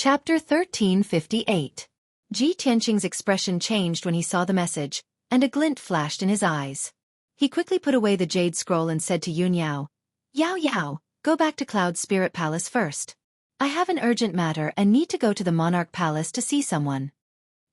Chapter 1358. Ji Tianqing's expression changed when he saw the message, and a glint flashed in his eyes. He quickly put away the jade scroll and said to Yun Yao, "Yao Yao, go back to Cloud Spirit Palace first. I have an urgent matter and need to go to the Monarch Palace to see someone."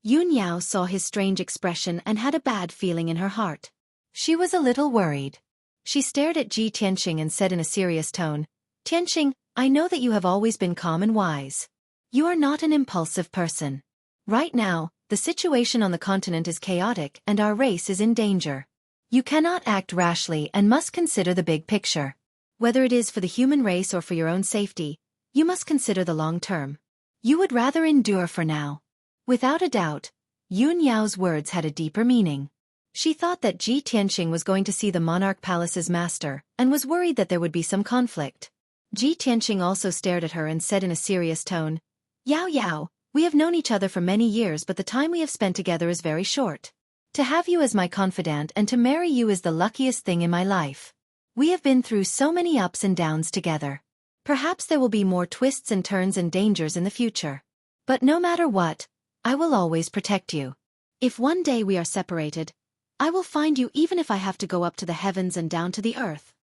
Yun Yao saw his strange expression and had a bad feeling in her heart. She was a little worried. She stared at Ji Tianqing and said in a serious tone, "Tianqing, I know that you have always been calm and wise. You are not an impulsive person. Right now, the situation on the continent is chaotic and our race is in danger. You cannot act rashly and must consider the big picture. Whether it is for the human race or for your own safety, you must consider the long term. You would rather endure for now." Without a doubt, Yun Yao's words had a deeper meaning. She thought that Ji Tianqing was going to see the Monarch Palace's master and was worried that there would be some conflict. Ji Tianqing also stared at her and said in a serious tone, "Yao Yao, we have known each other for many years but the time we have spent together is very short. To have you as my confidant and to marry you is the luckiest thing in my life. We have been through so many ups and downs together. Perhaps there will be more twists and turns and dangers in the future. But no matter what, I will always protect you. If one day we are separated, I will find you even if I have to go up to the heavens and down to the earth."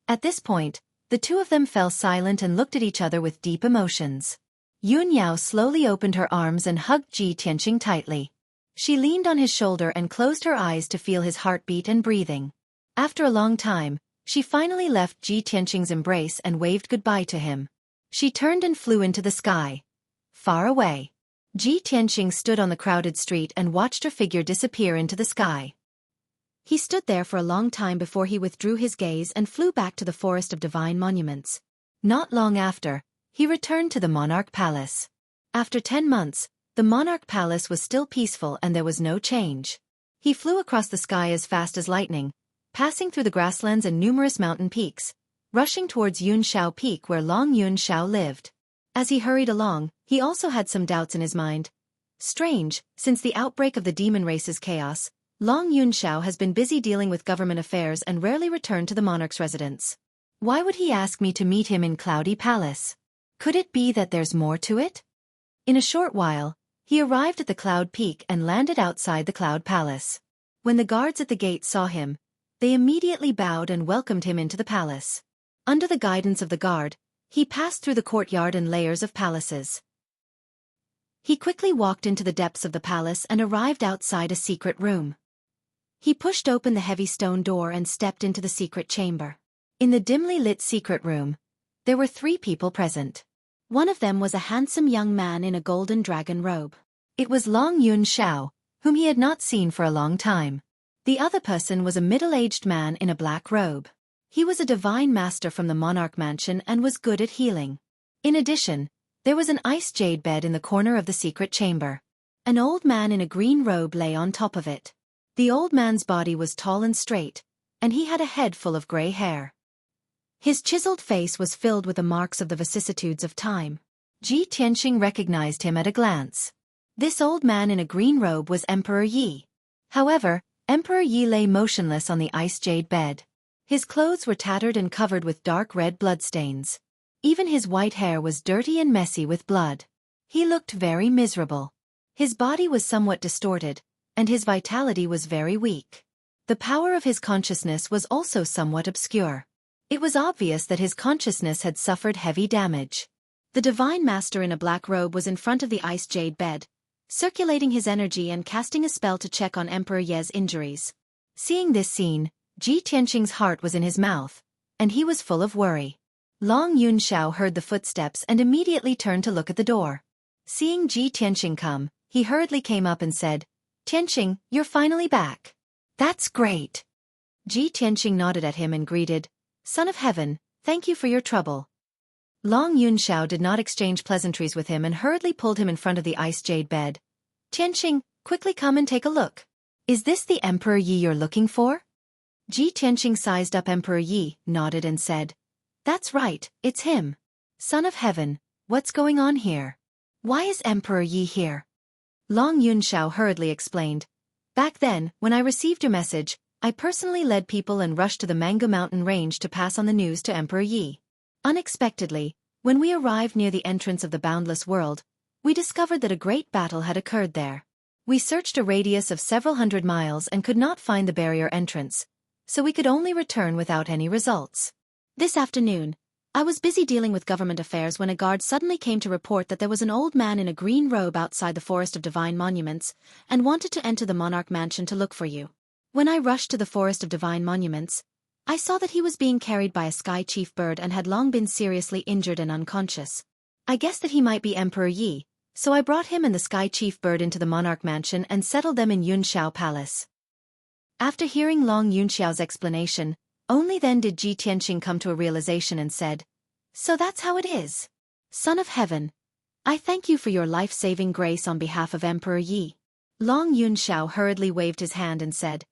At this point, the two of them fell silent and looked at each other with deep emotions. Yun Yao slowly opened her arms and hugged Ji Tianqing tightly. She leaned on his shoulder and closed her eyes to feel his heartbeat and breathing. After a long time, she finally left Ji Tianqing's embrace and waved goodbye to him. She turned and flew into the sky. Far away. Ji Tianqing stood on the crowded street and watched her figure disappear into the sky. He stood there for a long time before he withdrew his gaze and flew back to the Forest of Divine Monuments. Not long after, he returned to the Monarch Palace. After 10 months, the Monarch Palace was still peaceful and there was no change. He flew across the sky as fast as lightning, passing through the grasslands and numerous mountain peaks, rushing towards Yun Shao Peak where Long Yun Shao lived. As he hurried along, he also had some doubts in his mind. Strange, since the outbreak of the demon race's chaos, Long Yun Shao has been busy dealing with government affairs and rarely returned to the monarch's residence. Why would he ask me to meet him in Cloudy Palace? Could it be that there's more to it? In a short while, he arrived at the Cloud Peak and landed outside the Cloud Palace. When the guards at the gate saw him, they immediately bowed and welcomed him into the palace. Under the guidance of the guard, he passed through the courtyard and layers of palaces. He quickly walked into the depths of the palace and arrived outside a secret room. He pushed open the heavy stone door and stepped into the secret chamber. In the dimly lit secret room, there were 3 people present. One of them was a handsome young man in a golden dragon robe. It was Long Yun Shao, whom he had not seen for a long time. The other person was a middle-aged man in a black robe. He was a divine master from the Monarch Mansion and was good at healing. In addition, there was an ice jade bed in the corner of the secret chamber. An old man in a green robe lay on top of it. The old man's body was tall and straight, and he had a head full of gray hair. His chiseled face was filled with the marks of the vicissitudes of time. Ji Tianqing recognized him at a glance. This old man in a green robe was Emperor Yi. However, Emperor Yi lay motionless on the ice jade bed. His clothes were tattered and covered with dark red bloodstains. Even his white hair was dirty and messy with blood. He looked very miserable. His body was somewhat distorted, and his vitality was very weak. The power of his consciousness was also somewhat obscure. It was obvious that his consciousness had suffered heavy damage. The divine master in a black robe was in front of the ice jade bed, circulating his energy and casting a spell to check on Emperor Ye's injuries. Seeing this scene, Ji Tianqing's heart was in his mouth, and he was full of worry. Long Yun Shao heard the footsteps and immediately turned to look at the door. Seeing Ji Tianqing come, he hurriedly came up and said, "Tianqing, you're finally back. That's great." Ji Tianqing nodded at him and greeted, "Son of Heaven, thank you for your trouble." Long Yun Shao did not exchange pleasantries with him and hurriedly pulled him in front of the ice jade bed. "Tianqing, quickly come and take a look. Is this the Emperor Yi you're looking for?" Ji Tianqing sized up Emperor Yi, nodded and said, "That's right, it's him. Son of Heaven, what's going on here? Why is Emperor Yi here?" Long Yun Shao hurriedly explained, "Back then, when I received your message, I personally led people and rushed to the Mango Mountain Range to pass on the news to Emperor Yi. Unexpectedly, when we arrived near the entrance of the boundless world, We discovered that a great battle had occurred there. We searched a radius of several hundred miles and could not find the barrier entrance, so we could only return without any results. This afternoon, I was busy dealing with government affairs when a guard suddenly came to report that there was an old man in a green robe outside the Forest of Divine Monuments and wanted to enter the Monarch Mansion to look for you. When I rushed to the Forest of Divine Monuments, I saw that he was being carried by a sky chief bird and had long been seriously injured and unconscious. I guessed that he might be Emperor Yi, so I brought him and the sky chief bird into the Monarch Mansion and settled them in Yunxiao Palace. After hearing Long Yunxiao's explanation, only then did Ji Tianqing come to a realization and said, "So that's how it is. Son of Heaven, I thank you for your life-saving grace on behalf of Emperor Yi." Long Yunxiao hurriedly waved his hand and said,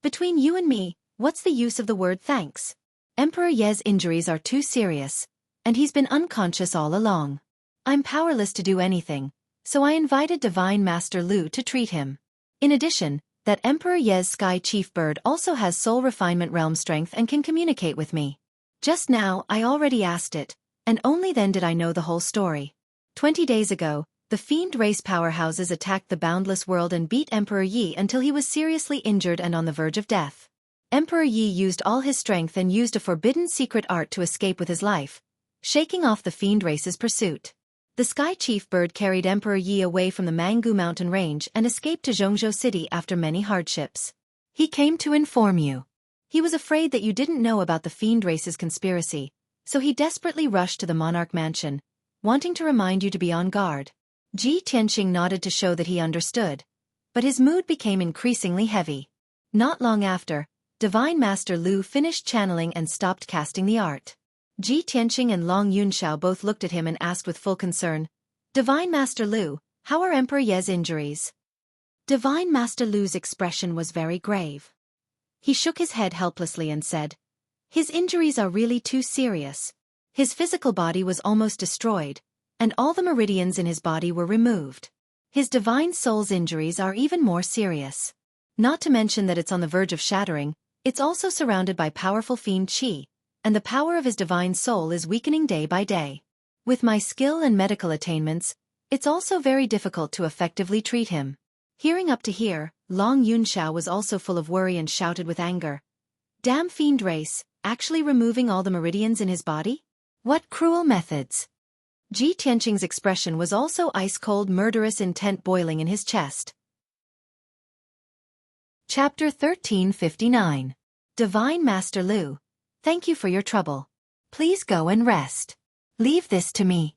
"Between you and me, what's the use of the word thanks? Emperor Ye's injuries are too serious, and he's been unconscious all along. I'm powerless to do anything, so I invited Divine Master Lu to treat him. In addition, that Emperor Ye's sky chief bird also has soul refinement realm strength and can communicate with me. Just now I already asked it, and only then did I know the whole story. 20 days ago, the fiend race powerhouses attacked the boundless world and beat Emperor Yi until he was seriously injured and on the verge of death. Emperor Yi used all his strength and used a forbidden secret art to escape with his life, shaking off the fiend race's pursuit. The sky chief bird carried Emperor Yi away from the Mangu mountain range and escaped to Zhongzhou city after many hardships. He came to inform you. He was afraid that you didn't know about the fiend race's conspiracy, so he desperately rushed to the Monarch Mansion, wanting to remind you to be on guard." Ji Tianqing nodded to show that he understood, but his mood became increasingly heavy. Not long after, Divine Master Lu finished channeling and stopped casting the art. Ji Tianqing and Long Yunxiao both looked at him and asked with full concern, "Divine Master Lu, how are Emperor Ye's injuries?" Divine Master Lu's expression was very grave. He shook his head helplessly and said, "His injuries are really too serious. His physical body was almost destroyed, and all the meridians in his body were removed. His divine soul's injuries are even more serious. Not to mention that it's on the verge of shattering, it's also surrounded by powerful fiend qi, and the power of his divine soul is weakening day by day. With my skill and medical attainments, it's also very difficult to effectively treat him." Hearing up to here, Long Yunxiao was also full of worry and shouted with anger, "Damn fiend race, actually removing all the meridians in his body? What cruel methods!" Ji Tianqing's expression was also ice-cold, murderous intent boiling in his chest. Chapter 1359. Divine Master Lu, thank you for your trouble. Please go and rest. Leave this to me.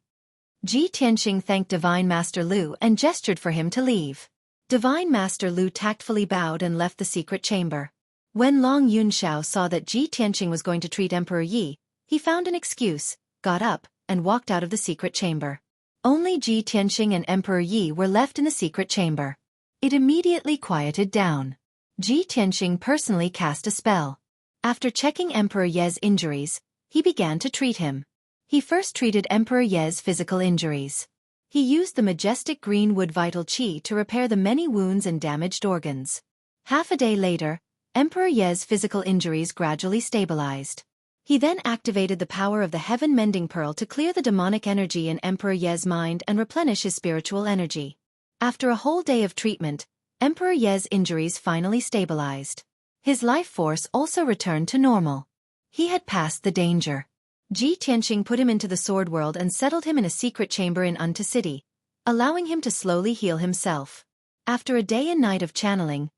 Ji Tianqing thanked Divine Master Lu and gestured for him to leave. Divine Master Lu tactfully bowed and left the secret chamber. When Long Yunxiao saw that Ji Tianqing was going to treat Emperor Yi, he found an excuse, got up, and walked out of the secret chamber. Only Ji Tianqing and Emperor Yi were left in the secret chamber. It immediately quieted down. Ji Tianqing personally cast a spell. After checking Emperor Ye's injuries, he began to treat him. He first treated Emperor Ye's physical injuries. He used the majestic green wood vital qi to repair the many wounds and damaged organs. Half a day later, Emperor Ye's physical injuries gradually stabilized. He then activated the power of the Heaven Mending Pearl to clear the demonic energy in Emperor Ye's mind and replenish his spiritual energy. After a whole day of treatment, Emperor Ye's injuries finally stabilized. His life force also returned to normal. He had passed the danger. Ji Tianqing put him into the sword world and settled him in a secret chamber in Unta City, allowing him to slowly heal himself. After a day and night of channeling,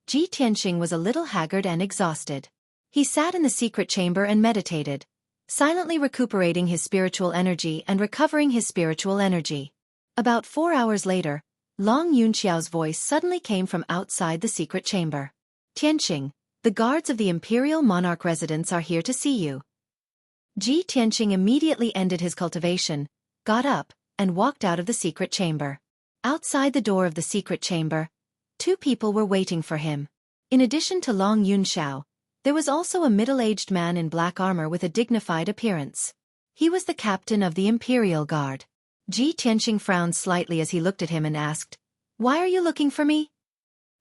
Ji Tianqing was a little haggard and exhausted. He sat in the secret chamber and meditated, silently recuperating his spiritual energy and recovering his spiritual energy. About 4 hours later, Long Yunxiao's voice suddenly came from outside the secret chamber. "Tianqing, the guards of the Imperial Monarch residence are here to see you." Ji Tianqing immediately ended his cultivation, got up, and walked out of the secret chamber. Outside the door of the secret chamber, 2 people were waiting for him. In addition to Long Yunxiao, there was also a middle-aged man in black armor with a dignified appearance. He was the captain of the Imperial Guard. Ji Tianqing frowned slightly as he looked at him and asked, "Why are you looking for me?"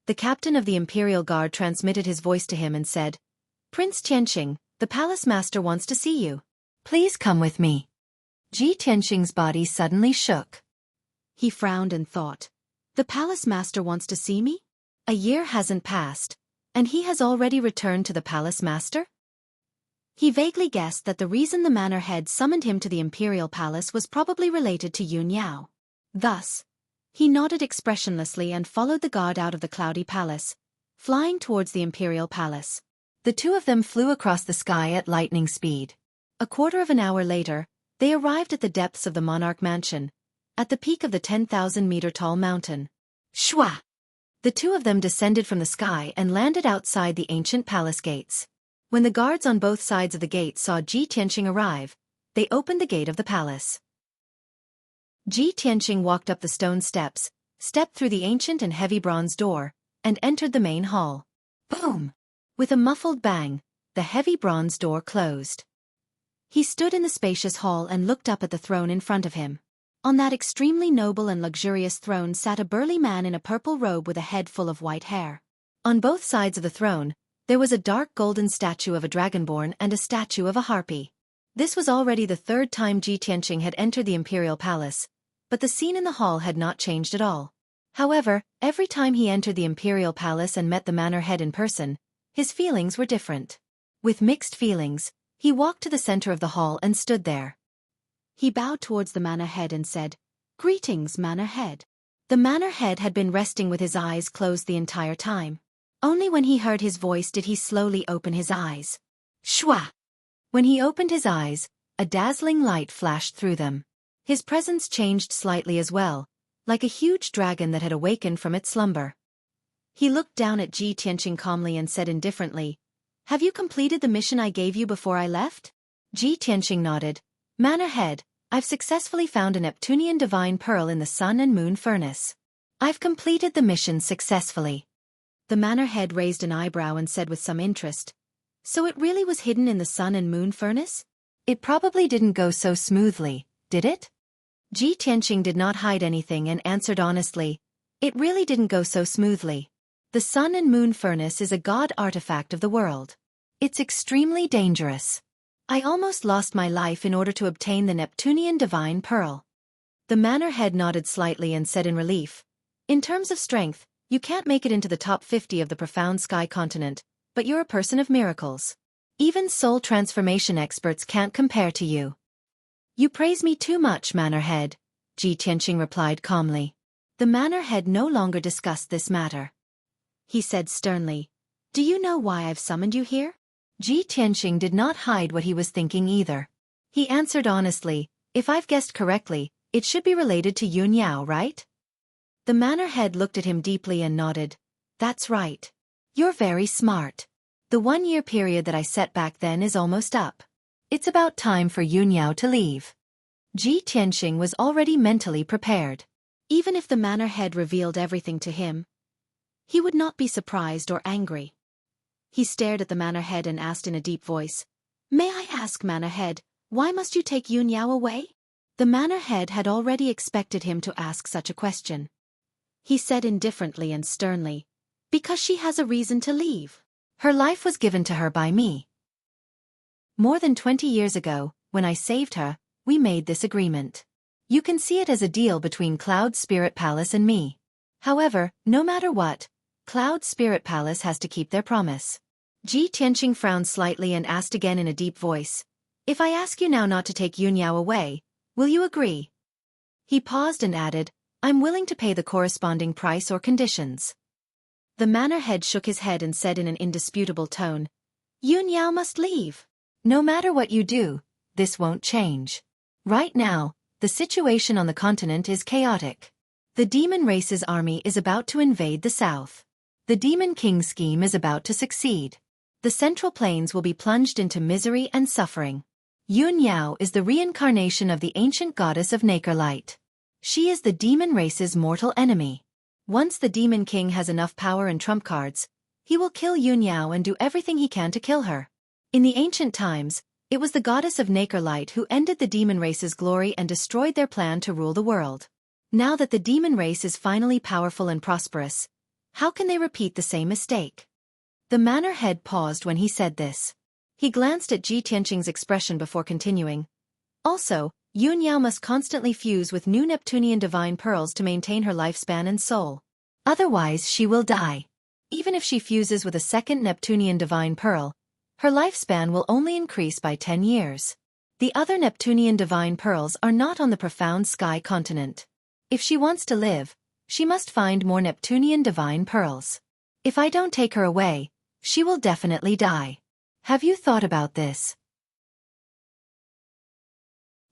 The captain of the Imperial Guard transmitted his voice to him and said, "Prince Tianqing, the palace master wants to see you. Please come with me." Ji Tianqing's body suddenly shook. He frowned and thought. The palace master wants to see me? A year hasn't passed, and he has already returned to the palace master? He vaguely guessed that the reason the manor head summoned him to the imperial palace was probably related to Yun Yao. Thus, he nodded expressionlessly and followed the guard out of the cloudy palace, flying towards the imperial palace. The two of them flew across the sky at lightning speed. A quarter of an hour later, they arrived at the depths of the monarch mansion, at the peak of the 10,000-meter-tall mountain. Shwa! The two of them descended from the sky and landed outside the ancient palace gates. When the guards on both sides of the gate saw Ji Tianqing arrive, they opened the gate of the palace. Ji Tianqing walked up the stone steps, stepped through the ancient and heavy bronze door, and entered the main hall. Boom! With a muffled bang, the heavy bronze door closed. He stood in the spacious hall and looked up at the throne in front of him. On that extremely noble and luxurious throne sat a burly man in a purple robe with a head full of white hair. On both sides of the throne, there was a dark golden statue of a dragonborn and a statue of a harpy. This was already the third time Ji Tianqing had entered the imperial palace, but the scene in the hall had not changed at all. However, every time he entered the imperial palace and met the manor head in person, his feelings were different. With mixed feelings, he walked to the center of the hall and stood there. He bowed towards the manor head and said, "Greetings, manor head." The manor head had been resting with his eyes closed the entire time. Only when he heard his voice did he slowly open his eyes. Shwa! When he opened his eyes, a dazzling light flashed through them. His presence changed slightly as well, like a huge dragon that had awakened from its slumber. He looked down at Ji Tianqing calmly and said indifferently, "Have you completed the mission I gave you before I left?" Ji Tianqing nodded. "Manor head, I've successfully found a Neptunian divine pearl in the sun and moon furnace. I've completed the mission successfully." The manor head raised an eyebrow and said with some interest, "So it really was hidden in the sun and moon furnace? It probably didn't go so smoothly, did it?" Ji Tianqing did not hide anything and answered honestly, "It really didn't go so smoothly. The sun and moon furnace is a god artifact of the world. It's extremely dangerous. I almost lost my life in order to obtain the Neptunian divine pearl." The manor head nodded slightly and said in relief, "In terms of strength, you can't make it into the top 50 of the profound sky continent, but you're a person of miracles. Even soul transformation experts can't compare to you." "You praise me too much, manor head," Ji Tianqing replied calmly. The manor head no longer discussed this matter. He said sternly, "Do you know why I've summoned you here?" Ji Tianqing did not hide what he was thinking either. He answered honestly, "If I've guessed correctly, it should be related to Yun Yao, right?" The manor head looked at him deeply and nodded. "That's right. You're very smart. The 1-year period that I set back then is almost up. It's about time for Yun Yao to leave." Ji Tianqing was already mentally prepared. Even if the manor head revealed everything to him, he would not be surprised or angry. He stared at the manor head and asked in a deep voice, "May I ask, manor head, why must you take Yun Yao away?" The manor head had already expected him to ask such a question. He said indifferently and sternly, "Because she has a reason to leave. Her life was given to her by me. More than 20 years ago, when I saved her, we made this agreement. You can see it as a deal between Cloud Spirit Palace and me. However, no matter what, Cloud Spirit Palace has to keep their promise." Ji Tianqing frowned slightly and asked again in a deep voice, "If I ask you now not to take Yun Yao away, will you agree?" He paused and added, "I'm willing to pay the corresponding price or conditions." The manor head shook his head and said in an indisputable tone, "Yun Yao must leave. No matter what you do, this won't change. Right now, the situation on the continent is chaotic. The demon race's army is about to invade the south. The Demon King's scheme is about to succeed. The Central Plains will be plunged into misery and suffering. Yun Yao is the reincarnation of the ancient goddess of Nacre Light. She is the demon race's mortal enemy. Once the Demon King has enough power and trump cards, he will kill Yun Yao and do everything he can to kill her. In the ancient times, it was the goddess of Nacre Light who ended the demon race's glory and destroyed their plan to rule the world. Now that the demon race is finally powerful and prosperous, how can they repeat the same mistake?" The manor head paused when he said this. He glanced at Ji Tianqing's expression before continuing. "Also, Yunyan must constantly fuse with new Neptunian divine pearls to maintain her lifespan and soul. Otherwise she will die. Even if she fuses with a second Neptunian divine pearl, her lifespan will only increase by 10 years. The other Neptunian divine pearls are not on the profound sky continent. If she wants to live, she must find more Neptunian divine pearls. If I don't take her away, she will definitely die. Have you thought about this?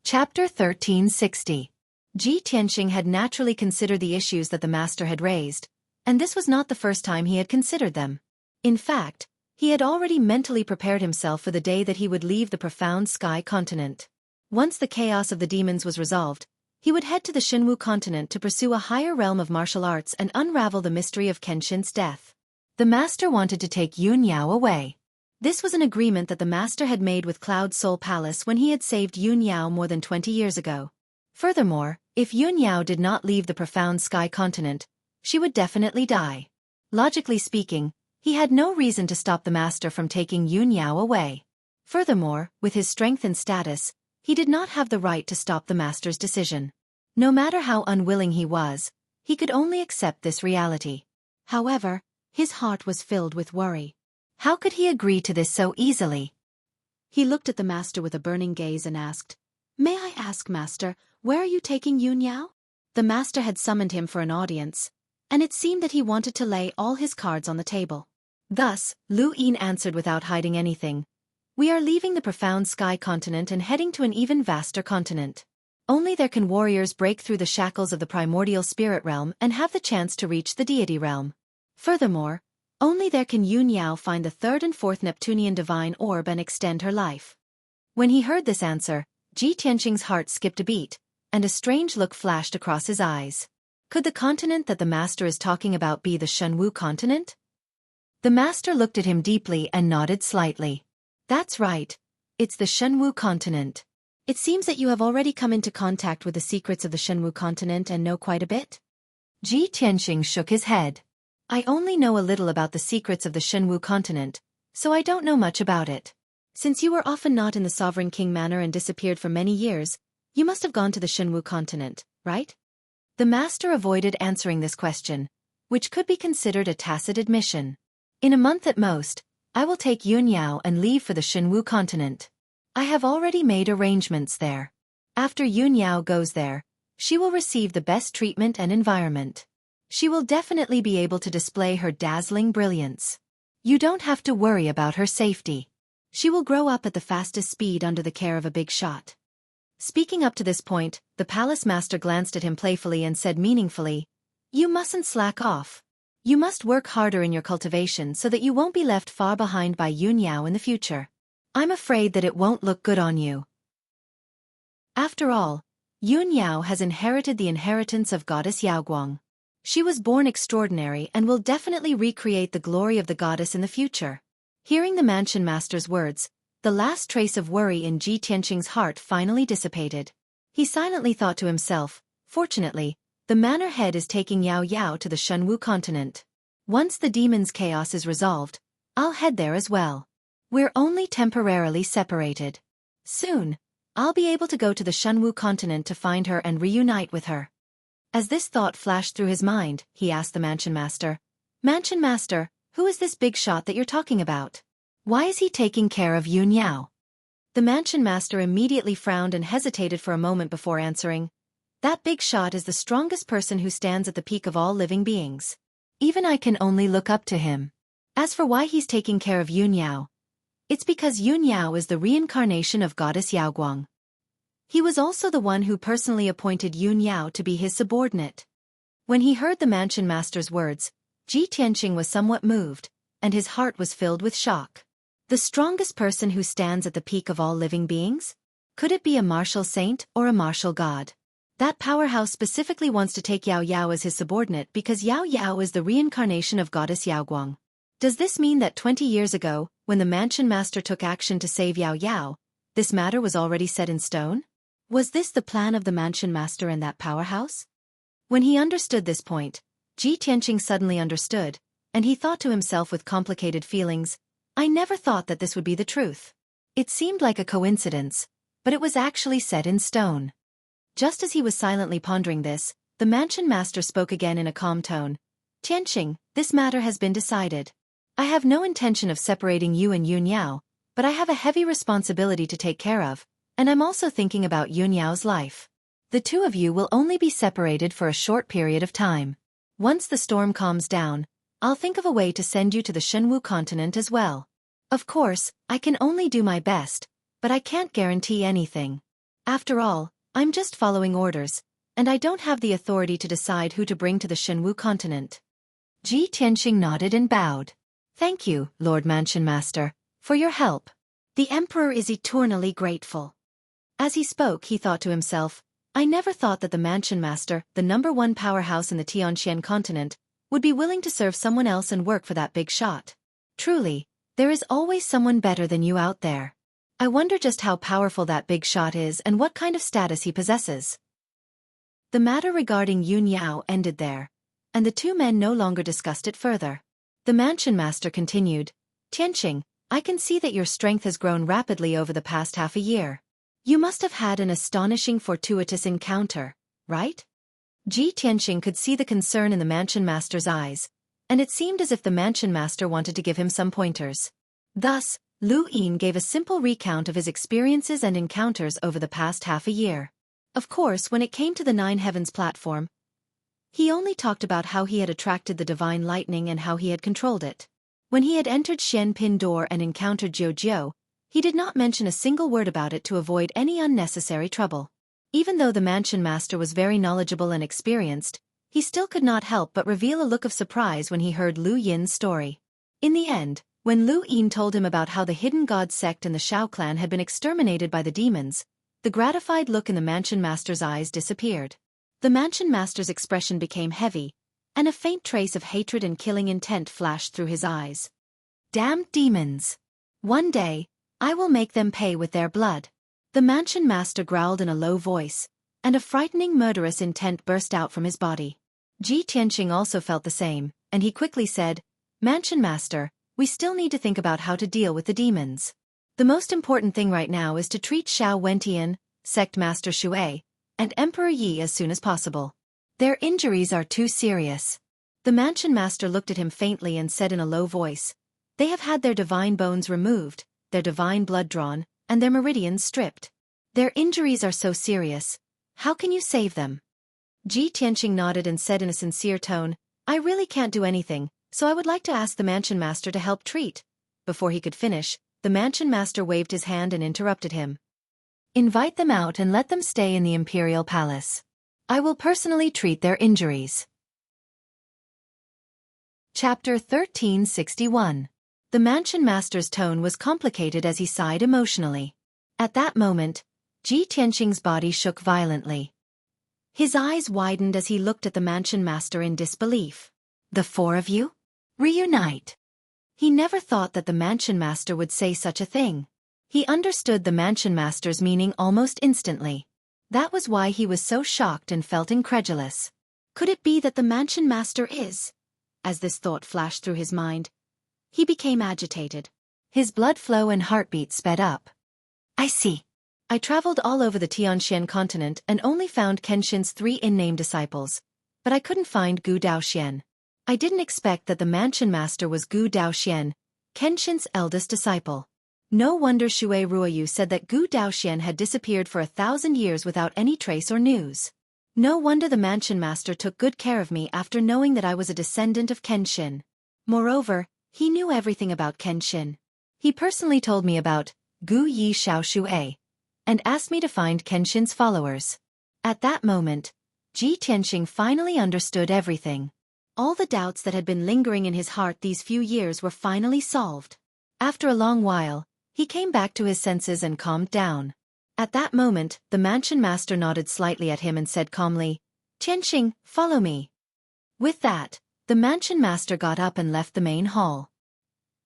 Chapter 1360. Ji Tianxing had naturally considered the issues that the master had raised, and this was not the first time he had considered them. In fact, he had already mentally prepared himself for the day that he would leave the profound sky continent. Once the chaos of the demons was resolved, he would head to the Xinwu continent to pursue a higher realm of martial arts and unravel the mystery of Kenshin's death. The master wanted to take Yunyao away. This was an agreement that the master had made with Cloud Soul Palace when he had saved Yunyao more than 20 years ago. Furthermore, if Yunyao did not leave the profound sky continent, she would definitely die. Logically speaking, he had no reason to stop the master from taking Yunyao away. Furthermore, with his strength and status, he did not have the right to stop the master's decision. No matter how unwilling he was, he could only accept this reality. However, his heart was filled with worry. How could he agree to this so easily? He looked at the master with a burning gaze and asked, "May I ask, master, where are you taking Yunyao?" The master had summoned him for an audience, and it seemed that he wanted to lay all his cards on the table. Thus, Lu Yin answered without hiding anything. "We are leaving the profound sky continent and heading to an even vaster continent. Only there can warriors break through the shackles of the primordial spirit realm and have the chance to reach the deity realm. Furthermore, only there can Yunyao find the third and fourth Neptunian divine orb and extend her life." When he heard this answer, Ji Tianxing's heart skipped a beat, and a strange look flashed across his eyes. Could the continent that the master is talking about be the Xinwu continent? The master looked at him deeply and nodded slightly. "That's right. It's the Xinwu continent. It seems that you have already come into contact with the secrets of the Xinwu continent and know quite a bit?" Ji Tianxing shook his head. "I only know a little about the secrets of the Xinwu continent, so I don't know much about it. Since you were often not in the Sovereign King Manor and disappeared for many years, you must have gone to the Xinwu continent, right?" The master avoided answering this question, which could be considered a tacit admission. "In a month at most, I will take Yunyao and leave for the Xinwu continent. I have already made arrangements there. After Yunyao goes there, she will receive the best treatment and environment. She will definitely be able to display her dazzling brilliance. You don't have to worry about her safety. She will grow up at the fastest speed under the care of a big shot." Speaking up to this point, the palace master glanced at him playfully and said meaningfully, "You mustn't slack off. You must work harder in your cultivation so that you won't be left far behind by Yunyao in the future. I'm afraid that it won't look good on you." After all, Yunyao has inherited the inheritance of goddess Yaoguang. She was born extraordinary and will definitely recreate the glory of the goddess in the future. Hearing the mansion master's words, the last trace of worry in Ji Tianxing's heart finally dissipated. He silently thought to himself, "Fortunately, the manor head is taking Yao Yao to the Xinwu continent. Once the demon's chaos is resolved, I'll head there as well. We're only temporarily separated. Soon, I'll be able to go to the Xinwu continent to find her and reunite with her." As this thought flashed through his mind, he asked the mansion master, "Mansion master, who is this big shot that you're talking about? Why is he taking care of Yunyao?" The mansion master immediately frowned and hesitated for a moment before answering, "That big shot is the strongest person who stands at the peak of all living beings. Even I can only look up to him. As for why he's taking care of Yunyao, it's because Yunyao is the reincarnation of goddess Yaoguang. He was also the one who personally appointed Yunyao to be his subordinate." When he heard the mansion master's words, Ji Tianxing was somewhat moved, and his heart was filled with shock. The strongest person who stands at the peak of all living beings? Could it be a martial saint or a martial god? That powerhouse specifically wants to take Yao Yao as his subordinate because Yao Yao is the reincarnation of goddess Yaoguang. Does this mean that 20 years ago, when the mansion master took action to save Yao Yao, this matter was already set in stone? Was this the plan of the mansion master and that powerhouse? When he understood this point, Ji Tianxing suddenly understood, and he thought to himself with complicated feelings, "I never thought that this would be the truth. It seemed like a coincidence, but it was actually set in stone." Just as he was silently pondering this, the mansion master spoke again in a calm tone. Tianqing, this matter has been decided. I have no intention of separating you and Yun Yao, but I have a heavy responsibility to take care of, and I'm also thinking about Yun Yao's life. The two of you will only be separated for a short period of time. Once the storm calms down, I'll think of a way to send you to the Shenwu continent as well. Of course, I can only do my best, but I can't guarantee anything. After all, I'm just following orders, and I don't have the authority to decide who to bring to the Shenwu continent. Ji Tianqing nodded and bowed. Thank you, Lord Mansion Master, for your help. The Emperor is eternally grateful. As he spoke, he thought to himself, I never thought that the Mansion Master, the #1 powerhouse in the Tianxian continent, would be willing to serve someone else and work for that big shot. Truly, there is always someone better than you out there. I wonder just how powerful that big shot is and what kind of status he possesses. The matter regarding Yun Yao ended there, and the two men no longer discussed it further. The Mansion Master continued, Tianqing, I can see that your strength has grown rapidly over the past half a year. You must have had an astonishing fortuitous encounter, right? Ji Tianqing could see the concern in the Mansion Master's eyes, and it seemed as if the Mansion Master wanted to give him some pointers. Thus, Lu Yin gave a simple recount of his experiences and encounters over the past half a year. Of course, when it came to the Nine Heavens platform, he only talked about how he had attracted the divine lightning and how he had controlled it. When he had entered Xianpin Door and encountered Jiu, he did not mention a single word about it to avoid any unnecessary trouble. Even though the Mansion Master was very knowledgeable and experienced, he still could not help but reveal a look of surprise when he heard Lu Yin's story. In the end, when Lu Yin told him about how the Hidden God sect and the Shao clan had been exterminated by the demons, the gratified look in the Mansion Master's eyes disappeared. The Mansion Master's expression became heavy, and a faint trace of hatred and killing intent flashed through his eyes. Damned demons! One day, I will make them pay with their blood. The Mansion Master growled in a low voice, and a frightening murderous intent burst out from his body. Ji Tianqing also felt the same, and he quickly said, Mansion Master, we still need to think about how to deal with the demons. The most important thing right now is to treat Xiao Wentian, Sect Master Xueqi, and Emperor Yi as soon as possible. Their injuries are too serious. The Mansion Master looked at him faintly and said in a low voice, They have had their divine bones removed, their divine blood drawn, and their meridians stripped. Their injuries are so serious. How can you save them? Ji Tianqing nodded and said in a sincere tone, I really can't do anything, so I would like to ask the Mansion Master to help treat. Before he could finish, the Mansion Master waved his hand and interrupted him. Invite them out and let them stay in the Imperial Palace. I will personally treat their injuries. Chapter 1361. The Mansion Master's tone was complicated as he sighed emotionally. At that moment, Ji Tianqing's body shook violently. His eyes widened as he looked at the Mansion Master in disbelief. The four of you? Reunite. He never thought that the Mansion Master would say such a thing. He understood the Mansion Master's meaning almost instantly. That was why he was so shocked and felt incredulous. Could it be that the Mansion Master is? As this thought flashed through his mind, he became agitated. His blood flow and heartbeat sped up. I see. I traveled all over the Tianxian continent and only found Kenshin's 3 in-name disciples, but I couldn't find Gu Daoxian. I didn't expect that the Mansion Master was Gu Daoxian, Kenshin's eldest disciple. No wonder Xue Ruoyu said that Gu Daoxian had disappeared for 1,000 years without any trace or news. No wonder the Mansion Master took good care of me after knowing that I was a descendant of Kenshin. Moreover, he knew everything about Kenshin. He personally told me about Gu Yi Xiao Xue, and asked me to find Kenshin's followers. At that moment, Ji Tianqing finally understood everything. All the doubts that had been lingering in his heart these few years were finally solved. After a long while, he came back to his senses and calmed down. At that moment, the Mansion Master nodded slightly at him and said calmly, Tianqing, follow me. With that, the Mansion Master got up and left the main hall.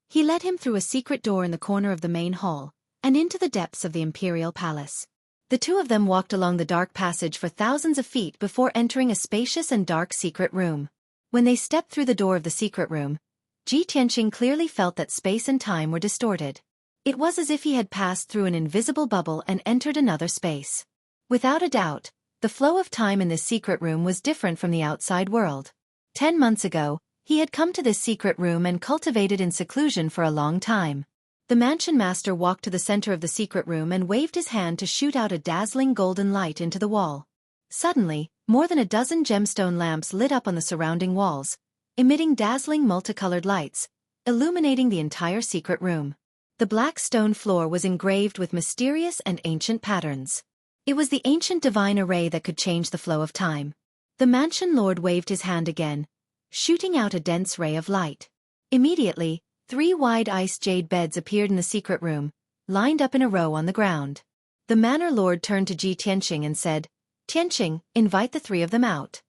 He led him through a secret door in the corner of the main hall, and into the depths of the Imperial Palace. The two of them walked along the dark passage for thousands of feet before entering a spacious and dark secret room. When they stepped through the door of the secret room, Ji Tianqing clearly felt that space and time were distorted. It was as if he had passed through an invisible bubble and entered another space. Without a doubt, the The flow of time in this secret room was different from the outside world. 10 months ago, he had come to this secret room and cultivated in seclusion for a long time. The mansion master walked to the center of the secret room and waved his hand to shoot out a dazzling golden light into the wall. Suddenly, more than a dozen gemstone lamps lit up on the surrounding walls, emitting dazzling multicolored lights, illuminating the entire secret room. The black stone floor was engraved with mysterious and ancient patterns. It was the ancient divine array that could change the flow of time. The mansion lord waved his hand again, shooting out a dense ray of light. Immediately, 3 wide ice jade beds appeared in the secret room, lined up in a row on the ground. The manor lord turned to Ji Tianqing and said, "Tianqing, invite the 3 of them out."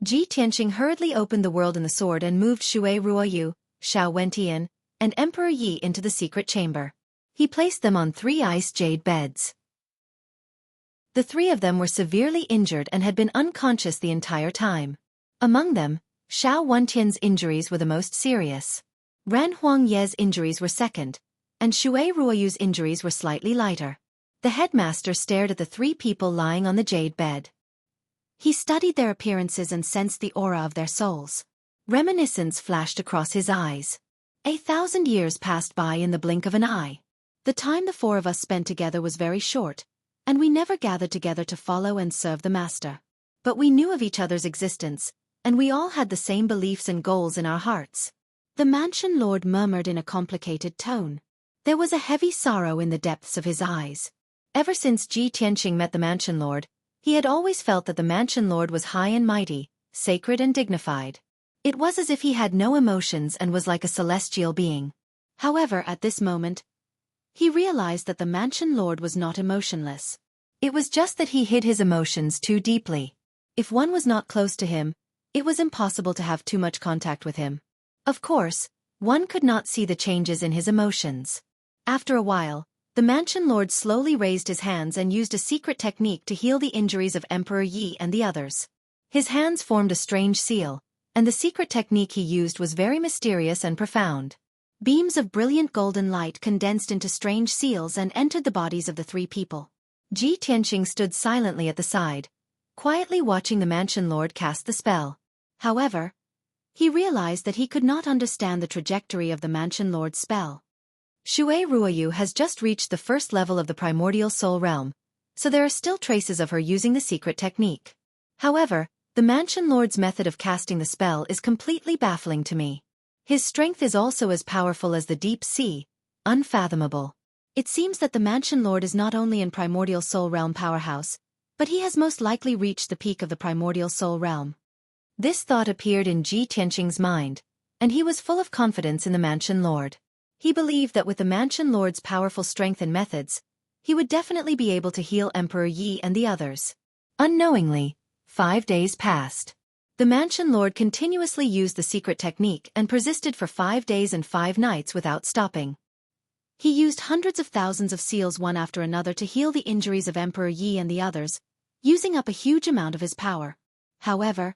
Ji Tianqing hurriedly opened the world in the sword and moved Xue Ruoyu, Xiao Wentian, and Emperor Yi into the secret chamber. He placed them on 3 ice jade beds. The 3 of them were severely injured and had been unconscious the entire time. Among them, Xiao Wentian's injuries were the most serious. Ran Huangye's injuries were second, and Xue Ruoyu's injuries were slightly lighter. The headmaster stared at the 3 people lying on the jade bed. He studied their appearances and sensed the aura of their souls. Reminiscence flashed across his eyes. 1,000 years passed by in the blink of an eye. The time the 4 of us spent together was very short, and we never gathered together to follow and serve the master. But we knew of each other's existence, and we all had the same beliefs and goals in our hearts. The mansion lord murmured in a complicated tone. There was a heavy sorrow in the depths of his eyes. Ever since Ji Tianqing met the mansion lord, he had always felt that the mansion lord was high and mighty, sacred and dignified. It was as if he had no emotions and was like a celestial being. However, at this moment, he realized that the mansion lord was not emotionless. It was just that he hid his emotions too deeply. If one was not close to him, it was impossible to have too much contact with him. Of course, one could not see the changes in his emotions. After a while, the mansion lord slowly raised his hands and used a secret technique to heal the injuries of Emperor Yi and the others. His hands formed a strange seal, and the secret technique he used was very mysterious and profound. Beams of brilliant golden light condensed into strange seals and entered the bodies of the 3 people. Ji Tianqing stood silently at the side, quietly watching the mansion lord cast the spell. However, he realized that he could not understand the trajectory of the mansion lord's spell. Xue Ruoyu has just reached the first level of the primordial soul realm, so there are still traces of her using the secret technique. However, the mansion lord's method of casting the spell is completely baffling to me. His strength is also as powerful as the deep sea, unfathomable. It seems that the mansion lord is not only in primordial soul realm powerhouse, but he has most likely reached the peak of the primordial soul realm. This thought appeared in Ji Tianqing's mind, and he was full of confidence in the mansion lord. He believed that with the mansion lord's powerful strength and methods, he would definitely be able to heal Emperor Yi and the others. Unknowingly, 5 days passed. The mansion lord continuously used the secret technique and persisted for 5 days and 5 nights without stopping. He used hundreds of thousands of seals one after another to heal the injuries of Emperor Yi and the others, using up a huge amount of his power. However,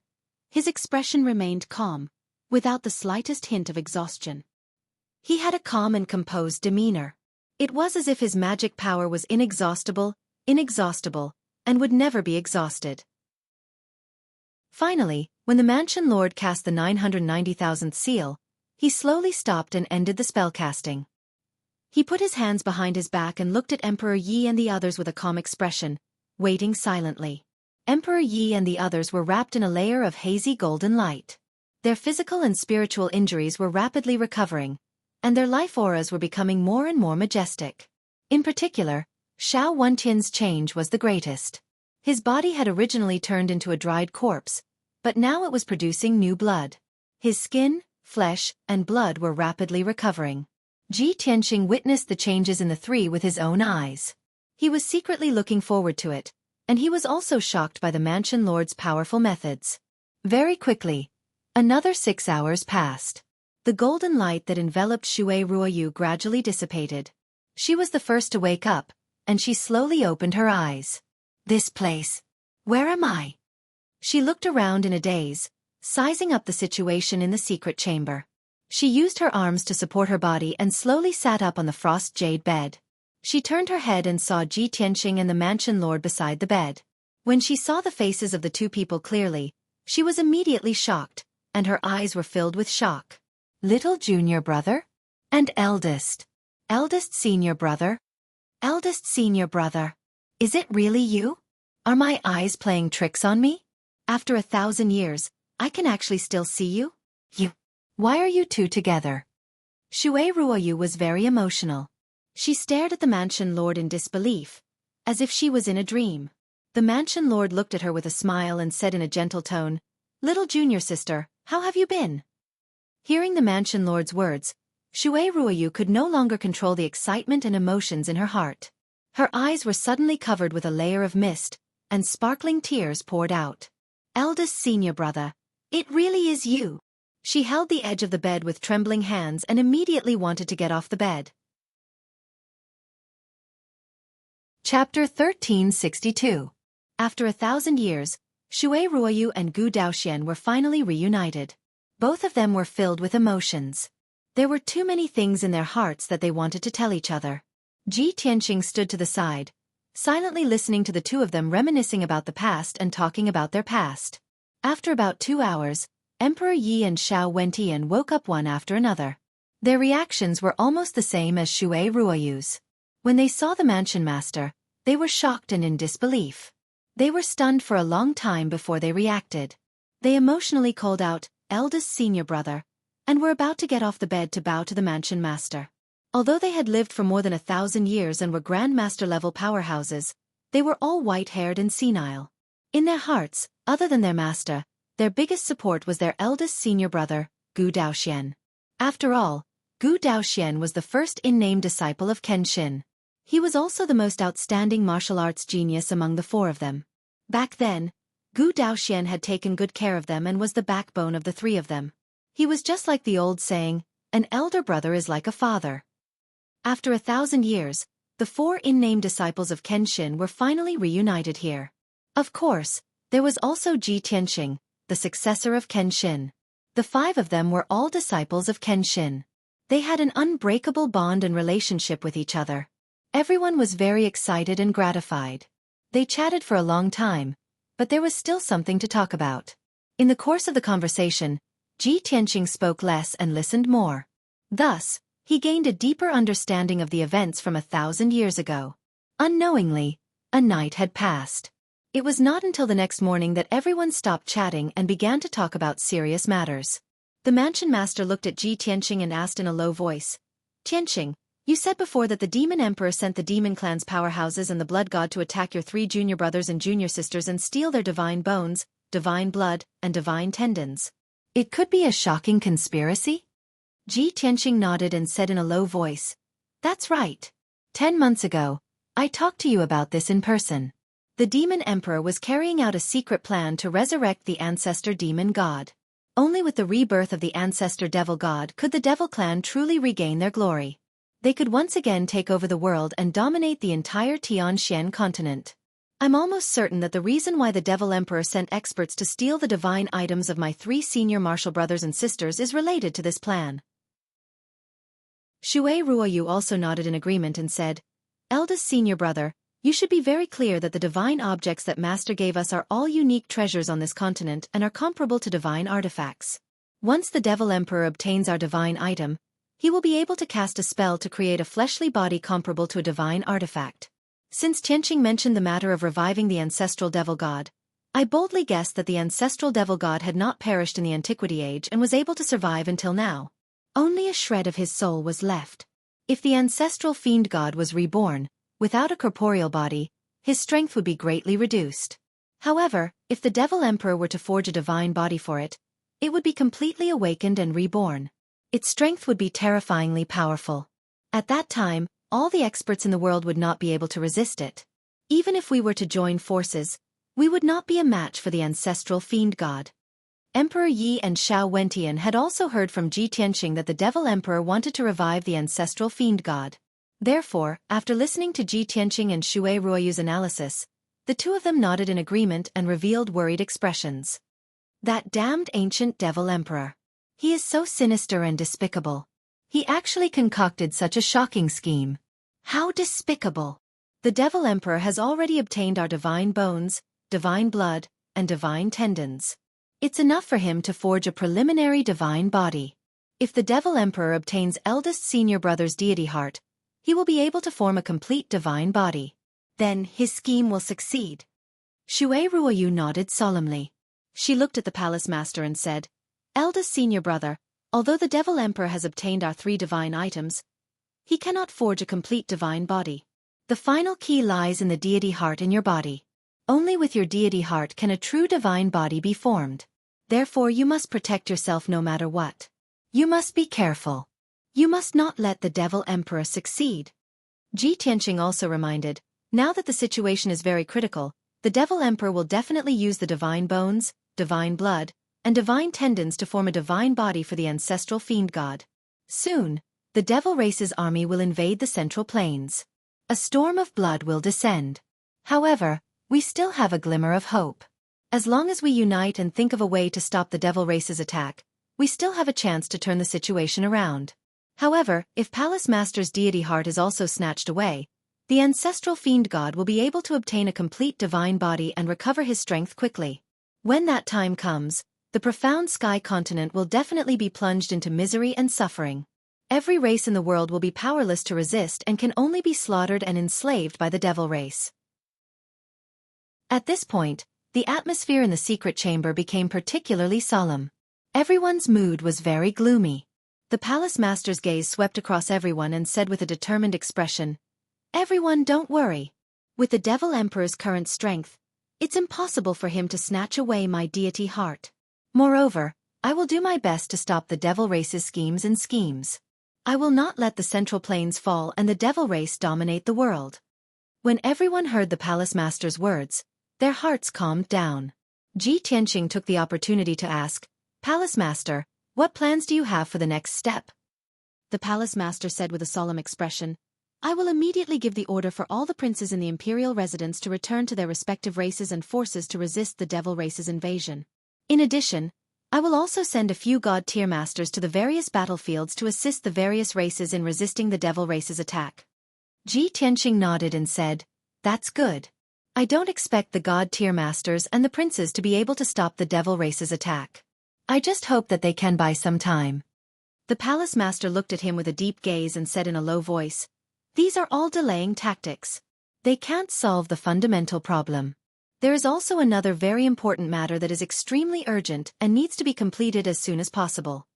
his expression remained calm, without the slightest hint of exhaustion. He had a calm and composed demeanor. It was as if his magic power was inexhaustible, and would never be exhausted. Finally, when the mansion lord cast the 990,000th seal, he slowly stopped and ended the spellcasting. He put his hands behind his back and looked at Emperor Yi and the others with a calm expression, waiting silently. Emperor Yi and the others were wrapped in a layer of hazy golden light. Their physical and spiritual injuries were rapidly recovering, and their life auras were becoming more and more majestic. In particular, Xiao Wentian's change was the greatest. His body had originally turned into a dried corpse, but now it was producing new blood. His skin, flesh, and blood were rapidly recovering. Ji Tianqing witnessed the changes in the 3 with his own eyes. He was secretly looking forward to it, and he was also shocked by the mansion lord's powerful methods. Very quickly, another 6 hours passed. The golden light that enveloped Xue Ruoyu gradually dissipated. She was the first to wake up, and she slowly opened her eyes. This place. Where am I? She looked around in a daze, sizing up the situation in the secret chamber. She used her arms to support her body and slowly sat up on the frost jade bed. She turned her head and saw Ji Tianqing and the mansion lord beside the bed. When she saw the faces of the two people clearly, she was immediately shocked, and her eyes were filled with shock. Little junior brother? And eldest? Eldest senior brother? Eldest senior brother. Is it really you? Are my eyes playing tricks on me? After 1,000 years, I can actually still see you? You. Why are you two together? Xueqi was very emotional. She stared at the mansion lord in disbelief, as if she was in a dream. The mansion lord looked at her with a smile and said in a gentle tone, "Little junior sister, how have you been?" Hearing the mansion lord's words, Xueqi could no longer control the excitement and emotions in her heart. Her eyes were suddenly covered with a layer of mist, and sparkling tears poured out. Eldest senior brother, it really is you. She held the edge of the bed with trembling hands and immediately wanted to get off the bed. Chapter 1362. After 1,000 years, Xueqi and Gu Daoxian were finally reunited. Both of them were filled with emotions. There were too many things in their hearts that they wanted to tell each other. Ji Tianqing stood to the side, silently listening to the two of them reminiscing about the past and talking about their past. After about 2 hours, Emperor Yi and Xiao Wentian woke up one after another. Their reactions were almost the same as Xueqi's. When they saw the mansion master, they were shocked and in disbelief. They were stunned for a long time before they reacted. They emotionally called out, "Eldest senior brother," and were about to get off the bed to bow to the mansion master. Although they had lived for more than 1,000 years and were grandmaster-level powerhouses, they were all white-haired and senile. In their hearts, other than their master, their biggest support was their eldest senior brother, Gu Daoxian. After all, Gu Daoxian was the first in-name disciple of Kenshin. He was also the most outstanding martial arts genius among the four of them. Back then, Gu Daoxian had taken good care of them and was the backbone of the three of them. He was just like the old saying, "An elder brother is like a father." After 1,000 years, the four in-name disciples of Kenshin were finally reunited here. Of course, there was also Ji Tianqing, the successor of Kenshin. The 5 of them were all disciples of Kenshin. They had an unbreakable bond and relationship with each other. Everyone was very excited and gratified. They chatted for a long time, but there was still something to talk about. In the course of the conversation, Ji Tianqing spoke less and listened more. Thus, he gained a deeper understanding of the events from 1,000 years ago. Unknowingly, a night had passed. It was not until the next morning that everyone stopped chatting and began to talk about serious matters. The mansion master looked at Ji Tianqing and asked in a low voice, "Tianqing, you said before that the demon emperor sent the demon clan's powerhouses and the blood god to attack your 3 junior brothers and junior sisters and steal their divine bones, divine blood, and divine tendons. It could be a shocking conspiracy?" Ji Tianqing nodded and said in a low voice, "That's right. 10 months ago, I talked to you about this in person. The demon emperor was carrying out a secret plan to resurrect the ancestor demon god. Only with the rebirth of the ancestor devil god could the devil clan truly regain their glory. They could once again take over the world and dominate the entire Tianxian continent. I'm almost certain that the reason why the devil emperor sent experts to steal the divine items of my 3 senior martial brothers and sisters is related to this plan." Xueqi also nodded in agreement and said, "Eldest senior brother, you should be very clear that the divine objects that Master gave us are all unique treasures on this continent and are comparable to divine artifacts. Once the devil emperor obtains our divine item, he will be able to cast a spell to create a fleshly body comparable to a divine artifact. Since Tianqing mentioned the matter of reviving the ancestral devil god, I boldly guessed that the ancestral devil god had not perished in the antiquity age and was able to survive until now. Only a shred of his soul was left. If the ancestral fiend god was reborn, without a corporeal body, his strength would be greatly reduced. However, if the devil emperor were to forge a divine body for it, it would be completely awakened and reborn. Its strength would be terrifyingly powerful. At that time, all the experts in the world would not be able to resist it. Even if we were to join forces, we would not be a match for the ancestral fiend god." Emperor Yi and Xiao Wentian had also heard from Ji Tianqing that the devil emperor wanted to revive the ancestral fiend god. Therefore, after listening to Ji Tianqing and Xueqi's analysis, the two of them nodded in agreement and revealed worried expressions. "That damned ancient devil emperor. He is so sinister and despicable. He actually concocted such a shocking scheme. How despicable! The devil emperor has already obtained our divine bones, divine blood, and divine tendons. It's enough for him to forge a preliminary divine body. If the Devil Emperor obtains eldest senior brother's deity heart, he will be able to form a complete divine body. Then his scheme will succeed. Xueqi nodded solemnly. She looked at the palace master and said, "Eldest senior brother, although the Devil Emperor has obtained our 3 divine items, he cannot forge a complete divine body. The final key lies in the deity heart in your body. Only with your deity heart can a true divine body be formed. Therefore you must protect yourself no matter what. You must be careful. You must not let the Devil Emperor succeed." Ji Tianqing also reminded, now that the situation is very critical, the Devil Emperor will definitely use the divine bones, divine blood, and divine tendons to form a divine body for the ancestral fiend god. Soon, the Devil Race's army will invade the Central Plains. A storm of blood will descend. However, we still have a glimmer of hope. As long as we unite and think of a way to stop the Devil Race's attack, we still have a chance to turn the situation around. However, if Palace Master's deity heart is also snatched away, the ancestral fiend god will be able to obtain a complete divine body and recover his strength quickly. When that time comes, the profound sky continent will definitely be plunged into misery and suffering. Every race in the world will be powerless to resist and can only be slaughtered and enslaved by the Devil Race. At this point, the atmosphere in the secret chamber became particularly solemn. Everyone's mood was very gloomy. The palace master's gaze swept across everyone and said with a determined expression, "Everyone, don't worry. With the Devil Emperor's current strength, it's impossible for him to snatch away my deity heart. Moreover, I will do my best to stop the Devil Race's schemes. I will not let the Central Plains fall and the Devil Race dominate the world." When everyone heard the palace master's words, their hearts calmed down. Ji Tianqing took the opportunity to ask, "Palace Master, what plans do you have for the next step?" The palace master said with a solemn expression, "I will immediately give the order for all the princes in the imperial residence to return to their respective races and forces to resist the Devil Race's invasion. In addition, I will also send a few god-tier masters to the various battlefields to assist the various races in resisting the Devil Race's attack." Ji Tianqing nodded and said, "That's good. I don't expect the god-tier masters and the princes to be able to stop the Devil Race's attack. I just hope that they can buy some time." The palace master looked at him with a deep gaze and said in a low voice, "These are all delaying tactics. They can't solve the fundamental problem. There is also another very important matter that is extremely urgent and needs to be completed as soon as possible."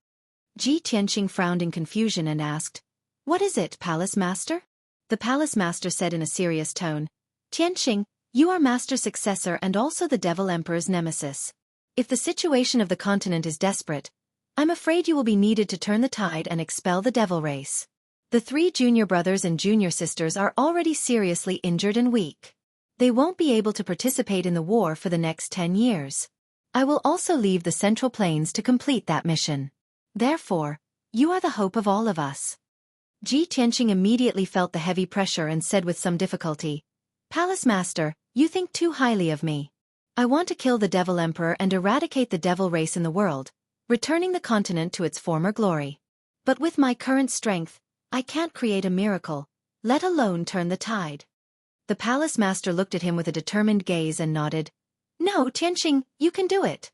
Ji Tianqing frowned in confusion and asked, "What is it, palace master?" The palace master said in a serious tone, "Tianqing, you are master's successor and also the Devil Emperor's nemesis. If the situation of the continent is desperate, I'm afraid you will be needed to turn the tide and expel the Devil Race. The 3 junior brothers and junior sisters are already seriously injured and weak. They won't be able to participate in the war for the next 10 years. I will also leave the Central Plains to complete that mission. Therefore, you are the hope of all of us." Ji Tianqing immediately felt the heavy pressure and said with some difficulty, "Palace Master, you think too highly of me. I want to kill the Devil Emperor and eradicate the Devil Race in the world, returning the continent to its former glory. But with my current strength, I can't create a miracle, let alone turn the tide." The palace master looked at him with a determined gaze and nodded, "No, Tianqing, you can do it."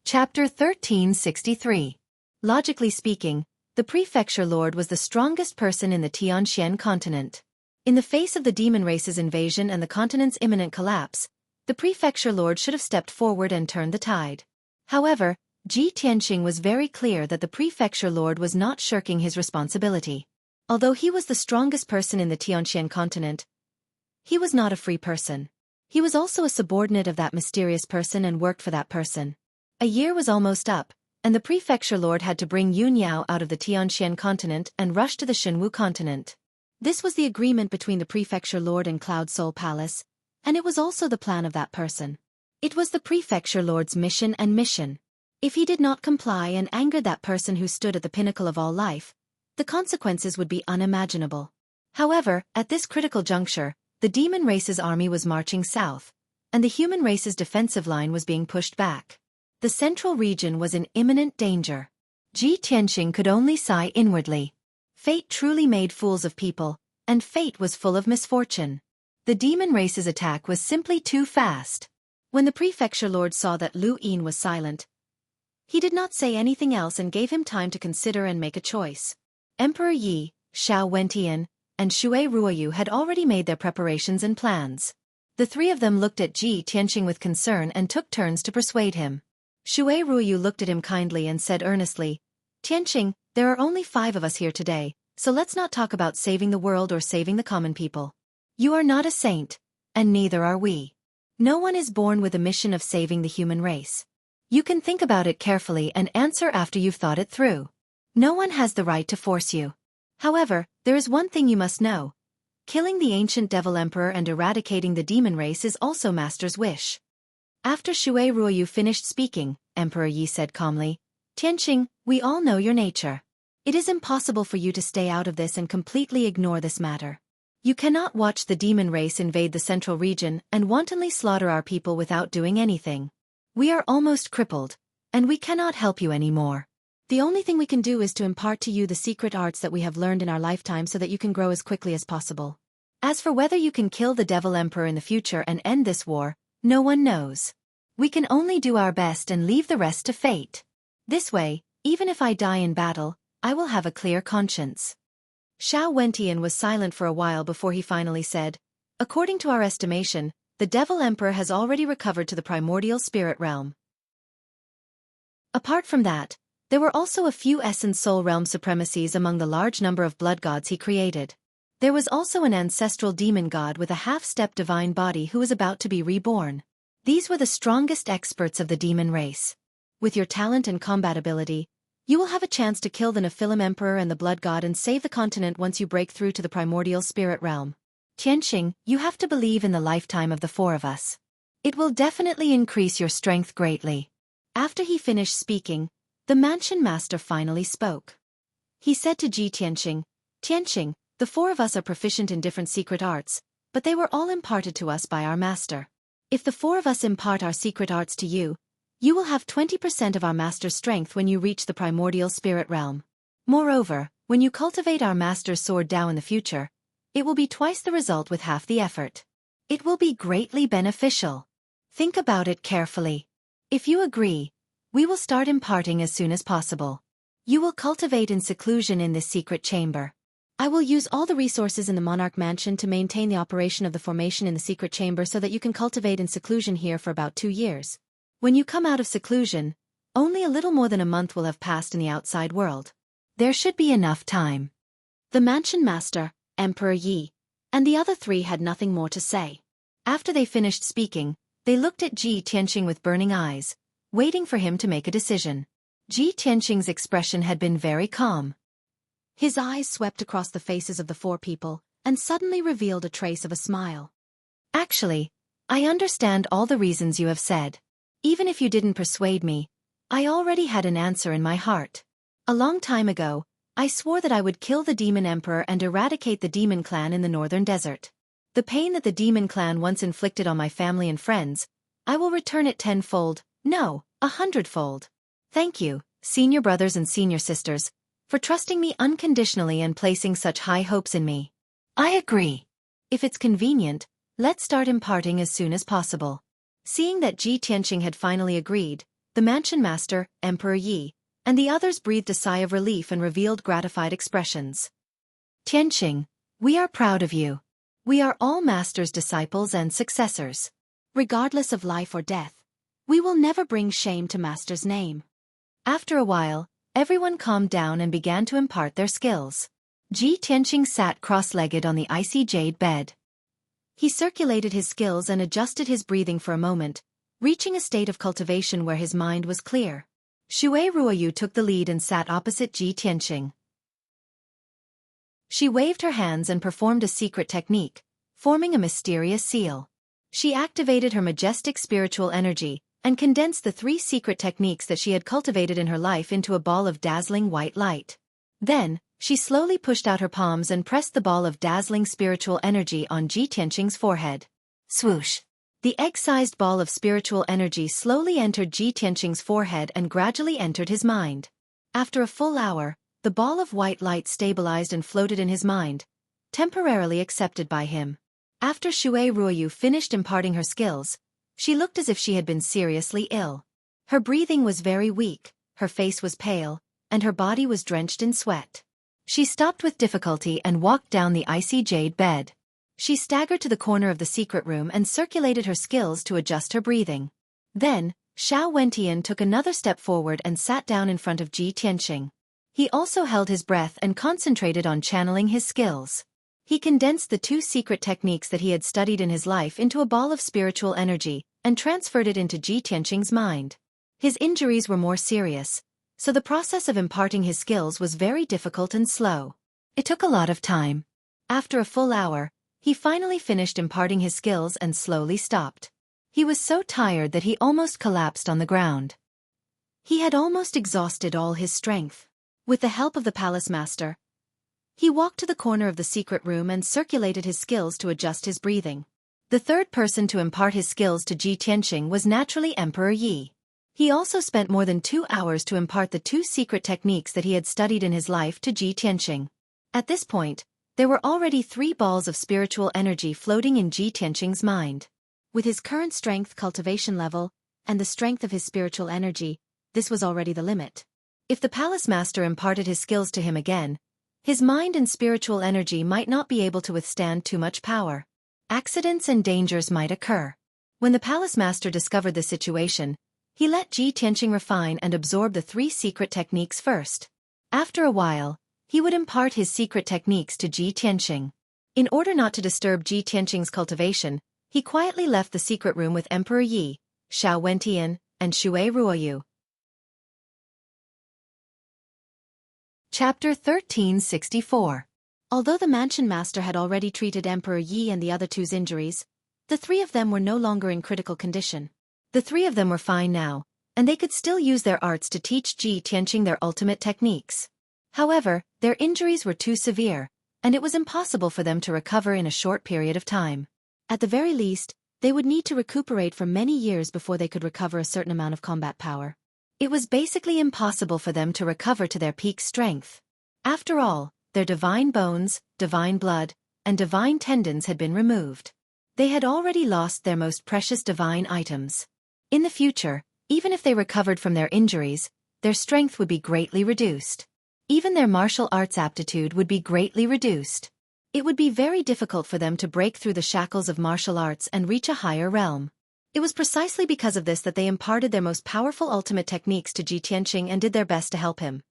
Chapter 1363. Logically speaking, the prefecture lord was the strongest person in the Tianxian continent. In the face of the demon race's invasion and the continent's imminent collapse, the prefecture lord should have stepped forward and turned the tide. However, Ji Tianqing was very clear that the prefecture lord was not shirking his responsibility. Although he was the strongest person in the Tianxian continent, he was not a free person. He was also a subordinate of that mysterious person and worked for that person. A year was almost up, and the prefecture lord had to bring Yun Yao out of the Tianxian continent and rush to the Xinwu continent. This was the agreement between the prefecture lord and Cloud Soul Palace, and it was also the plan of that person. It was the prefecture lord's mission and mission. If he did not comply and angered that person who stood at the pinnacle of all life, the consequences would be unimaginable. However, at this critical juncture, the demon race's army was marching south, and the human race's defensive line was being pushed back. The central region was in imminent danger. Ji Tianqing could only sigh inwardly. Fate truly made fools of people, and fate was full of misfortune. The demon race's attack was simply too fast. When the prefecture lord saw that Lu Yin was silent, he did not say anything else and gave him time to consider and make a choice. Emperor Yi, Xiao Wentian, and Xue Ruoyu had already made their preparations and plans. The three of them looked at Ji Tianqing with concern and took turns to persuade him. Xue Ruoyu looked at him kindly and said earnestly, "Tianqing, there are only 5 of us here today, so let's not talk about saving the world or saving the common people. You are not a saint, and neither are we. No one is born with a mission of saving the human race. You can think about it carefully and answer after you've thought it through. No one has the right to force you. However, there is one thing you must know. Killing the ancient devil emperor and eradicating the demon race is also Master's wish." After Xue Ruoyu finished speaking, Emperor Yi said calmly, "Tianqing, we all know your nature. It is impossible for you to stay out of this and completely ignore this matter. You cannot watch the demon race invade the central region and wantonly slaughter our people without doing anything. We are almost crippled, and we cannot help you anymore. The only thing we can do is to impart to you the secret arts that we have learned in our lifetime so that you can grow as quickly as possible. As for whether you can kill the devil emperor in the future and end this war, no one knows. We can only do our best and leave the rest to fate. This way, even if I die in battle, I will have a clear conscience." Xiao Wentian was silent for a while before he finally said, "According to our estimation, the devil emperor has already recovered to the primordial spirit realm. Apart from that, there were also a few essence soul realm supremacies among the large number of blood gods he created. There was also an ancestral demon god with a half-step divine body who was about to be reborn. These were the strongest experts of the demon race. With your talent and combat ability, you will have a chance to kill the Nephilim Emperor and the Blood God and save the continent once you break through to the primordial spirit realm. Tianqing, you have to believe in the lifetime of the 4 of us. It will definitely increase your strength greatly." After he finished speaking, the mansion master finally spoke. He said to Ji Tianqing, "Tianqing, the 4 of us are proficient in different secret arts, but they were all imparted to us by our master. If the 4 of us impart our secret arts to you, you will have 20% of our master's strength when you reach the primordial spirit realm. Moreover, when you cultivate our master's sword Dao in the future, it will be twice the result with half the effort. It will be greatly beneficial. Think about it carefully. If you agree, we will start imparting as soon as possible. You will cultivate in seclusion in this secret chamber. I will use all the resources in the Monarch Mansion to maintain the operation of the formation in the secret chamber so that you can cultivate in seclusion here for about 2 years. When you come out of seclusion, only a little more than a month will have passed in the outside world. There should be enough time." The mansion master, Emperor Yi, and the other 3 had nothing more to say. After they finished speaking, they looked at Ji Tianqing with burning eyes, waiting for him to make a decision. Ji Tianqing's expression had been very calm. His eyes swept across the faces of the 4 people, and suddenly revealed a trace of a smile. "Actually, I understand all the reasons you have said. Even if you didn't persuade me, I already had an answer in my heart. A long time ago, I swore that I would kill the demon emperor and eradicate the demon clan in the northern desert. The pain that the demon clan once inflicted on my family and friends, I will return it 10-fold, no, 100-fold. Thank you, senior brothers and senior sisters, for trusting me unconditionally and placing such high hopes in me. I agree. If it's convenient, let's start imparting as soon as possible." Seeing that Ji Tianqing had finally agreed, the mansion master, Emperor Yi, and the others breathed a sigh of relief and revealed gratified expressions. "Tianqing, we are proud of you. We are all master's disciples and successors. Regardless of life or death, we will never bring shame to master's name." After a while, everyone calmed down and began to impart their skills. Ji Tianqing sat cross-legged on the icy jade bed. He circulated his skills and adjusted his breathing for a moment, reaching a state of cultivation where his mind was clear. Xue Ruoyu took the lead and sat opposite Ji Tianqing. She waved her hands and performed a secret technique, forming a mysterious seal. She activated her majestic spiritual energy and condensed the 3 secret techniques that she had cultivated in her life into a ball of dazzling white light. Then, she slowly pushed out her palms and pressed the ball of dazzling spiritual energy on Ji Tianqing's forehead. Swoosh! The egg-sized ball of spiritual energy slowly entered Ji Tianqing's forehead and gradually entered his mind. After a full hour, the ball of white light stabilized and floated in his mind, temporarily accepted by him. After Xue Ruoyu finished imparting her skills, she looked as if she had been seriously ill. Her breathing was very weak, her face was pale, and her body was drenched in sweat. She stopped with difficulty and walked down the icy jade bed. She staggered to the corner of the secret room and circulated her skills to adjust her breathing. Then, Xiao Wentian took another step forward and sat down in front of Ji Tianqing. He also held his breath and concentrated on channeling his skills. He condensed the 2 secret techniques that he had studied in his life into a ball of spiritual energy and transferred it into Ji Tianqing's mind. His injuries were more serious, so the process of imparting his skills was very difficult and slow. It took a lot of time. After a full hour, he finally finished imparting his skills and slowly stopped. He was so tired that he almost collapsed on the ground. He had almost exhausted all his strength. With the help of the palace master, he walked to the corner of the secret room and circulated his skills to adjust his breathing. The third person to impart his skills to Ji Tianqing was naturally Emperor Yi. He also spent more than 2 hours to impart the 2 secret techniques that he had studied in his life to Ji Tianqing. At this point, there were already 3 balls of spiritual energy floating in Ji Tianqing's mind. With his current strength cultivation level, and the strength of his spiritual energy, this was already the limit. If the palace master imparted his skills to him again, his mind and spiritual energy might not be able to withstand too much power. Accidents and dangers might occur. When the palace master discovered the situation, he let Ji Tianqing refine and absorb the 3 secret techniques first. After a while, he would impart his secret techniques to Ji Tianqing. In order not to disturb Ji Tianqing's cultivation, he quietly left the secret room with Emperor Yi, Xiao Wentian, and Xue Ruoyu. Chapter 1364. Although the mansion master had already treated Emperor Yi and the other two's injuries, the 3 of them were no longer in critical condition. The 3 of them were fine now, and they could still use their arts to teach Ji Tianqing their ultimate techniques. However, their injuries were too severe, and it was impossible for them to recover in a short period of time. At the very least, they would need to recuperate for many years before they could recover a certain amount of combat power. It was basically impossible for them to recover to their peak strength. After all, their divine bones, divine blood, and divine tendons had been removed. They had already lost their most precious divine items. In the future, even if they recovered from their injuries, their strength would be greatly reduced. Even their martial arts aptitude would be greatly reduced. It would be very difficult for them to break through the shackles of martial arts and reach a higher realm. It was precisely because of this that they imparted their most powerful ultimate techniques to Ji Tianqing and did their best to help him.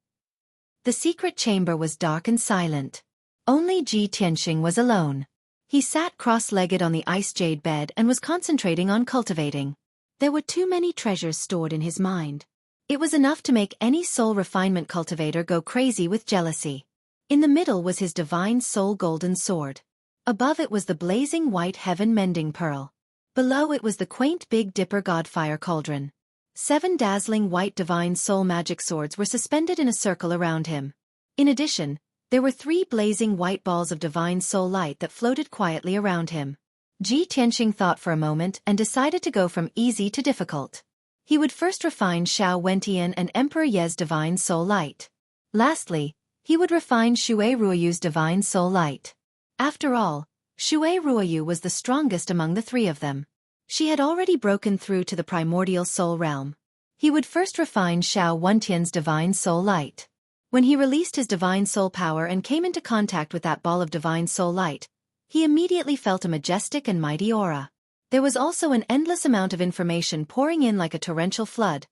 The secret chamber was dark and silent. Only Ji Tianqing was alone. He sat cross-legged on the ice jade bed and was concentrating on cultivating. There were too many treasures stored in his mind. It was enough to make any soul refinement cultivator go crazy with jealousy. In the middle was his divine soul golden sword. Above it was the blazing white heaven mending pearl. Below it was the quaint Big Dipper Godfire cauldron. 7 dazzling white divine soul magic swords were suspended in a circle around him. In addition, there were 3 blazing white balls of divine soul light that floated quietly around him. Ji Tianqing thought for a moment and decided to go from easy to difficult. He would first refine Xiao Wentian and Emperor Ye's divine soul light. Lastly, he would refine Xue Ruoyu's divine soul light. After all, Xue Ruoyu was the strongest among the 3 of them. She had already broken through to the primordial soul realm. He would first refine Xiao Wentian's divine soul light. When he released his divine soul power and came into contact with that ball of divine soul light, he immediately felt a majestic and mighty aura. There was also an endless amount of information pouring in like a torrential flood,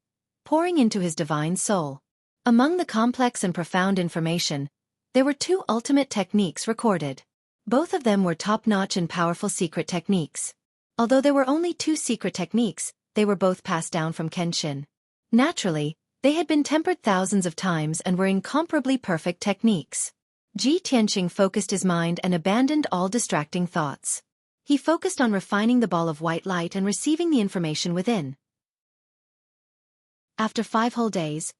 pouring into his divine soul. Among the complex and profound information, there were 2 ultimate techniques recorded. Both of them were top-notch and powerful secret techniques. Although there were only 2 secret techniques, they were both passed down from Kenshin. Naturally, they had been tempered thousands of times and were incomparably perfect techniques. Ji Tianqing focused his mind and abandoned all distracting thoughts. He focused on refining the ball of white light and receiving the information within. After 5 whole days,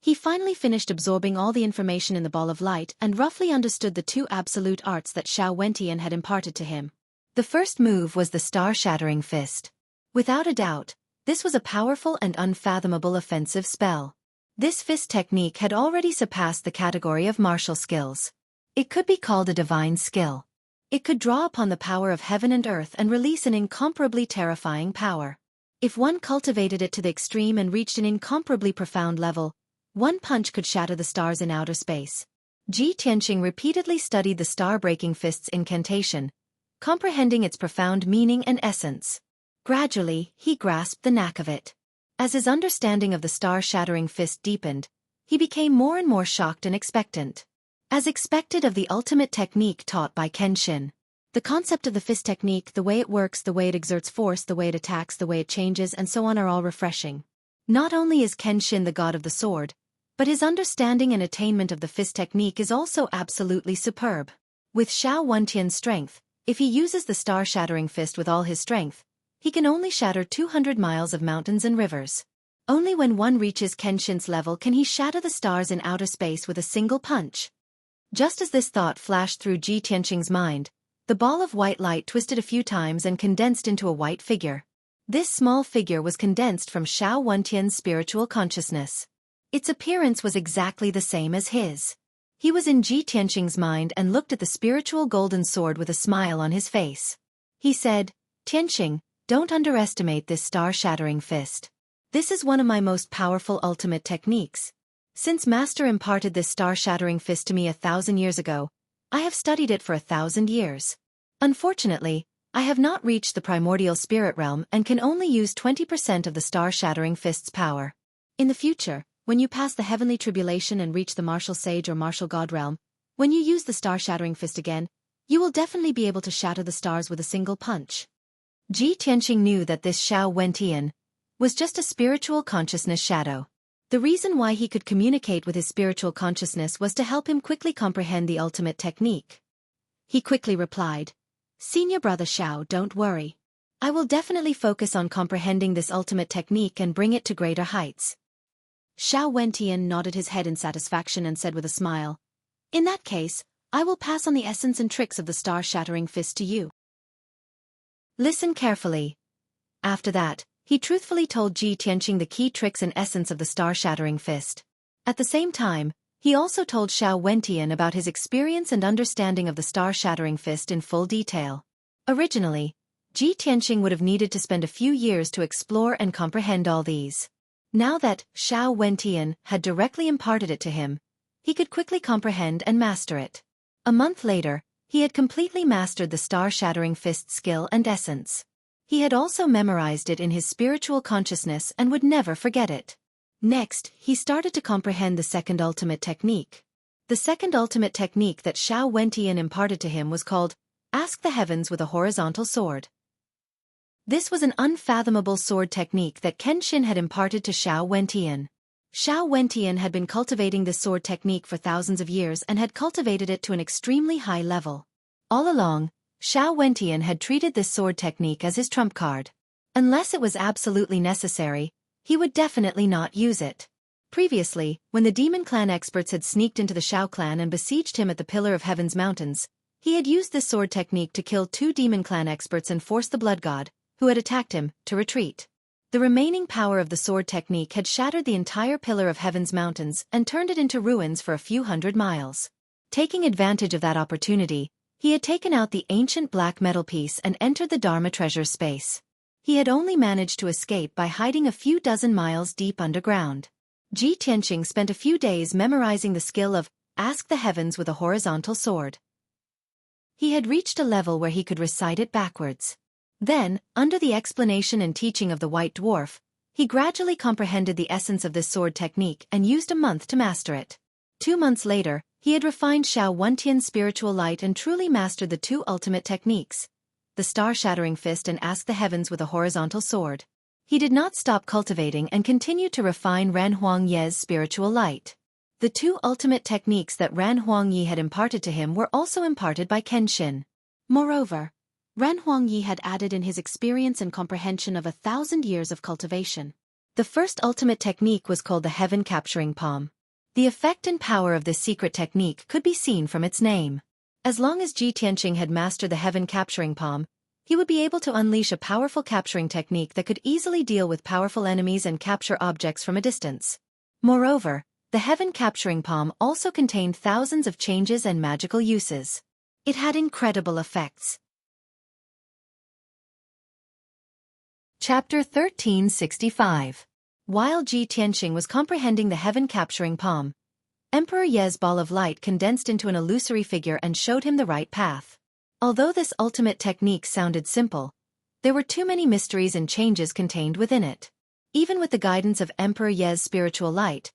he finally finished absorbing all the information in the ball of light and roughly understood the 2 absolute arts that Xiao Wentian had imparted to him. The first move was the star-shattering fist. Without a doubt, this was a powerful and unfathomable offensive spell. This fist technique had already surpassed the category of martial skills. It could be called a divine skill. It could draw upon the power of heaven and earth and release an incomparably terrifying power. If one cultivated it to the extreme and reached an incomparably profound level, one punch could shatter the stars in outer space. Ji Tianqing repeatedly studied the star-breaking fist's incantation, comprehending its profound meaning and essence. Gradually, he grasped the knack of it. As his understanding of the star-shattering fist deepened, he became more and more shocked and expectant. As expected of the ultimate technique taught by Kenshin. The concept of the fist technique, the way it works, the way it exerts force, the way it attacks, the way it changes, and so on are all refreshing. Not only is Kenshin the god of the sword, but his understanding and attainment of the fist technique is also absolutely superb. With Xiao Wentian's strength, if he uses the star-shattering fist with all his strength, he can only shatter 200 miles of mountains and rivers. Only when one reaches Kenshin's level can he shatter the stars in outer space with a single punch. Just as this thought flashed through Ji Tianqing's mind, the ball of white light twisted a few times and condensed into a white figure. This small figure was condensed from Xiao Wentian's spiritual consciousness. Its appearance was exactly the same as his. He was in Ji Tianqing's mind and looked at the spiritual golden sword with a smile on his face. He said, "Tianqing, don't underestimate this star-shattering fist. This is one of my most powerful ultimate techniques. Since Master imparted this star-shattering fist to me 1,000 years ago, I have studied it for 1,000 years. Unfortunately, I have not reached the primordial spirit realm and can only use 20% of the star-shattering fist's power. In the future, when you pass the heavenly tribulation and reach the martial sage or martial god realm, when you use the star-shattering fist again, you will definitely be able to shatter the stars with a single punch." Ji Tianqing knew that this Xiao Wentian was just a spiritual consciousness shadow. The reason why he could communicate with his spiritual consciousness was to help him quickly comprehend the ultimate technique. He quickly replied, "Senior brother Xiao, don't worry. I will definitely focus on comprehending this ultimate technique and bring it to greater heights." Xiao Wentian nodded his head in satisfaction and said with a smile, "In that case, I will pass on the essence and tricks of the star-shattering fist to you. Listen carefully." After that, he truthfully told Ji Tianqing the key tricks and essence of the star-shattering fist. At the same time, he also told Xiao Wentian about his experience and understanding of the star-shattering fist in full detail. Originally, Ji Tianqing would have needed to spend a few years to explore and comprehend all these. Now that Xiao Wentian had directly imparted it to him, he could quickly comprehend and master it. A month later, he had completely mastered the star-shattering fist skill and essence. He had also memorized it in his spiritual consciousness and would never forget it. Next, he started to comprehend the second ultimate technique. The second ultimate technique that Xiao Wentian imparted to him was called, "Ask the Heavens with a Horizontal Sword." This was an unfathomable sword technique that Kenshin had imparted to Xiao Wentian. Xiao Wentian had been cultivating this sword technique for thousands of years and had cultivated it to an extremely high level. All along, Xiao Wentian had treated this sword technique as his trump card. Unless it was absolutely necessary, he would definitely not use it. Previously, when the Demon Clan experts had sneaked into the Shao clan and besieged him at the Pillar of Heaven's mountains, he had used this sword technique to kill 2 Demon Clan experts and force the Blood God, who had attacked him, to retreat. The remaining power of the sword technique had shattered the entire Pillar of Heaven's mountains and turned it into ruins for a few hundred miles. Taking advantage of that opportunity, he had taken out the ancient black metal piece and entered the Dharma treasure space. He had only managed to escape by hiding a few dozen miles deep underground. Ji Tianqing spent a few days memorizing the skill of Ask the Heavens with a Horizontal Sword. He had reached a level where he could recite it backwards. Then, under the explanation and teaching of the White Dwarf, he gradually comprehended the essence of this sword technique and used a month to master it. 2 months later, he had refined Xiao Wentian's spiritual light and truly mastered the 2 ultimate techniques, the star-shattering fist and Ask the Heavens with a Horizontal Sword. He did not stop cultivating and continued to refine Ran Huangye's spiritual light. The 2 ultimate techniques that Ran Huangye had imparted to him were also imparted by Kenshin. Moreover, Ran Huangye had added in his experience and comprehension of 1,000 years of cultivation. The first ultimate technique was called the Heaven Capturing Palm. The effect and power of this secret technique could be seen from its name. As long as Ji Tianqing had mastered the Heaven Capturing Palm, he would be able to unleash a powerful capturing technique that could easily deal with powerful enemies and capture objects from a distance. Moreover, the Heaven Capturing Palm also contained thousands of changes and magical uses. It had incredible effects. Chapter 1365. While Ji Tianqing was comprehending the heaven-capturing palm, Emperor Ye's ball of light condensed into an illusory figure and showed him the right path. Although this ultimate technique sounded simple, there were too many mysteries and changes contained within it. Even with the guidance of Emperor Ye's spiritual light,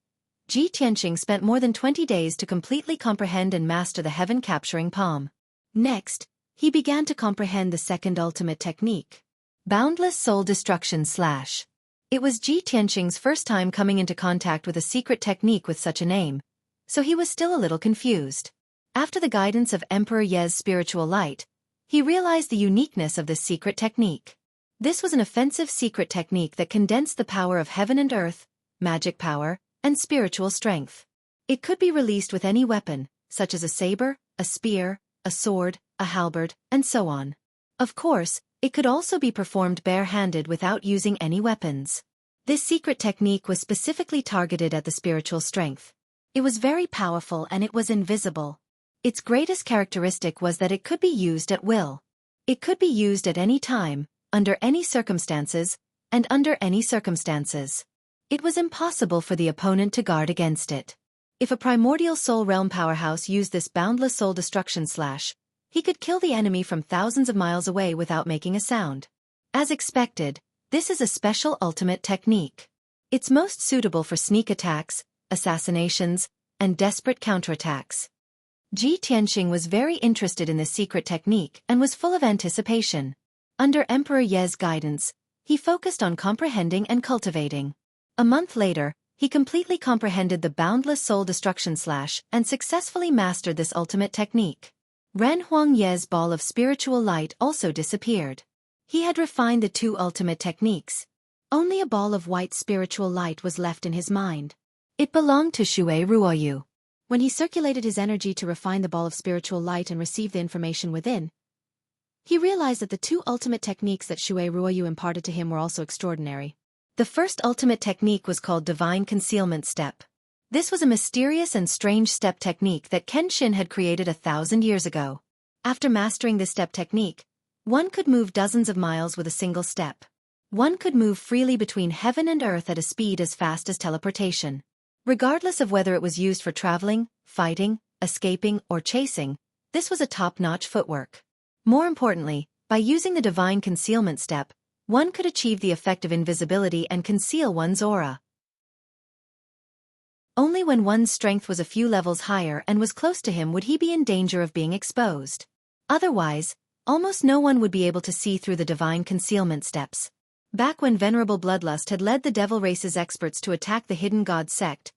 Ji Tianqing spent more than 20 days to completely comprehend and master the heaven-capturing palm. Next, he began to comprehend the second ultimate technique, Boundless Soul Destruction / It was Ji Tianqing's first time coming into contact with a secret technique with such a name, so he was still a little confused. After the guidance of Emperor Ye's spiritual light, he realized the uniqueness of this secret technique. This was an offensive secret technique that condensed the power of heaven and earth, magic power, and spiritual strength. It could be released with any weapon, such as a saber, a spear, a sword, a halberd, and so on. Of course, it could also be performed bare-handed without using any weapons. This secret technique was specifically targeted at the spiritual strength. It was very powerful and it was invisible. Its greatest characteristic was that it could be used at will. It could be used at any time, under any circumstances, and under any circumstances. It was impossible for the opponent to guard against it. If a primordial soul realm powerhouse used this boundless soul destruction / he could kill the enemy from thousands of miles away without making a sound. As expected, this is a special ultimate technique. It's most suitable for sneak attacks, assassinations, and desperate counterattacks. Ji Tianqing was very interested in this secret technique and was full of anticipation. Under Emperor Ye's guidance, he focused on comprehending and cultivating. A month later, he completely comprehended the boundless soul destruction / and successfully mastered this ultimate technique. Ren Huang Ye's ball of spiritual light also disappeared. He had refined the two ultimate techniques. Only a ball of white spiritual light was left in his mind. It belonged to Xue Ruoyu. When he circulated his energy to refine the ball of spiritual light and receive the information within, he realized that the two ultimate techniques that Xue Ruoyu imparted to him were also extraordinary. The first ultimate technique was called Divine Concealment Step. This was a mysterious and strange step technique that Kenshin had created 1,000 years ago. After mastering this step technique, one could move dozens of miles with a single step. One could move freely between heaven and earth at a speed as fast as teleportation. Regardless of whether it was used for traveling, fighting, escaping, or chasing, this was a top-notch footwork. More importantly, by using the Divine Concealment Step, one could achieve the effect of invisibility and conceal one's aura. Only when one's strength was a few levels higher and was close to him would he be in danger of being exposed. Otherwise, almost no one would be able to see through the Divine Concealment Steps. Back when Venerable Bloodlust had led the Devil Race's experts to attack the Hidden God sect,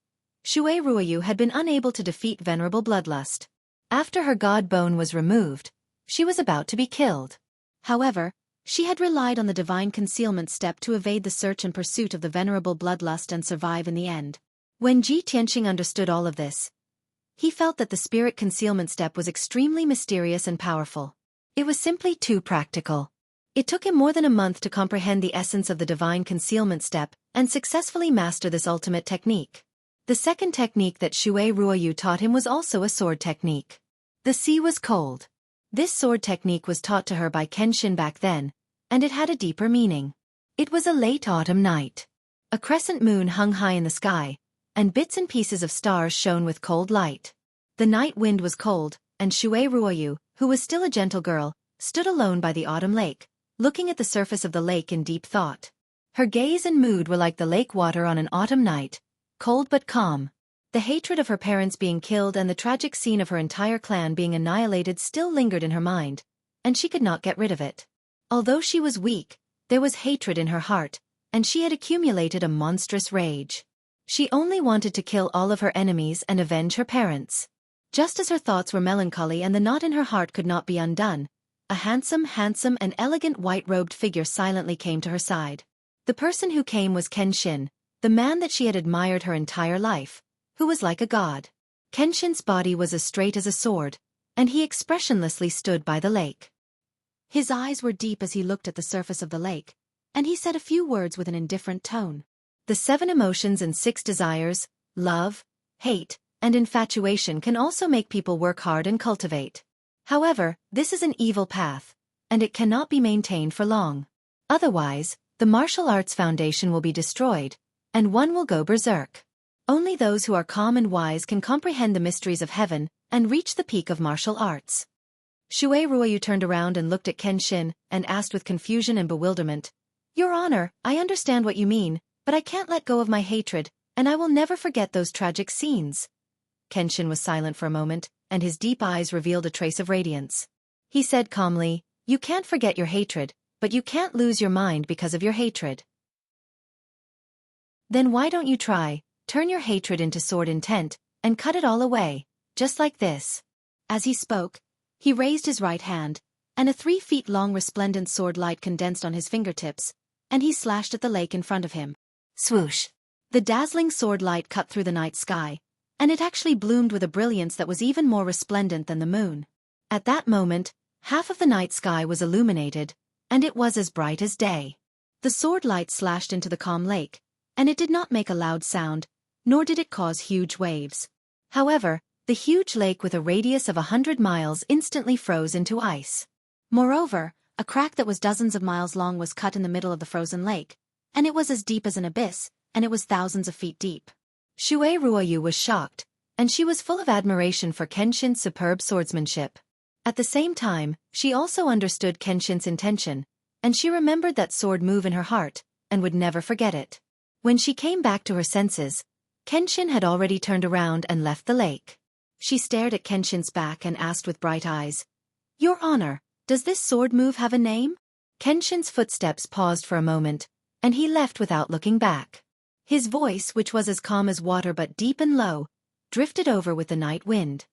Xue Ruoyu had been unable to defeat Venerable Bloodlust. After her god bone was removed, she was about to be killed. However, she had relied on the Divine Concealment Step to evade the search and pursuit of the Venerable Bloodlust and survive in the end. When Ji Tianqing understood all of this, he felt that the Spirit Concealment Step was extremely mysterious and powerful. It was simply too practical. It took him more than a month to comprehend the essence of the Divine Concealment Step and successfully master this ultimate technique. The second technique that Xue Ruoyu taught him was also a sword technique. The sea was cold. This sword technique was taught to her by Kenshin back then, and it had a deeper meaning. It was a late autumn night. A crescent moon hung high in the sky, and bits and pieces of stars shone with cold light. The night wind was cold, and Xue Ruoyu, who was still a gentle girl, stood alone by the autumn lake, looking at the surface of the lake in deep thought. Her gaze and mood were like the lake water on an autumn night, cold but calm. The hatred of her parents being killed and the tragic scene of her entire clan being annihilated still lingered in her mind, and she could not get rid of it. Although she was weak, there was hatred in her heart, and she had accumulated a monstrous rage. She only wanted to kill all of her enemies and avenge her parents. Just as her thoughts were melancholy and the knot in her heart could not be undone, a handsome and elegant white-robed figure silently came to her side. The person who came was Kenshin, the man that she had admired her entire life, who was like a god. Kenshin's body was as straight as a sword, and he expressionlessly stood by the lake. His eyes were deep as he looked at the surface of the lake, and he said a few words with an indifferent tone. The 7 emotions and 6 desires, love, hate, and infatuation can also make people work hard and cultivate. However, this is an evil path, and it cannot be maintained for long. Otherwise, the martial arts foundation will be destroyed, and one will go berserk. Only those who are calm and wise can comprehend the mysteries of heaven and reach the peak of martial arts. Xue Ruoyu turned around and looked at Kenshin and asked with confusion and bewilderment, Your Honor, I understand what you mean, but I can't let go of my hatred, and I will never forget those tragic scenes. Kenshin was silent for a moment, and his deep eyes revealed a trace of radiance. He said calmly, You can't forget your hatred, but you can't lose your mind because of your hatred. Then why don't you try, turn your hatred into sword intent, and cut it all away, just like this. As he spoke, he raised his right hand, and a 3 feet long resplendent sword light condensed on his fingertips, and he slashed at the lake in front of him. Swoosh! The dazzling sword light cut through the night sky, and it actually bloomed with a brilliance that was even more resplendent than the moon. At that moment, half of the night sky was illuminated, and it was as bright as day. The sword light slashed into the calm lake, and it did not make a loud sound, nor did it cause huge waves. However, the huge lake with a radius of 100 miles instantly froze into ice. Moreover, a crack that was dozens of miles long was cut in the middle of the frozen lake, and it was as deep as an abyss, and it was thousands of feet deep. Xue Ruoyu was shocked, and she was full of admiration for Kenshin's superb swordsmanship. At the same time, she also understood Kenshin's intention, and she remembered that sword move in her heart, and would never forget it. When she came back to her senses, Kenshin had already turned around and left the lake. She stared at Kenshin's back and asked with bright eyes, Your Honor, does this sword move have a name? Kenshin's footsteps paused for a moment, and he left without looking back. His voice, which was as calm as water but deep and low, drifted over with the night wind.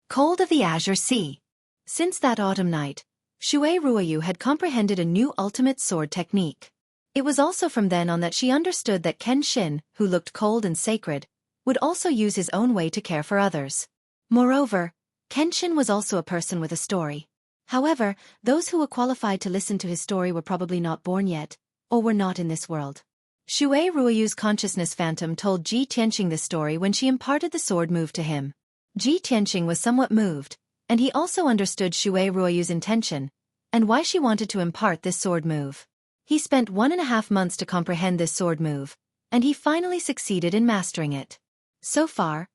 Cold of the Azure Sea. Since that autumn night, Xue Ruoyu had comprehended a new ultimate sword technique. It was also from then on that she understood that Kenshin, who looked cold and sacred, would also use his own way to care for others. Moreover, Kenshin was also a person with a story. However, those who were qualified to listen to his story were probably not born yet, or were not in this world. Xue Ruoyu's consciousness phantom told Ji Tianqing this story when she imparted the sword move to him. Ji Tianqing was somewhat moved, and he also understood Xue Ruoyu's intention, and why she wanted to impart this sword move. He spent 1.5 months to comprehend this sword move, and he finally succeeded in mastering it. So far,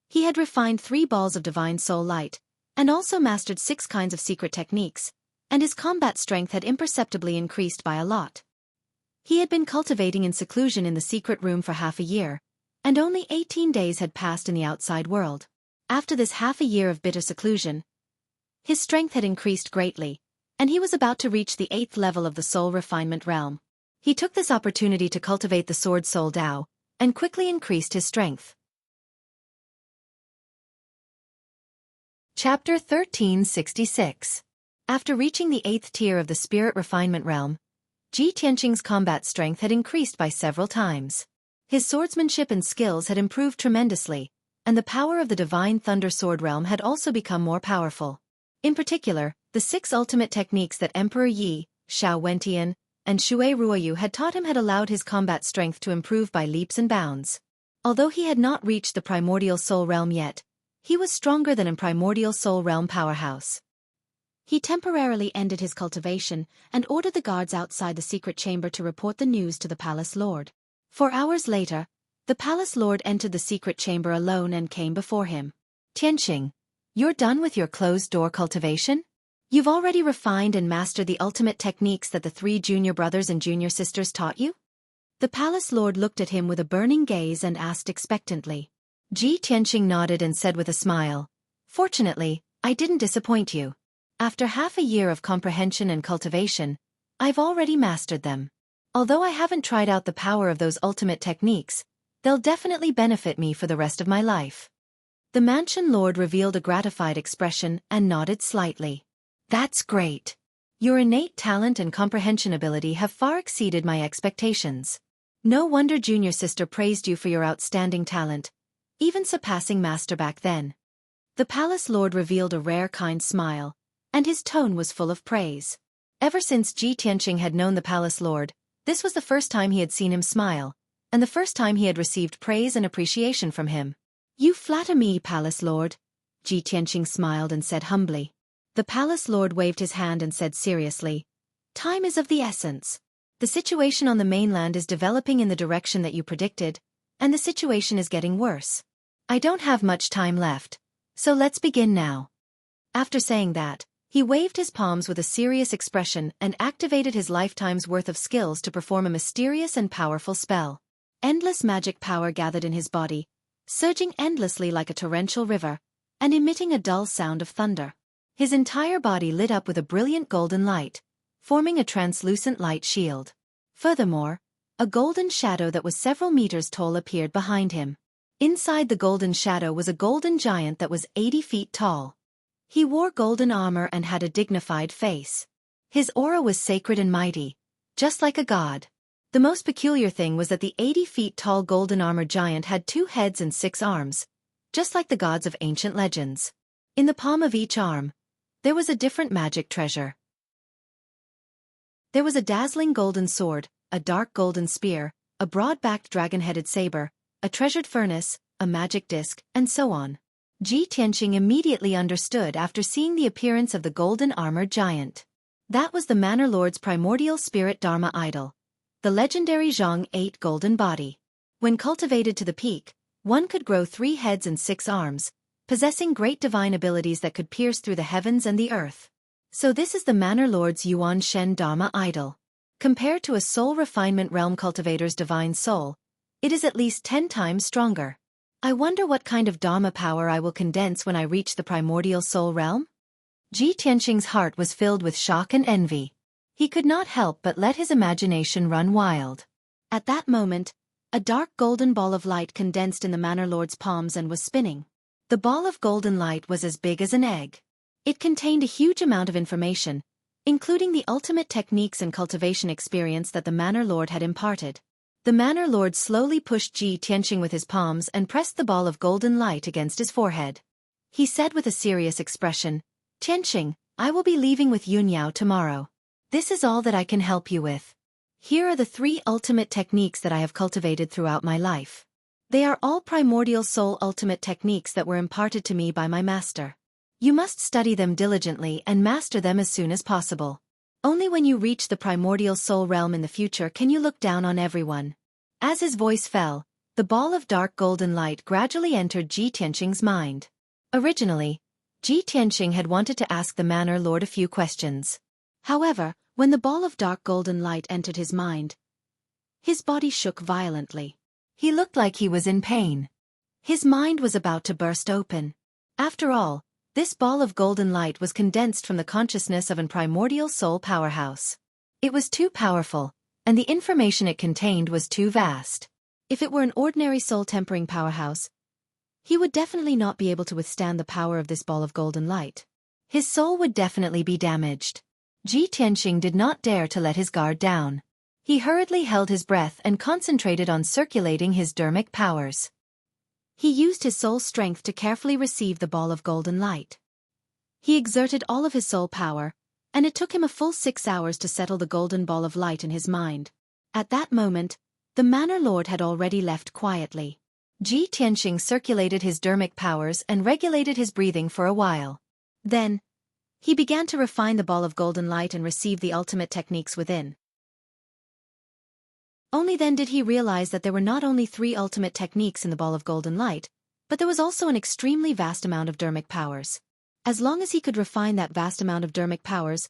he had refined 3 balls of divine soul light, and also mastered 6 kinds of secret techniques, and his combat strength had imperceptibly increased by a lot. He had been cultivating in seclusion in the secret room for half a year, and only 18 days had passed in the outside world. After this half a year of bitter seclusion, his strength had increased greatly, and he was about to reach the 8th level of the soul refinement realm. He took this opportunity to cultivate the sword soul Dao, and quickly increased his strength. Chapter 1366. After reaching the 8th tier of the spirit refinement realm, Ji Tianqing's combat strength had increased by several times. His swordsmanship and skills had improved tremendously, and the power of the divine thunder sword realm had also become more powerful. In particular, the 6 ultimate techniques that Emperor Yi, Xiao Wentian, and Xue Ruoyu had taught him had allowed his combat strength to improve by leaps and bounds. Although he had not reached the primordial soul realm yet, he was stronger than in primordial soul realm powerhouse. He temporarily ended his cultivation and ordered the guards outside the secret chamber to report the news to the palace lord. 4 hours later, the palace lord entered the secret chamber alone and came before him. Tianqing, you're done with your closed-door cultivation? You've already refined and mastered the ultimate techniques that the 3 junior brothers and junior sisters taught you? The palace lord looked at him with a burning gaze and asked expectantly. Ji Tianqing nodded and said with a smile, Fortunately, I didn't disappoint you. After half a year of comprehension and cultivation, I've already mastered them. Although I haven't tried out the power of those ultimate techniques, they'll definitely benefit me for the rest of my life. The mansion lord revealed a gratified expression and nodded slightly. That's great. Your innate talent and comprehension ability have far exceeded my expectations. No wonder junior sister praised you for your outstanding talent, even surpassing master back then. The palace lord revealed a rare kind smile, and his tone was full of praise. Ever since Ji Tianqing had known the palace lord, this was the first time he had seen him smile, and the first time he had received praise and appreciation from him. You flatter me, palace lord. Ji Tianqing smiled and said humbly. The palace lord waved his hand and said seriously, "Time is of the essence. The situation on the mainland is developing in the direction that you predicted, and the situation is getting worse. I don't have much time left, so let's begin now." After saying that, he waved his palms with a serious expression and activated his lifetime's worth of skills to perform a mysterious and powerful spell. Endless magic power gathered in his body, surging endlessly like a torrential river, and emitting a dull sound of thunder. His entire body lit up with a brilliant golden light, forming a translucent light shield. Furthermore, a golden shadow that was several meters tall appeared behind him. Inside the golden shadow was a golden giant that was 80 feet tall. He wore golden armor and had a dignified face. His aura was sacred and mighty, just like a god. The most peculiar thing was that the 80 feet tall golden armor giant had 2 heads and 6 arms, just like the gods of ancient legends. In the palm of each arm, there was a different magic treasure. There was a dazzling golden sword, a dark golden spear, a broad-backed dragon-headed saber, a treasured furnace, a magic disc, and so on. Ji Tianqing immediately understood after seeing the appearance of the golden armored giant. That was the Manor Lord's primordial spirit Dharma idol, the legendary Zhang 8 golden body. When cultivated to the peak, one could grow 3 heads and 6 arms, possessing great divine abilities that could pierce through the heavens and the earth. So this is the Manor Lord's Yuan Shen Dharma idol. Compared to a soul refinement realm cultivator's divine soul, it is at least 10 times stronger. I wonder what kind of Dharma power I will condense when I reach the primordial soul realm? Ji Tianqing's heart was filled with shock and envy. He could not help but let his imagination run wild. At that moment, a dark golden ball of light condensed in the Manor Lord's palms and was spinning. The ball of golden light was as big as an egg. It contained a huge amount of information, including the ultimate techniques and cultivation experience that the Manor Lord had imparted. The Manor Lord slowly pushed Ji Tianqing with his palms and pressed the ball of golden light against his forehead. He said with a serious expression, "Tianqing, I will be leaving with Yunyao tomorrow. This is all that I can help you with. Here are the 3 ultimate techniques that I have cultivated throughout my life. They are all primordial soul ultimate techniques that were imparted to me by my master. You must study them diligently and master them as soon as possible. Only when you reach the primordial soul realm in the future can you look down on everyone." As his voice fell, the ball of dark golden light gradually entered Ji Tianqing's mind. Originally, Ji Tianqing had wanted to ask the Manor Lord a few questions. However, when the ball of dark golden light entered his mind, his body shook violently. He looked like he was in pain. His mind was about to burst open. After all, this ball of golden light was condensed from the consciousness of a primordial soul powerhouse. It was too powerful, and the information it contained was too vast. If it were an ordinary soul-tempering powerhouse, he would definitely not be able to withstand the power of this ball of golden light. His soul would definitely be damaged. Ji Tianqing did not dare to let his guard down. He hurriedly held his breath and concentrated on circulating his dharmic powers. He used his soul strength to carefully receive the ball of golden light. He exerted all of his soul power, and it took him a full 6 hours to settle the golden ball of light in his mind. At that moment, the Manor Lord had already left quietly. Ji Tianqing circulated his dharmic powers and regulated his breathing for a while. Then, he began to refine the ball of golden light and receive the ultimate techniques within. Only then did he realize that there were not only 3 ultimate techniques in the ball of golden light, but there was also an extremely vast amount of dharmic powers. As long as he could refine that vast amount of dharmic powers,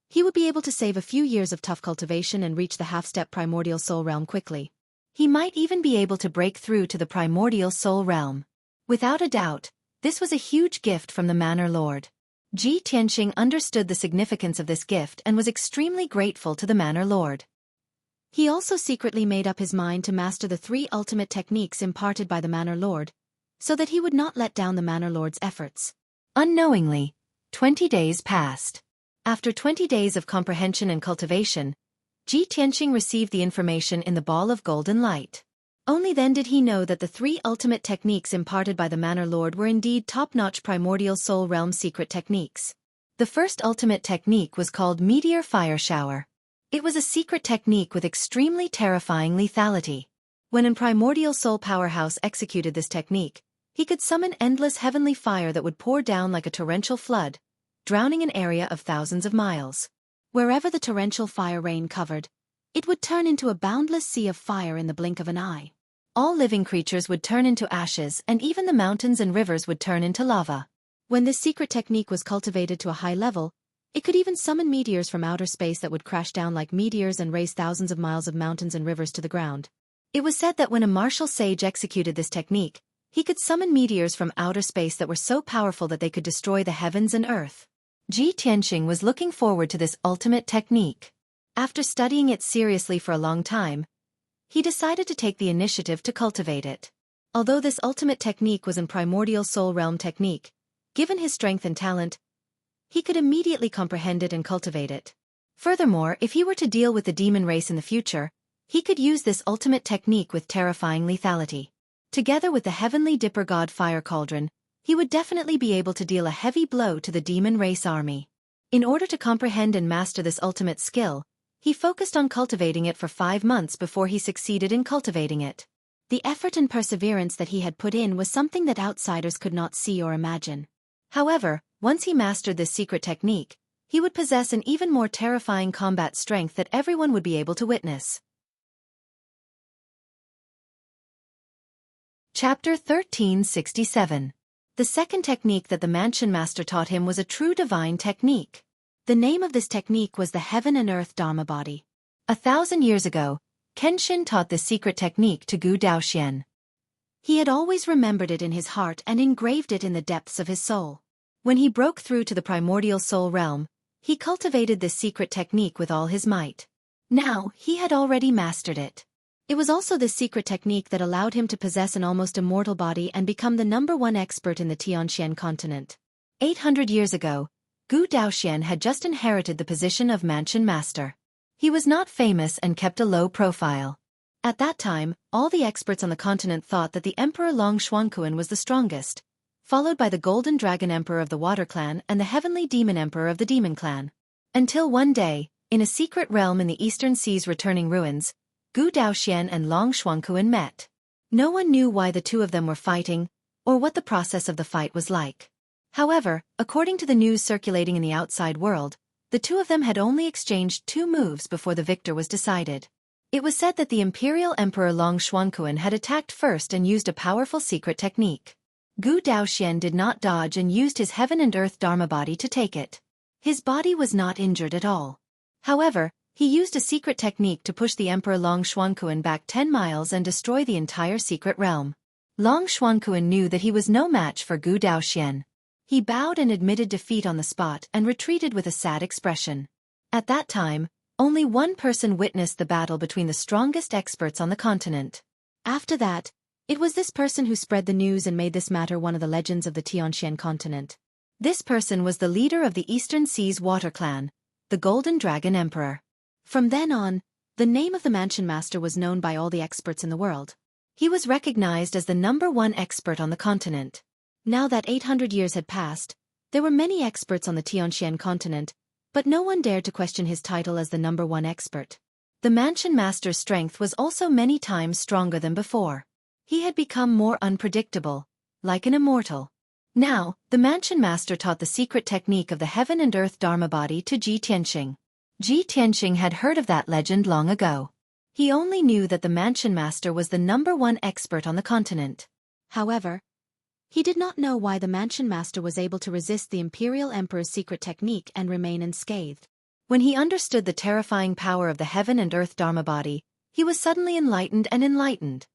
he would be able to save a few years of tough cultivation and reach the half-step primordial soul realm quickly. He might even be able to break through to the primordial soul realm. Without a doubt, this was a huge gift from the Manor Lord. Ji Tianqing understood the significance of this gift and was extremely grateful to the Manor Lord. He also secretly made up his mind to master the 3 ultimate techniques imparted by the Manor Lord, so that he would not let down the Manor Lord's efforts. Unknowingly, 20 days passed. After 20 days of comprehension and cultivation, Ji Tianqing received the information in the ball of golden light. Only then did he know that the 3 ultimate techniques imparted by the Manor Lord were indeed top-notch primordial soul realm secret techniques. The first ultimate technique was called Meteor Fire Shower. It was a secret technique with extremely terrifying lethality. When a primordial soul powerhouse executed this technique, he could summon endless heavenly fire that would pour down like a torrential flood, drowning an area of thousands of miles. Wherever the torrential fire rain covered, it would turn into a boundless sea of fire in the blink of an eye. All living creatures would turn into ashes, and even the mountains and rivers would turn into lava. When this secret technique was cultivated to a high level, it could even summon meteors from outer space that would crash down like meteors and raze thousands of miles of mountains and rivers to the ground. It was said that when a martial sage executed this technique, he could summon meteors from outer space that were so powerful that they could destroy the heavens and earth. Ji Tianqing was looking forward to this ultimate technique. After studying it seriously for a long time, he decided to take the initiative to cultivate it. Although this ultimate technique was an primordial soul realm technique, given his strength and talent, he could immediately comprehend it and cultivate it. Furthermore, if he were to deal with the demon race in the future, he could use this ultimate technique with terrifying lethality. Together with the heavenly dipper god fire cauldron, he would definitely be able to deal a heavy blow to the demon race army. In order to comprehend and master this ultimate skill, he focused on cultivating it for 5 months before he succeeded in cultivating it. The effort and perseverance that he had put in was something that outsiders could not see or imagine. However, once he mastered this secret technique, he would possess an even more terrifying combat strength that everyone would be able to witness. Chapter 1367. The second technique that the Mansion Master taught him was a true divine technique. The name of this technique was the Heaven and Earth Dharma Body. 1,000 years ago, Kenshin taught this secret technique to Gu Daoxian. He had always remembered it in his heart and engraved it in the depths of his soul. When he broke through to the primordial soul realm, he cultivated this secret technique with all his might. Now, he had already mastered it. It was also this secret technique that allowed him to possess an almost immortal body and become the #1 expert in the Tianxian continent. 800 years ago, Gu Daoxian had just inherited the position of Mansion Master. He was not famous and kept a low profile. At that time, all the experts on the continent thought that the Emperor Long Xuanquan was the strongest, followed by the Golden Dragon Emperor of the Water Clan and the Heavenly Demon Emperor of the Demon Clan. Until one day, in a secret realm in the Eastern Sea's returning ruins, Gu Daoxian and Long Xuanquan met. No one knew why the two of them were fighting, or what the process of the fight was like. However, according to the news circulating in the outside world, the two of them had only exchanged 2 moves before the victor was decided. It was said that the Imperial Emperor Long Xuanquan had attacked first and used a powerful secret technique. Gu Daoxian did not dodge and used his Heaven and Earth Dharma body to take it. His body was not injured at all. However, he used a secret technique to push the Emperor Long Xuanquan back 10 miles and destroy the entire secret realm. Long Xuanquan knew that he was no match for Gu Daoxian. He bowed and admitted defeat on the spot and retreated with a sad expression. At that time, only one person witnessed the battle between the strongest experts on the continent. After that, it was this person who spread the news and made this matter one of the legends of the Tianxian continent. This person was the leader of the Eastern Sea's Water Clan, the Golden Dragon Emperor. From then on, the name of the Mansion Master was known by all the experts in the world. He was recognized as the #1 expert on the continent. Now that 800 years had passed, there were many experts on the Tianxian continent, but no one dared to question his title as the #1 expert. The Mansion Master's strength was also many times stronger than before. He had become more unpredictable, like an immortal. Now, the Mansion Master taught the secret technique of the Heaven and Earth Dharma body to Ji Tianqing. Ji Tianqing had heard of that legend long ago. He only knew that the Mansion Master was the #1 expert on the continent. However, he did not know why the Mansion Master was able to resist the Imperial Emperor's secret technique and remain unscathed. When he understood the terrifying power of the Heaven and Earth Dharma body, he was suddenly enlightened and enlightened.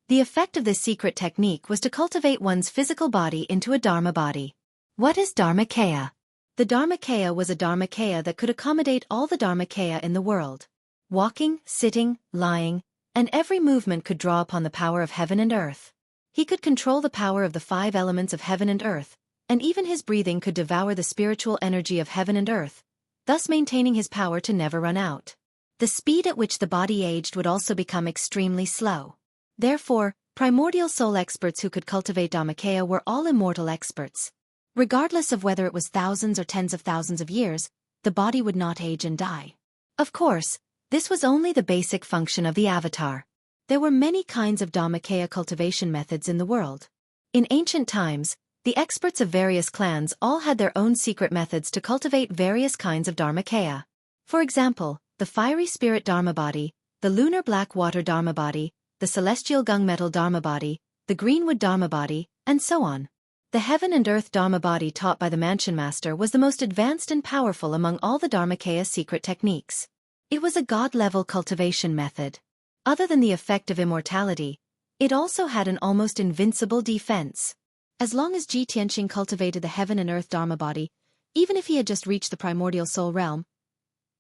The effect of this secret technique was to cultivate one's physical body into a Dharma body. What is Dharmakaya? The Dharmakaya was a Dharmakaya that could accommodate all the Dharmakaya in the world. Walking, sitting, lying, and every movement could draw upon the power of heaven and earth. He could control the power of the 5 elements of heaven and earth, and even his breathing could devour the spiritual energy of heaven and earth, thus maintaining his power to never run out. The speed at which the body aged would also become extremely slow. Therefore, primordial soul experts who could cultivate Dharmakaya were all immortal experts. Regardless of whether it was thousands or tens of thousands of years, the body would not age and die. Of course, this was only the basic function of the avatar. There were many kinds of Dharmakaya cultivation methods in the world. In ancient times, The experts of various clans all had their own secret methods to cultivate various kinds of Dharmakaya. For example, the fiery spirit Dharma body, the lunar black water Dharma body, the celestial gunmetal Dharma body, the greenwood Dharma body, and so on. The heaven and earth Dharma body taught by the Mansion Master was the most advanced and powerful among all the Dharmakaya secret techniques. It was a god-level cultivation method. Other than the effect of immortality, it also had an almost invincible defense. As long as Ji Tianqing cultivated the heaven and earth Dharma body, even if he had just reached the primordial soul realm,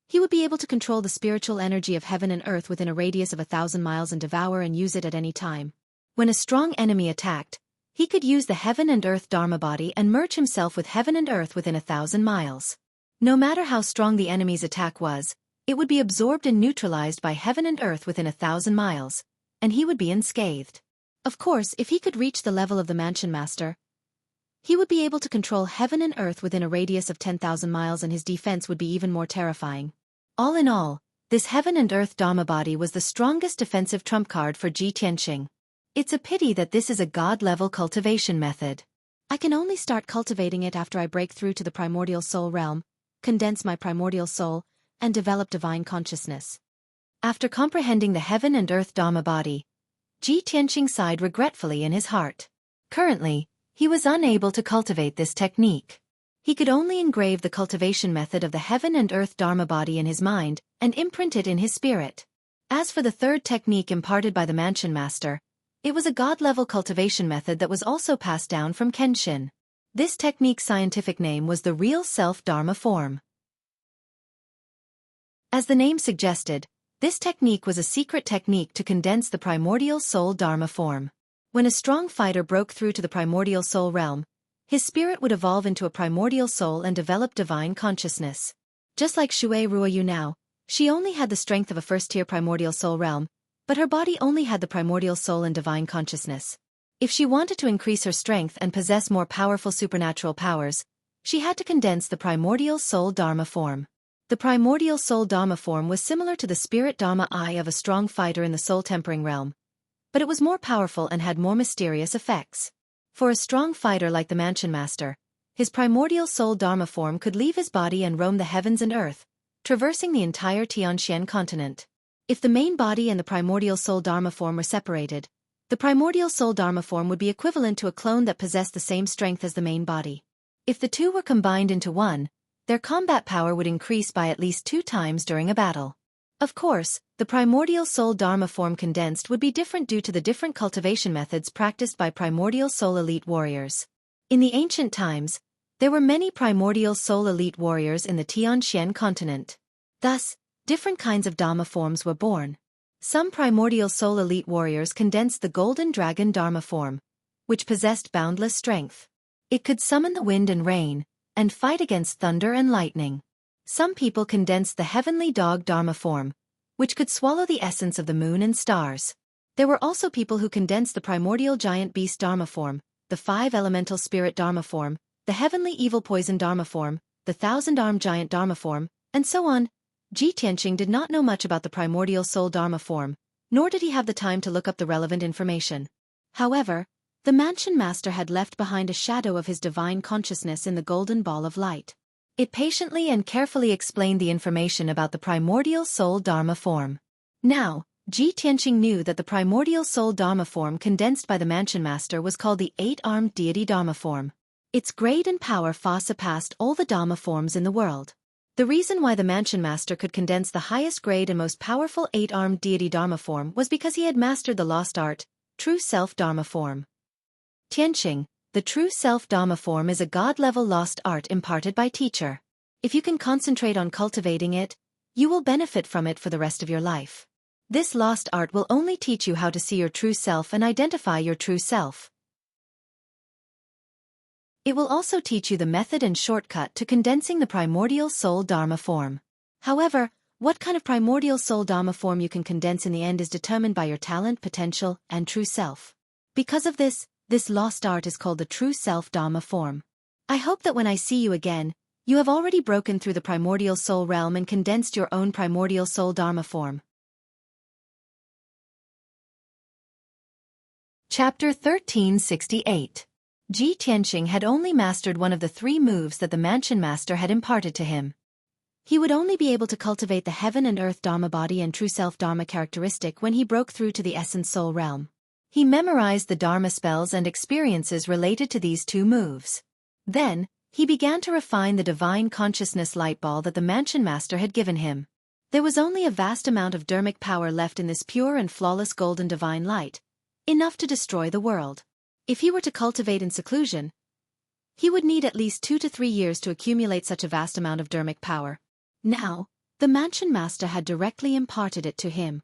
he would be able to control the spiritual energy of heaven and earth within a radius of 1,000 miles and devour and use it at any time. When a strong enemy attacked, he could use the heaven and earth Dharma body and merge himself with heaven and earth within 1,000 miles. No matter how strong the enemy's attack was, it would be absorbed and neutralized by heaven and earth within 1,000 miles, and he would be unscathed. Of course, if he could reach the level of the Mansion Master, he would be able to control heaven and earth within a radius of 10,000 miles, and his defense would be even more terrifying. All in all, this heaven and earth Dharma body was the strongest defensive trump card for Ji Tianqing. It's a pity that this is a god-level cultivation method. I can only start cultivating it after I break through to the primordial soul realm, condense my primordial soul, and develop divine consciousness. After comprehending the heaven and earth Dharma body, Ji Tianqing sighed regretfully in his heart. Currently, he was unable to cultivate this technique. He could only engrave the cultivation method of the heaven and earth Dharma body in his mind and imprint it in his spirit. As for the third technique imparted by the Mansion Master, it was a god-level cultivation method that was also passed down from Kenshin. This technique's scientific name was the Real Self Dharma form. As the name suggested, this technique was a secret technique to condense the primordial soul Dharma form. When a strong fighter broke through to the primordial soul realm, his spirit would evolve into a primordial soul and develop divine consciousness. Just like Xueqi Ruoyu now, she only had the strength of a first-tier primordial soul realm, but her body only had the primordial soul and divine consciousness. If she wanted to increase her strength and possess more powerful supernatural powers, she had to condense the primordial soul Dharma form. The primordial soul Dharma form was similar to the spirit Dharma eye of a strong fighter in the soul-tempering realm, but it was more powerful and had more mysterious effects. For a strong fighter like the Mansion Master, his primordial soul Dharma form could leave his body and roam the heavens and earth, traversing the entire Tianxian continent. If the main body and the primordial soul Dharma form were separated, the primordial soul Dharma form would be equivalent to a clone that possessed the same strength as the main body. If the two were combined into one, their combat power would increase by at least 2 times during a battle. Of course, the primordial soul Dharma form condensed would be different due to the different cultivation methods practiced by primordial soul elite warriors. In the ancient times, there were many primordial soul elite warriors in the Tianxian continent. Thus, different kinds of Dharma forms were born. Some primordial soul elite warriors condensed the golden dragon Dharma form, which possessed boundless strength. It could summon the wind and rain, and fight against thunder and lightning. Some people condensed the heavenly dog Dharma form, which could swallow the essence of the moon and stars. There were also people who condensed the primordial giant beast Dharma form, the 5 elemental spirit Dharma form, the heavenly evil poison Dharma form, the 1,000-armed giant Dharma form, and so on. Ji Tianqing did not know much about the primordial soul Dharma form, nor did he have the time to look up the relevant information. However, the Mansion Master had left behind a shadow of his divine consciousness in the golden ball of light. It patiently and carefully explained the information about the primordial soul Dharma form. Now, Ji Tianqing knew that the primordial soul Dharma form condensed by the Mansion Master was called the 8-armed deity Dharma form. Its grade and power far surpassed all the Dharma forms in the world. The reason why the Mansion Master could condense the highest grade and most powerful 8-armed deity Dharma form was because he had mastered the lost art, True Self Dharma form. Tianqing, the True Self Dharma form is a god-level lost art imparted by teacher. If you can concentrate on cultivating it, you will benefit from it for the rest of your life. This lost art will only teach you how to see your true self and identify your true self. It will also teach you the method and shortcut to condensing the primordial soul Dharma form. However, what kind of primordial soul Dharma form you can condense in the end is determined by your talent, potential, and true self. Because of this lost art is called the True Self Dharma form. I hope that when I see you again, you have already broken through the primordial soul realm and condensed your own primordial soul Dharma form. Chapter 1368. Ji Tianqing had only mastered one of the 3 moves that the Mansion Master had imparted to him. He would only be able to cultivate the heaven and earth Dharma body and true self Dharma characteristic when he broke through to the essence soul realm. He memorized the Dharma spells and experiences related to these 2 moves. Then, he began to refine the divine consciousness light ball that the Mansion Master had given him. There was only a vast amount of dharmic power left in this pure and flawless golden divine light, enough to destroy the world. If he were to cultivate in seclusion, he would need at least 2 to 3 years to accumulate such a vast amount of dharmic power. Now, the Mansion Master had directly imparted it to him.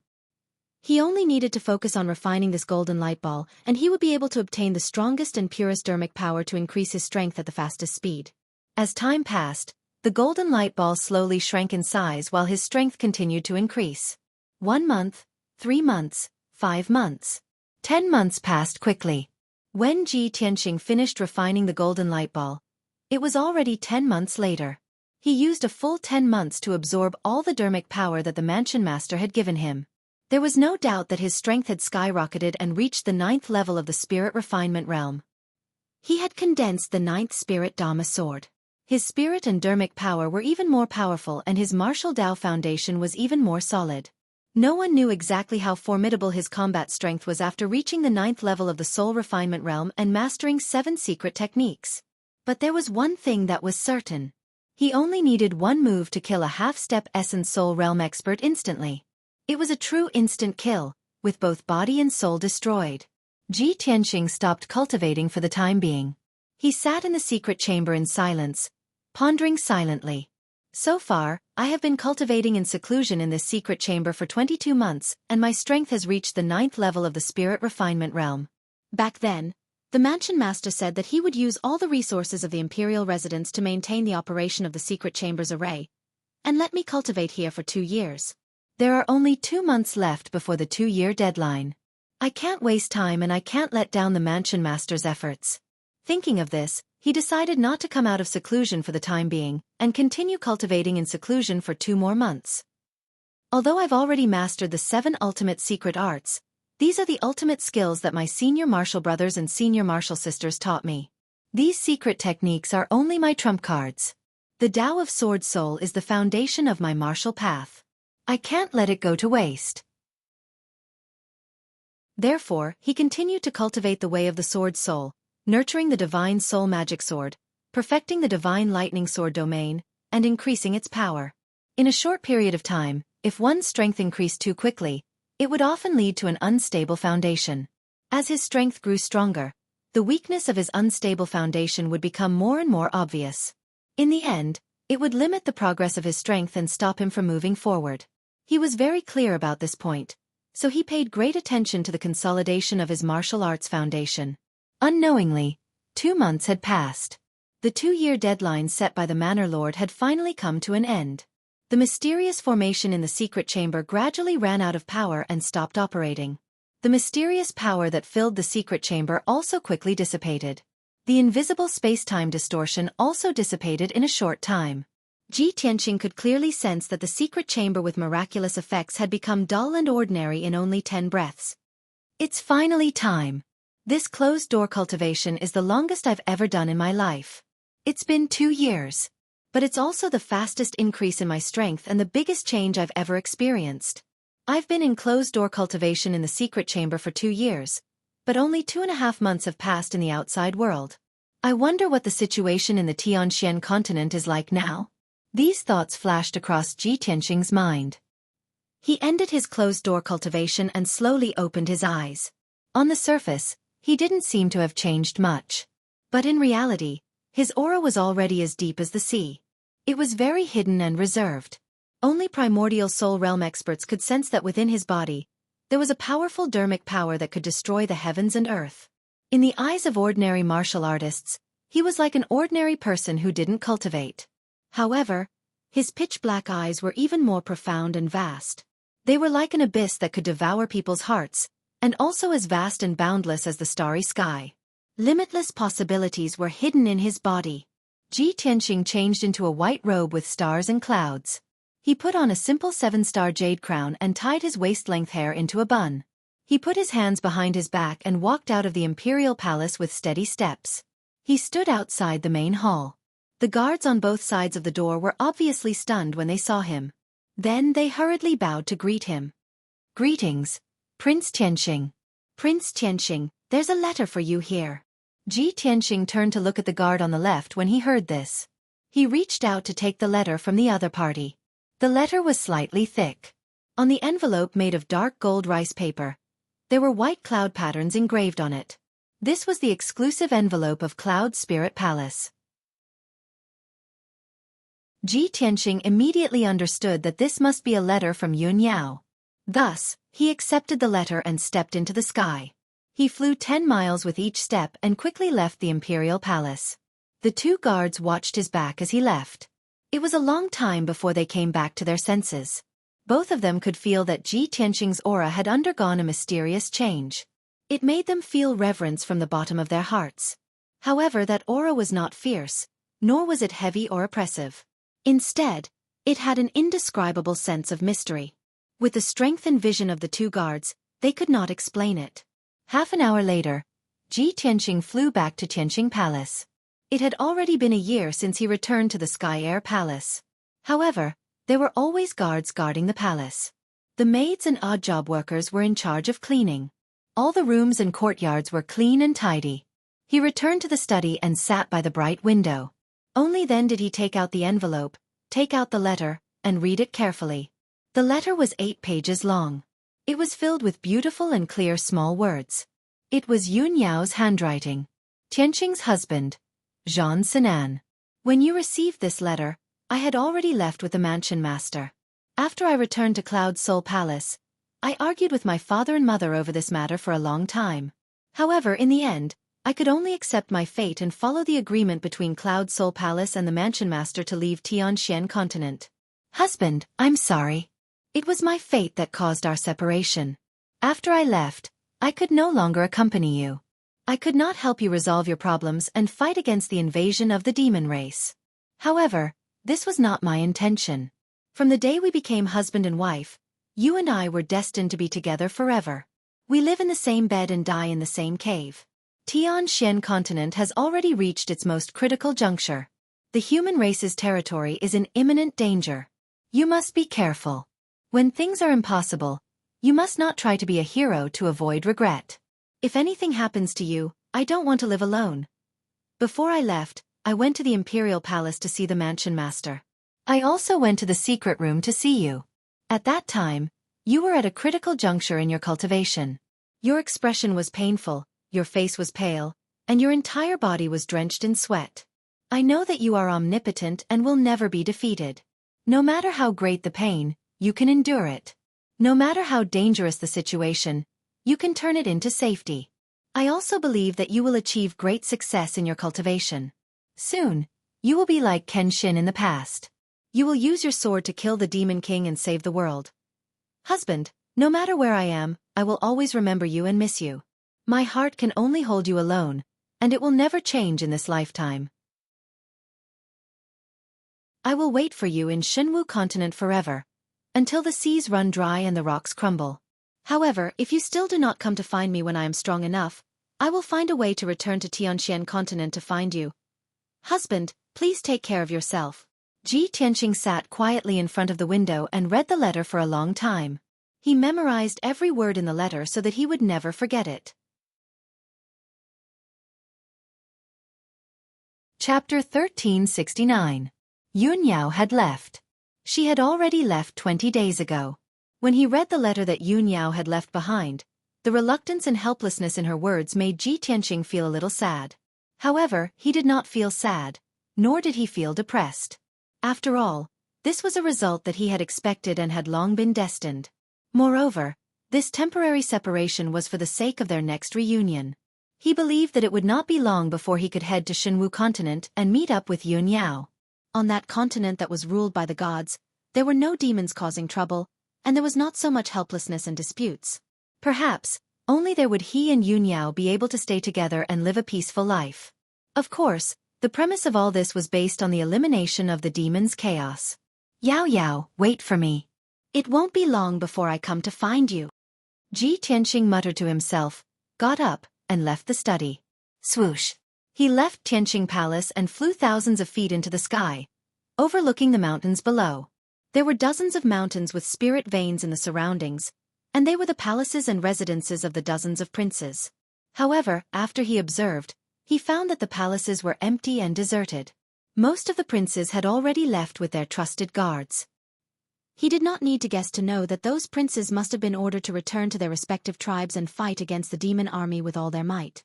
He only needed to focus on refining this golden light ball, and he would be able to obtain the strongest and purest dharmic power to increase his strength at the fastest speed. As time passed, the golden light ball slowly shrank in size while his strength continued to increase. 1 month, 3 months, 5 months. 10 months passed quickly. When Ji Tianqing finished refining the golden light ball, it was already 10 months later. He used a full 10 months to absorb all the dharmic power that the Mansion Master had given him. There was no doubt that his strength had skyrocketed and reached the 9th level of the spirit refinement realm. He had condensed the 9th spirit Dhamma sword. His spirit and dharmic power were even more powerful and his martial Dao foundation was even more solid. No one knew exactly how formidable his combat strength was after reaching the 9th level of the soul refinement realm and mastering 7 secret techniques. But there was one thing that was certain. He only needed 1 move to kill a half-step essence soul realm expert instantly. It was a true instant kill, with both body and soul destroyed. Ji Tianqing stopped cultivating for the time being. He sat in the secret chamber in silence, pondering silently. So far, I have been cultivating in seclusion in this secret chamber for 22 months, and my strength has reached the 9th level of the spirit refinement realm. Back then, the Mansion Master said that he would use all the resources of the imperial residence to maintain the operation of the secret chamber's array, and let me cultivate here for 2 years. There are only 2 months left before the 2-year deadline. I can't waste time and I can't let down the Mansion Master's efforts. Thinking of this, he decided not to come out of seclusion for the time being, and continue cultivating in seclusion for 2 more months. Although I've already mastered the 7 ultimate secret arts, these are the ultimate skills that my senior martial brothers and senior martial sisters taught me. These secret techniques are only my trump cards. The Tao of Sword Soul is the foundation of my martial path. I can't let it go to waste. Therefore, he continued to cultivate the way of the Sword Soul, nurturing the divine soul magic sword, perfecting the divine lightning sword domain, and increasing its power. In a short period of time, if one's strength increased too quickly, it would often lead to an unstable foundation. As his strength grew stronger, the weakness of his unstable foundation would become more and more obvious. In the end, it would limit the progress of his strength and stop him from moving forward. He was very clear about this point, so he paid great attention to the consolidation of his martial arts foundation. Unknowingly, 2 months had passed. The 2-year deadline set by the Manor Lord had finally come to an end. The mysterious formation in the secret chamber gradually ran out of power and stopped operating. The mysterious power that filled the secret chamber also quickly dissipated. The invisible space-time distortion also dissipated in a short time. Ji Tianqing could clearly sense that the secret chamber with miraculous effects had become dull and ordinary in only 10 breaths. It's finally time. This closed-door cultivation is the longest I've ever done in my life. It's been 2 years. But it's also the fastest increase in my strength and the biggest change I've ever experienced. I've been in closed-door cultivation in the secret chamber for 2 years, but only 2.5 months have passed in the outside world. I wonder what the situation in the Tianxian continent is like now. These thoughts flashed across Ji Tianqing's mind. He ended his closed-door cultivation and slowly opened his eyes. On the surface, he didn't seem to have changed much. But in reality, his aura was already as deep as the sea. It was very hidden and reserved. Only primordial soul realm experts could sense that within his body, there was a powerful dharmic power that could destroy the heavens and earth. In the eyes of ordinary martial artists, he was like an ordinary person who didn't cultivate. However, his pitch-black eyes were even more profound and vast. They were like an abyss that could devour people's hearts, and also as vast and boundless as the starry sky. Limitless possibilities were hidden in his body. Ji Tianqing changed into a white robe with stars and clouds. He put on a simple 7-star jade crown and tied his waist-length hair into a bun. He put his hands behind his back and walked out of the imperial palace with steady steps. He stood outside the main hall. The guards on both sides of the door were obviously stunned when they saw him. Then they hurriedly bowed to greet him. "Greetings, Prince Tianxing." "Prince Tianxing, there's a letter for you here." Ji Tianxing turned to look at the guard on the left when he heard this. He reached out to take the letter from the other party. The letter was slightly thick. On the envelope made of dark gold rice paper, there were white cloud patterns engraved on it. This was the exclusive envelope of Cloud Spirit Palace. Ji Tianxing immediately understood that this must be a letter from Yun Yao. Thus, he accepted the letter and stepped into the sky. He flew 10 miles with each step and quickly left the imperial palace. The two guards watched his back as he left. It was a long time before they came back to their senses. Both of them could feel that Ji Tianxing's aura had undergone a mysterious change. It made them feel reverence from the bottom of their hearts. However, that aura was not fierce, nor was it heavy or oppressive. Instead, it had an indescribable sense of mystery. With the strength and vision of the two guards, they could not explain it. Half an hour later, Ji Tianxing flew back to Tianxing Palace. It had already been a year since he returned to the Sky Air Palace. However, there were always guards guarding the palace. The maids and odd job workers were in charge of cleaning. All the rooms and courtyards were clean and tidy. He returned to the study and sat by the bright window. Only then did he take out the envelope, take out the letter, and read it carefully. The letter was 8 pages long. It was filled with beautiful and clear small words. It was Yun Yao's handwriting. "Tianxing's husband, Zhan Sinan. When you received this letter, I had already left with the mansion master. After I returned to Cloud Soul Palace, I argued with my father and mother over this matter for a long time. However, in the end, I could only accept my fate and follow the agreement between Cloud Soul Palace and the mansion master to leave Tianxian continent. Husband, I'm sorry. It was my fate that caused our separation. After I left, I could no longer accompany you. I could not help you resolve your problems and fight against the invasion of the demon race. However, this was not my intention. From the day we became husband and wife, you and I were destined to be together forever. We live in the same bed and die in the same cave. Tianxian continent has already reached its most critical juncture. The human race's territory is in imminent danger. You must be careful. When things are impossible, you must not try to be a hero to avoid regret. If anything happens to you, I don't want to live alone. Before I left, I went to the Imperial Palace to see the mansion master. I also went to the secret room to see you. At that time, you were at a critical juncture in your cultivation. Your expression was painful, your face was pale, and your entire body was drenched in sweat. I know that you are omnipotent and will never be defeated. No matter how great the pain, you can endure it. No matter how dangerous the situation, you can turn it into safety. I also believe that you will achieve great success in your cultivation. Soon, you will be like Kenshin in the past. You will use your sword to kill the Demon King and save the world. Husband, no matter where I am, I will always remember you and miss you. My heart can only hold you alone, and it will never change in this lifetime. I will wait for you in Shenwu continent forever, until the seas run dry and the rocks crumble. However, if you still do not come to find me when I am strong enough, I will find a way to return to Tianxian continent to find you. Husband, please take care of yourself. Ji Tianxing sat quietly in front of the window and read the letter for a long time. He memorized every word in the letter so that he would never forget it. Chapter 1369. Yun Yao had left. She had already left 20 days ago. When he read the letter that Yun Yao had left behind, the reluctance and helplessness in her words made Ji Tianxing feel a little sad. However, he did not feel sad, nor did he feel depressed. After all, this was a result that he had expected and had long been destined. Moreover, this temporary separation was for the sake of their next reunion. He believed that it would not be long before he could head to Shenwu continent and meet up with Yun Yao. On that continent that was ruled by the gods, there were no demons causing trouble, and there was not so much helplessness and disputes. Perhaps, only there would he and Yun Yao be able to stay together and live a peaceful life. Of course, the premise of all this was based on the elimination of the demon's chaos. Yao Yao, wait for me. It won't be long before I come to find you. Ji Tianxing muttered to himself, got up, and left the study. Swoosh. He left Tianqing Palace and flew thousands of feet into the sky, overlooking the mountains below. There were dozens of mountains with spirit veins in the surroundings, and they were the palaces and residences of the dozens of princes. However, after he observed, he found that the palaces were empty and deserted. Most of the princes had already left with their trusted guards. He did not need to guess to know that those princes must have been ordered to return to their respective tribes and fight against the demon army with all their might.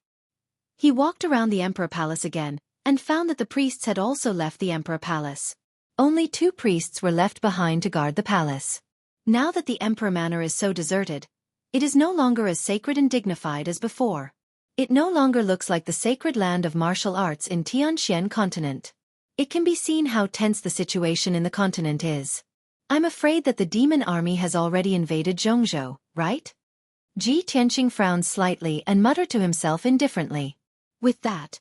He walked around the Emperor Palace again, and found that the priests had also left the Emperor Palace. Only 2 priests were left behind to guard the palace. Now that the Emperor Manor is so deserted, it is no longer as sacred and dignified as before. It no longer looks like the sacred land of martial arts in Tianxian continent. It can be seen how tense the situation in the continent is. I'm afraid that the demon army has already invaded Zhongzhou, right? Ji Tianqing frowned slightly and muttered to himself indifferently. With that,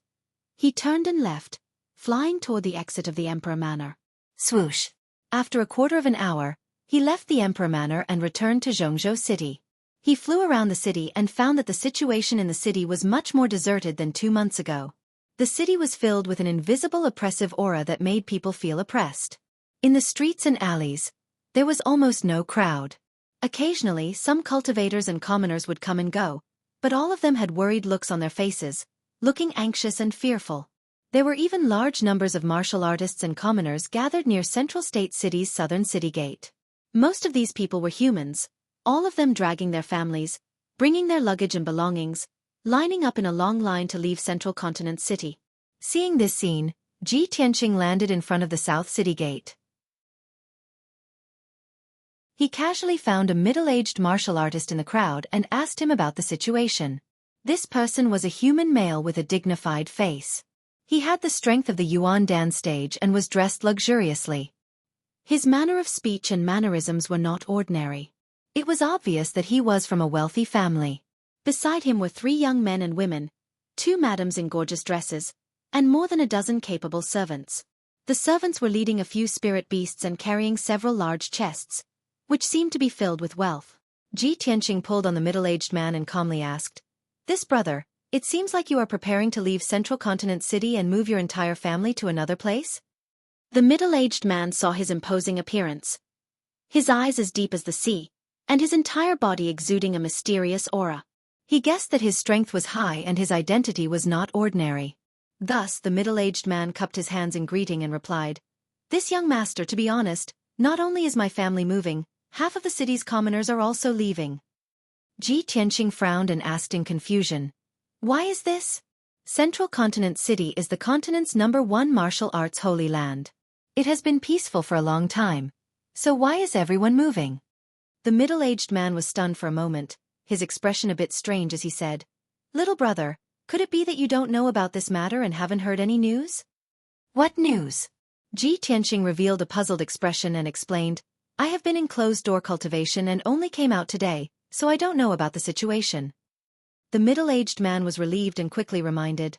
he turned and left, flying toward the exit of the Emperor Manor. Swoosh! After a quarter of an hour, he left the Emperor Manor and returned to Zhongzhou City. He flew around the city and found that the situation in the city was much more deserted than 2 months ago. The city was filled with an invisible oppressive aura that made people feel oppressed. In the streets and alleys, there was almost no crowd. Occasionally, some cultivators and commoners would come and go, but all of them had worried looks on their faces, looking anxious and fearful. There were even large numbers of martial artists and commoners gathered near Central State City's southern city gate. Most of these people were humans, all of them dragging their families, bringing their luggage and belongings, lining up in a long line to leave Central Continent City. Seeing this scene, Ji Tianqing landed in front of the South City Gate. He casually found a middle-aged martial artist in the crowd and asked him about the situation. This person was a human male with a dignified face. He had the strength of the Yuan Dan stage and was dressed luxuriously. His manner of speech and mannerisms were not ordinary. It was obvious that he was from a wealthy family. Beside him were 3 young men and women, 2 madams in gorgeous dresses, and more than a dozen capable servants. The servants were leading a few spirit beasts and carrying several large chests, which seemed to be filled with wealth. Ji Tianqing pulled on the middle-aged man and calmly asked, "This brother, it seems like you are preparing to leave Central Continent City and move your entire family to another place?" The middle-aged man saw his imposing appearance, his eyes as deep as the sea, and his entire body exuding a mysterious aura. He guessed that his strength was high and his identity was not ordinary. Thus, the middle-aged man cupped his hands in greeting and replied, "This young master, to be honest, not only is my family moving, half of the city's commoners are also leaving." Ji Tianqing frowned and asked in confusion, "Why is this?" Central Continent City is the continent's #1 martial arts holy land. It has been peaceful for a long time. So why is everyone moving? The middle-aged man was stunned for a moment, his expression a bit strange as he said, "Little brother, could it be that you don't know about this matter and haven't heard any news?" "What news?" Ji Tianqing revealed a puzzled expression and explained, "I have been in closed-door cultivation and only came out today, so I don't know about the situation." The middle-aged man was relieved and quickly reminded,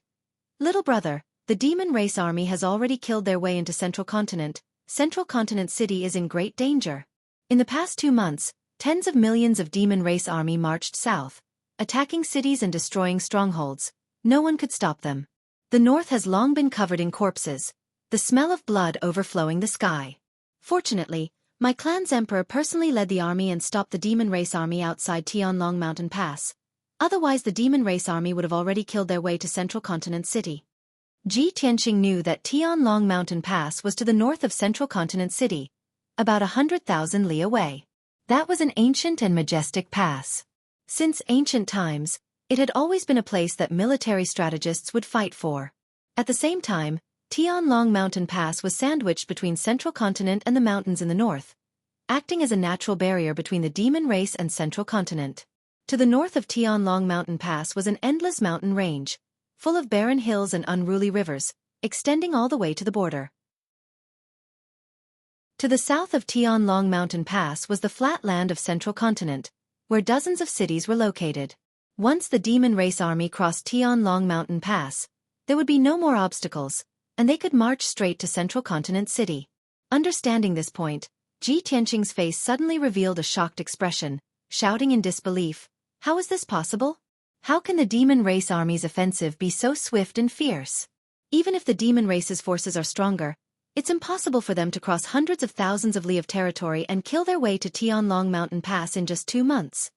"Little brother, the demon race army has already killed their way into Central Continent. Central Continent City is in great danger. In the past 2 months, tens of millions of demon race army marched south, attacking cities and destroying strongholds. No one could stop them. The north has long been covered in corpses, the smell of blood overflowing the sky. Fortunately, my clan's emperor personally led the army and stopped the demon race army outside Tianlong Mountain Pass. Otherwise the demon race army would have already killed their way to Central Continent City." Ji Tianqing knew that Tianlong Mountain Pass was to the north of Central Continent City, about 100,000 li away. That was an ancient and majestic pass. Since ancient times, it had always been a place that military strategists would fight for. At the same time, Tianlong Mountain Pass was sandwiched between Central Continent and the mountains in the north, acting as a natural barrier between the demon race and Central Continent. To the north of Tianlong Mountain Pass was an endless mountain range, full of barren hills and unruly rivers, extending all the way to the border. To the south of Tianlong Mountain Pass was the flat land of Central Continent, where dozens of cities were located. Once the demon race army crossed Tianlong Mountain Pass, there would be no more obstacles, and they could march straight to Central Continent City. Understanding this point, Ji Tianqing's face suddenly revealed a shocked expression, shouting in disbelief, "How is this possible? How can the demon race army's offensive be so swift and fierce? Even if the demon race's forces are stronger, it's impossible for them to cross hundreds of thousands of li of territory and kill their way to Tianlong Mountain Pass in just 2 months.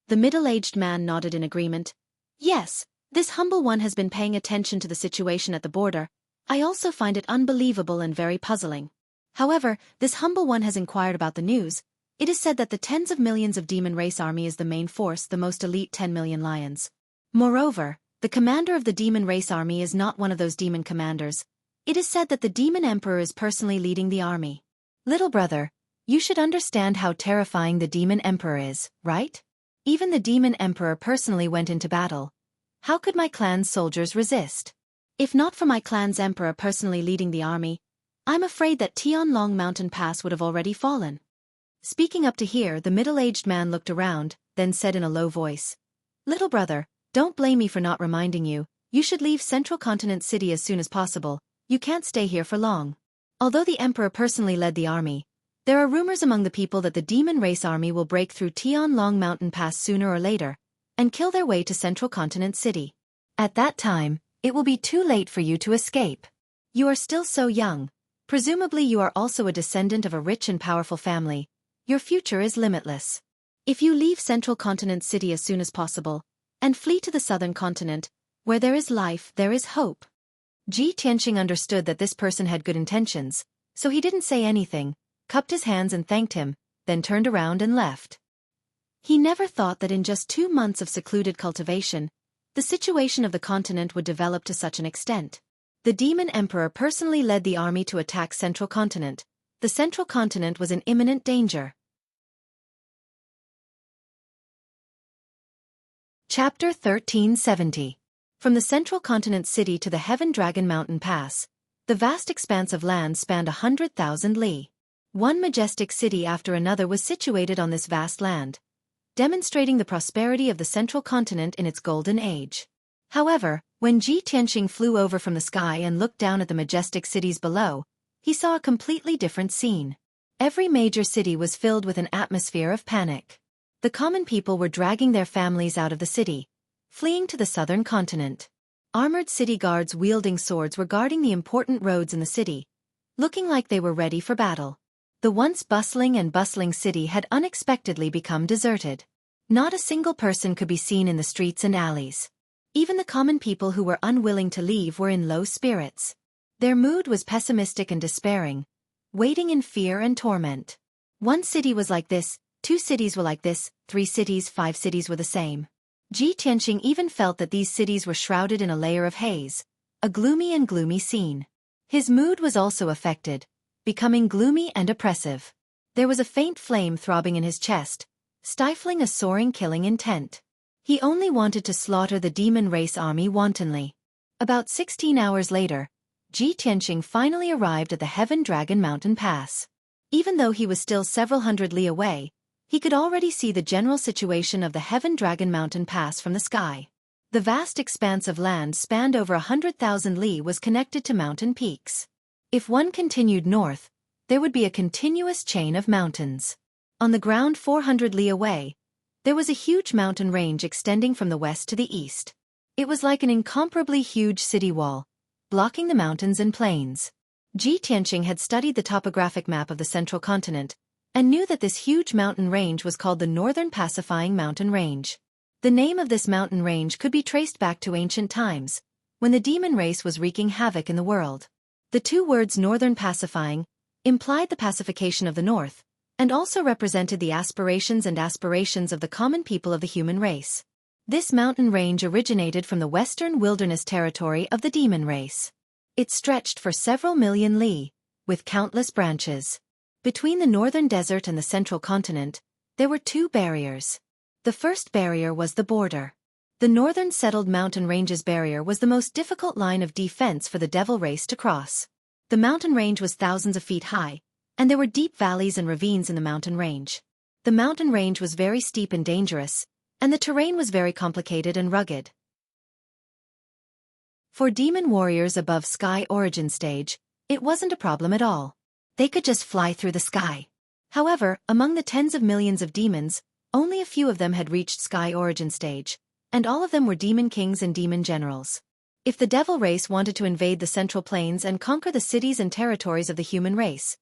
The middle-aged man nodded in agreement. Yes, this humble one has been paying attention to the situation at the border. I also find it unbelievable and very puzzling. However, this humble one has inquired about the news. It is said that the tens of millions of demon race army is the main force, the most elite 10 million lions. Moreover, the commander of the demon race army is not one of those demon commanders. It is said that the demon emperor is personally leading the army. Little brother, you should understand how terrifying the demon emperor is, right? Even the demon emperor personally went into battle. How could my clan's soldiers resist? If not for my clan's emperor personally leading the army, I'm afraid that Tianlong Mountain Pass would have already fallen. Speaking up to here, the middle-aged man looked around, then said in a low voice, Little brother, don't blame me for not reminding you. You should leave Central Continent City as soon as possible. You can't stay here for long. Although the emperor personally led the army, there are rumors among the people that the demon race army will break through Tianlong Mountain Pass sooner or later, and kill their way to Central Continent City. At that time, it will be too late for you to escape. You are still so young. Presumably you are also a descendant of a rich and powerful family. Your future is limitless. If you leave Central Continent City as soon as possible, and flee to the southern continent, where there is life, there is hope. Ji Tianqing understood that this person had good intentions, so he didn't say anything, cupped his hands and thanked him, then turned around and left. He never thought that in just 2 months of secluded cultivation, the situation of the continent would develop to such an extent. The demon emperor personally led the army to attack Central Continent. The Central Continent was in imminent danger. Chapter 1370. From the Central Continent City to the Heaven Dragon Mountain Pass, the vast expanse of land spanned 100,000 li. One majestic city after another was situated on this vast land, demonstrating the prosperity of the Central Continent in its golden age. However, when Ji Tianqing flew over from the sky and looked down at the majestic cities below, he saw a completely different scene. Every major city was filled with an atmosphere of panic. The common people were dragging their families out of the city, fleeing to the southern continent. Armored city guards wielding swords were guarding the important roads in the city, looking like they were ready for battle. The once bustling city had unexpectedly become deserted. Not a single person could be seen in the streets and alleys. Even the common people who were unwilling to leave were in low spirits. Their mood was pessimistic and despairing, waiting in fear and torment. One city was like this, 2 cities were like this, 3 cities, 5 cities were the same. Ji Tianqing even felt that these cities were shrouded in a layer of haze, a gloomy scene. His mood was also affected, becoming gloomy and oppressive. There was a faint flame throbbing in his chest, stifling a soaring killing intent. He only wanted to slaughter the demon race army wantonly. About 16 hours later, Ji Tianqing finally arrived at the Heaven Dragon Mountain Pass. Even though he was still several hundred li away, he could already see the general situation of the Heaven Dragon Mountain Pass from the sky. The vast expanse of land spanned over 100,000 li was connected to mountain peaks. If one continued north, there would be a continuous chain of mountains. On the ground 400 li away, there was a huge mountain range extending from the west to the east. It was like an incomparably huge city wall, blocking the mountains and plains. Ji Tianqing had studied the topographic map of the Central Continent, and knew that this huge mountain range was called the Northern Pacifying Mountain Range. The name of this mountain range could be traced back to ancient times, when the demon race was wreaking havoc in the world. The 2 words Northern Pacifying implied the pacification of the North, and also represented the aspirations of the common people of the human race. This mountain range originated from the western wilderness territory of the demon race. It stretched for several million li, with countless branches. Between the northern desert and the Central Continent, there were 2 barriers. The first barrier was the border. The northern settled mountain ranges barrier was the most difficult line of defense for the devil race to cross. The mountain range was thousands of feet high, and there were deep valleys and ravines in the mountain range. The mountain range was very steep and dangerous, and the terrain was very complicated and rugged. For demon warriors above Sky Origin stage, it wasn't a problem at all. They could just fly through the sky. However, among the tens of millions of demons, only a few of them had reached Sky Origin stage, And all of them were demon kings and demon generals. If the devil race wanted to invade the Central Plains and conquer the cities and territories of the human race,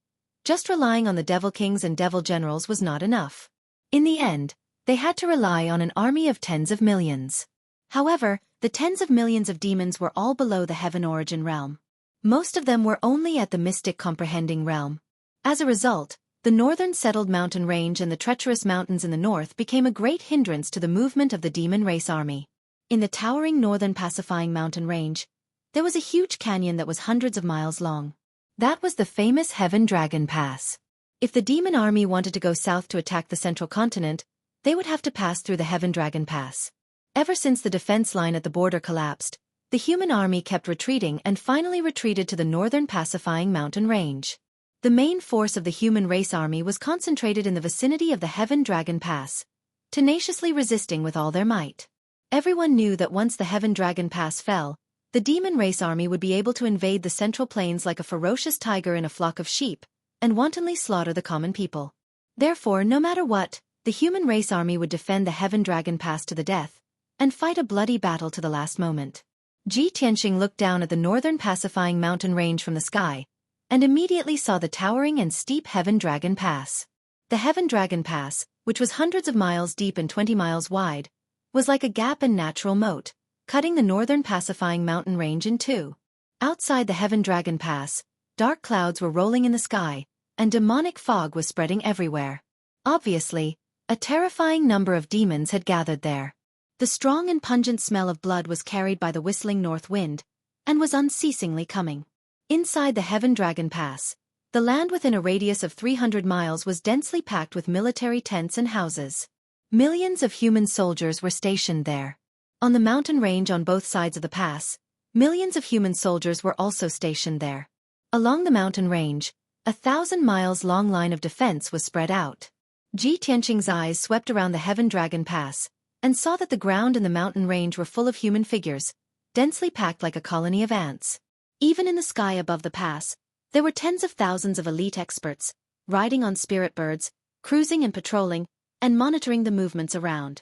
just relying on the devil kings and devil generals was not enough. In the end, they had to rely on an army of tens of millions. However, the tens of millions of demons were all below the heaven origin realm. Most of them were only at the mystic comprehending realm. As a result, the northern settled mountain range and the treacherous mountains in the north became a great hindrance to the movement of the demon race army. In the towering northern pacifying mountain range, there was a huge canyon that was hundreds of miles long. That was the famous Heaven Dragon Pass. If the demon army wanted to go south to attack the central continent, they would have to pass through the Heaven Dragon Pass. Ever since the defense line at the border collapsed, the human army kept retreating and finally retreated to the northern pacifying mountain range. The main force of the human race army was concentrated in the vicinity of the Heaven Dragon Pass, tenaciously resisting with all their might. Everyone knew that once the Heaven Dragon Pass fell, the demon race army would be able to invade the Central Plains like a ferocious tiger in a flock of sheep, and wantonly slaughter the common people. Therefore, no matter what, the human race army would defend the Heaven Dragon Pass to the death, and fight a bloody battle to the last moment. Ji Tianqing looked down at the northern pacifying mountain range from the sky, and immediately saw the towering and steep Heaven Dragon Pass. The Heaven Dragon Pass, which was hundreds of miles deep and 20 miles wide, was like a gap in natural moat, cutting the northern pacifying mountain range in two. Outside the Heaven Dragon Pass, dark clouds were rolling in the sky, and demonic fog was spreading everywhere. Obviously, a terrifying number of demons had gathered there. The strong and pungent smell of blood was carried by the whistling north wind, and was unceasingly coming. Inside the Heaven Dragon Pass, the land within a radius of 300 miles was densely packed with military tents and houses. Millions of human soldiers were stationed there. On the mountain range on both sides of the pass, millions of human soldiers were also stationed there. Along the mountain range, 1,000 miles long line of defense was spread out. Ji Tianqing's eyes swept around the Heaven Dragon Pass, and saw that the ground and the mountain range were full of human figures, densely packed like a colony of ants. Even in the sky above the pass, there were tens of thousands of elite experts, riding on spirit birds, cruising and patrolling, and monitoring the movements around.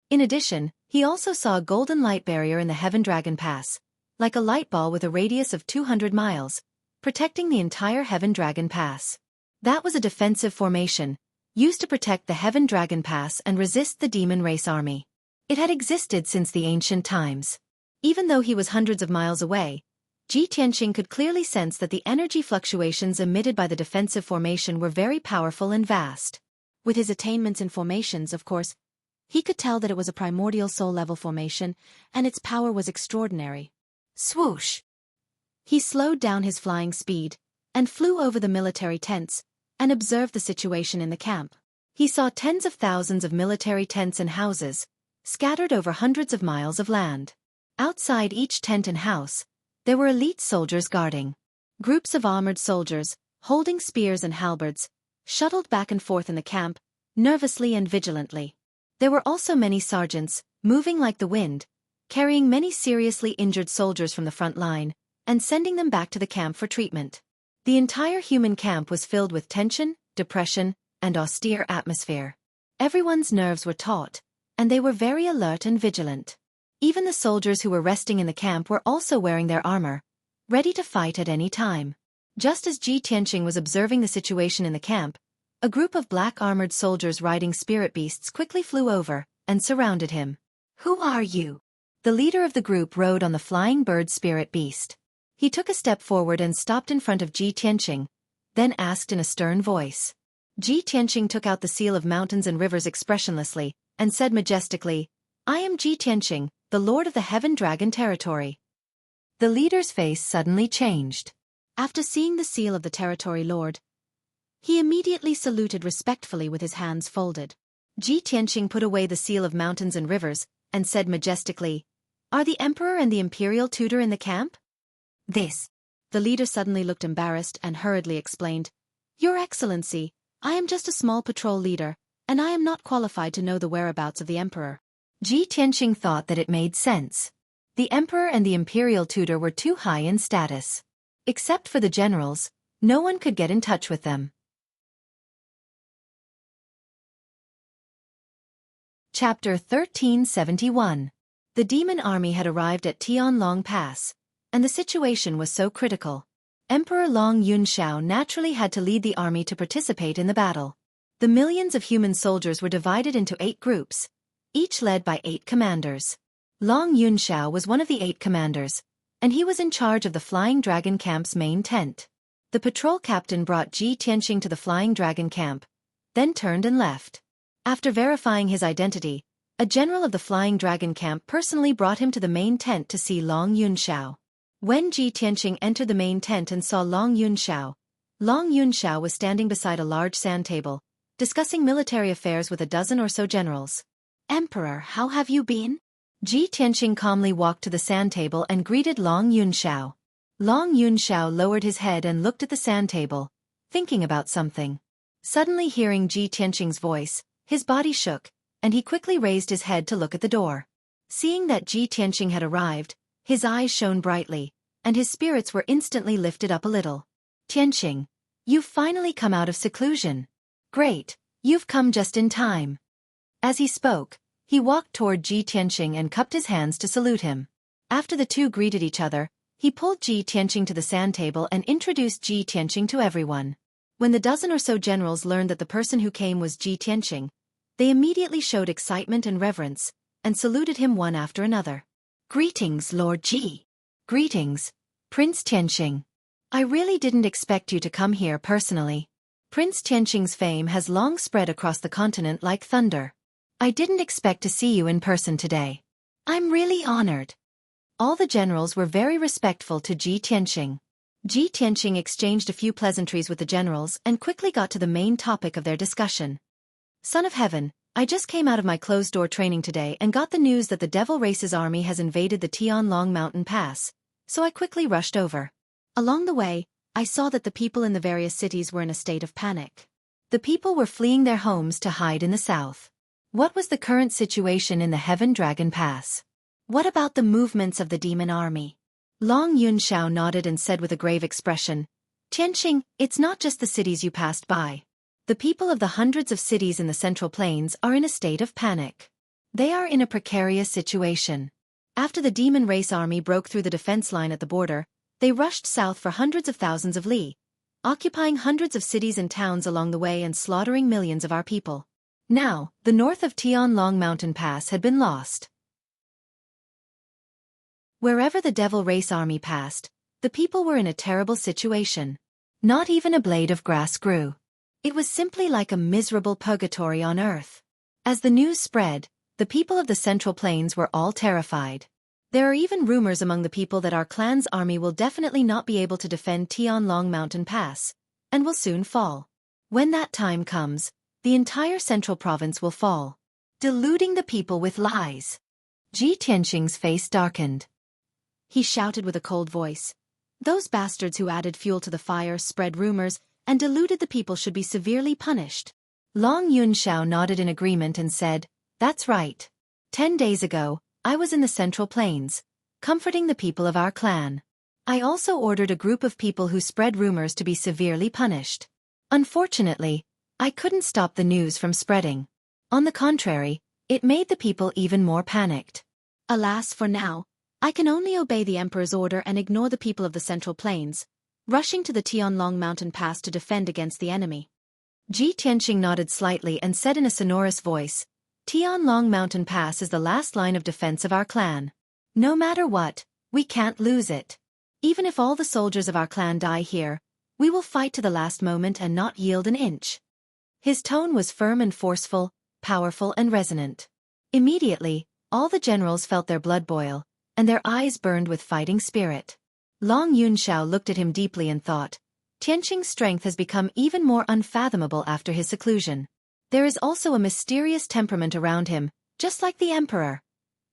In addition, he also saw a golden light barrier in the Heaven Dragon Pass, like a light ball with a radius of 200 miles, protecting the entire Heaven Dragon Pass. That was a defensive formation, used to protect the Heaven Dragon Pass and resist the demon race army. It had existed since the ancient times. Even though he was hundreds of miles away, Ji Tianqing could clearly sense that the energy fluctuations emitted by the defensive formation were very powerful and vast. With his attainments in formations, of course, he could tell that it was a primordial soul-level formation, and its power was extraordinary. Swoosh! He slowed down his flying speed, and flew over the military tents, and observed the situation in the camp. He saw tens of thousands of military tents and houses, scattered over hundreds of miles of land. Outside each tent and house, there were elite soldiers guarding. Groups of armored soldiers, holding spears and halberds, shuttled back and forth in the camp, nervously and vigilantly. There were also many sergeants, moving like the wind, carrying many seriously injured soldiers from the front line, and sending them back to the camp for treatment. The entire human camp was filled with tension, depression, and austere atmosphere. Everyone's nerves were taut, and they were very alert and vigilant. Even the soldiers who were resting in the camp were also wearing their armor, ready to fight at any time. Just as Ji Tianqing was observing the situation in the camp, a group of black armored soldiers riding spirit beasts quickly flew over and surrounded him. "Who are you?" The leader of the group rode on the flying bird spirit beast. He took a step forward and stopped in front of Ji Tianqing, then asked in a stern voice. Ji Tianqing took out the seal of mountains and rivers expressionlessly, and said majestically, "I am Ji Tianqing, the Lord of the Heaven Dragon Territory." The leader's face suddenly changed. After seeing the seal of the Territory Lord, he immediately saluted respectfully with his hands folded. Ji Tianqing put away the seal of mountains and rivers, and said majestically, "Are the Emperor and the Imperial Tutor in the camp?" "This." The leader suddenly looked embarrassed and hurriedly explained, "Your Excellency, I am just a small patrol leader, and I am not qualified to know the whereabouts of the Emperor." Ji Tianqing thought that it made sense. The Emperor and the Imperial Tutor were too high in status. Except for the generals, no one could get in touch with them. Chapter 1371. The demon army had arrived at Tianlong Pass, and the situation was so critical. Emperor Long Yunxiao naturally had to lead the army to participate in the battle. The millions of human soldiers were divided into 8 groups, each led by 8 commanders. Long Yunxiao was one of the 8 commanders, and he was in charge of the Flying Dragon Camp's main tent. The patrol captain brought Ji Tianqing to the Flying Dragon Camp, then turned and left. After verifying his identity, a general of the Flying Dragon Camp personally brought him to the main tent to see Long Yunxiao. When Ji Tianqing entered the main tent and saw Long Yunxiao was standing beside a large sand table, discussing military affairs with a dozen or so generals. "Emperor, how have you been?" Ji Tianqing calmly walked to the sand table and greeted Long Yunxiao. Long Yunxiao lowered his head and looked at the sand table, thinking about something. Suddenly hearing Ji Tianqing's voice, his body shook, and he quickly raised his head to look at the door. Seeing that Ji Tianqing had arrived, his eyes shone brightly, and his spirits were instantly lifted up a little. "Tianqing, you've finally come out of seclusion. Great, you've come just in time." As he spoke, he walked toward Ji Tianqing and cupped his hands to salute him. After the two greeted each other, he pulled Ji Tianqing to the sand table and introduced Ji Tianqing to everyone. When the dozen or so generals learned that the person who came was Ji Tianqing, they immediately showed excitement and reverence, and saluted him one after another. "Greetings, Lord Ji." "Greetings, Prince Tianqing. I really didn't expect you to come here personally. Prince Tianqing's fame has long spread across the continent like thunder. I didn't expect to see you in person today. I'm really honored." All the generals were very respectful to Ji Tianqing. Ji Tianqing exchanged a few pleasantries with the generals and quickly got to the main topic of their discussion. "Son of Heaven, I just came out of my closed-door training today and got the news that the Devil Race's army has invaded the Tianlong Mountain Pass, so I quickly rushed over. Along the way, I saw that the people in the various cities were in a state of panic. The people were fleeing their homes to hide in the south. What was the current situation in the Heaven Dragon Pass? What about the movements of the demon army?" Long Yunxiao nodded and said with a grave expression, "Tianqing, it's not just the cities you passed by. The people of the hundreds of cities in the Central Plains are in a state of panic. They are in a precarious situation. After the demon race army broke through the defense line at the border, they rushed south for hundreds of thousands of li, occupying hundreds of cities and towns along the way and slaughtering millions of our people. Now, the north of Tianlong Mountain Pass had been lost. Wherever the Devil Race army passed, the people were in a terrible situation. Not even a blade of grass grew. It was simply like a miserable purgatory on earth. As the news spread, the people of the Central Plains were all terrified. There are even rumors among the people that our clan's army will definitely not be able to defend Tianlong Mountain Pass, and will soon fall. When that time comes, the entire central province will fall, deluding the people with lies." Ji Tianqing's face darkened. He shouted with a cold voice, "Those bastards who added fuel to the fire, spread rumors, and deluded the people should be severely punished." Long Yunxiao nodded in agreement and said, "That's right. 10 days ago, I was in the Central Plains, comforting the people of our clan. I also ordered a group of people who spread rumors to be severely punished. Unfortunately, I couldn't stop the news from spreading. On the contrary, it made the people even more panicked. Alas, for now, I can only obey the Emperor's order and ignore the people of the Central Plains, rushing to the Tianlong Mountain Pass to defend against the enemy." Ji Tianqing nodded slightly and said in a sonorous voice, "Tianlong Mountain Pass is the last line of defense of our clan. No matter what, we can't lose it. Even if all the soldiers of our clan die here, we will fight to the last moment and not yield an inch." His tone was firm and forceful, powerful and resonant. Immediately, all the generals felt their blood boil, and their eyes burned with fighting spirit. Long Yunxiao looked at him deeply and thought, "Tianqing's strength has become even more unfathomable after his seclusion. There is also a mysterious temperament around him, just like the Emperor."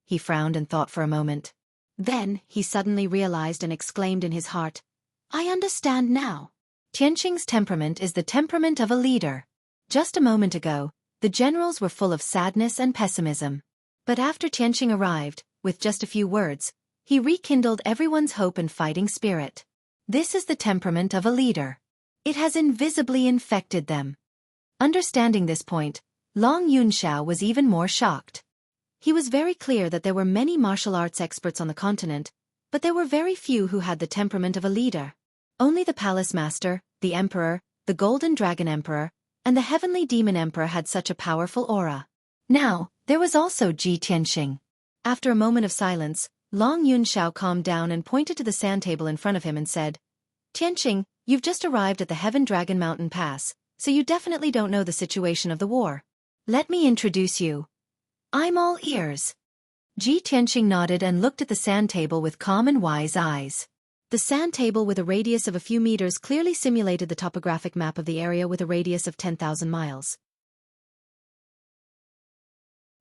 He frowned and thought for a moment. Then, he suddenly realized and exclaimed in his heart, "I understand now. Tianqing's temperament is the temperament of a leader." Just a moment ago, the generals were full of sadness and pessimism. But after Tianqing arrived, with just a few words, he rekindled everyone's hope and fighting spirit. This is the temperament of a leader. It has invisibly infected them. Understanding this point, Long Yunxiao was even more shocked. He was very clear that there were many martial arts experts on the continent, but there were very few who had the temperament of a leader. Only the Palace Master, the Emperor, the Golden Dragon Emperor, and the Heavenly Demon Emperor had such a powerful aura. Now, there was also Ji Tianxing. After a moment of silence, Long Yunxiao calmed down and pointed to the sand table in front of him and said, Tianxing, you've just arrived at the Heaven Dragon Mountain Pass, so you definitely don't know the situation of the war. Let me introduce you. I'm all ears. Ji Tianxing nodded and looked at the sand table with calm and wise eyes. The sand table with a radius of a few meters clearly simulated the topographic map of the area with a radius of 10,000 miles.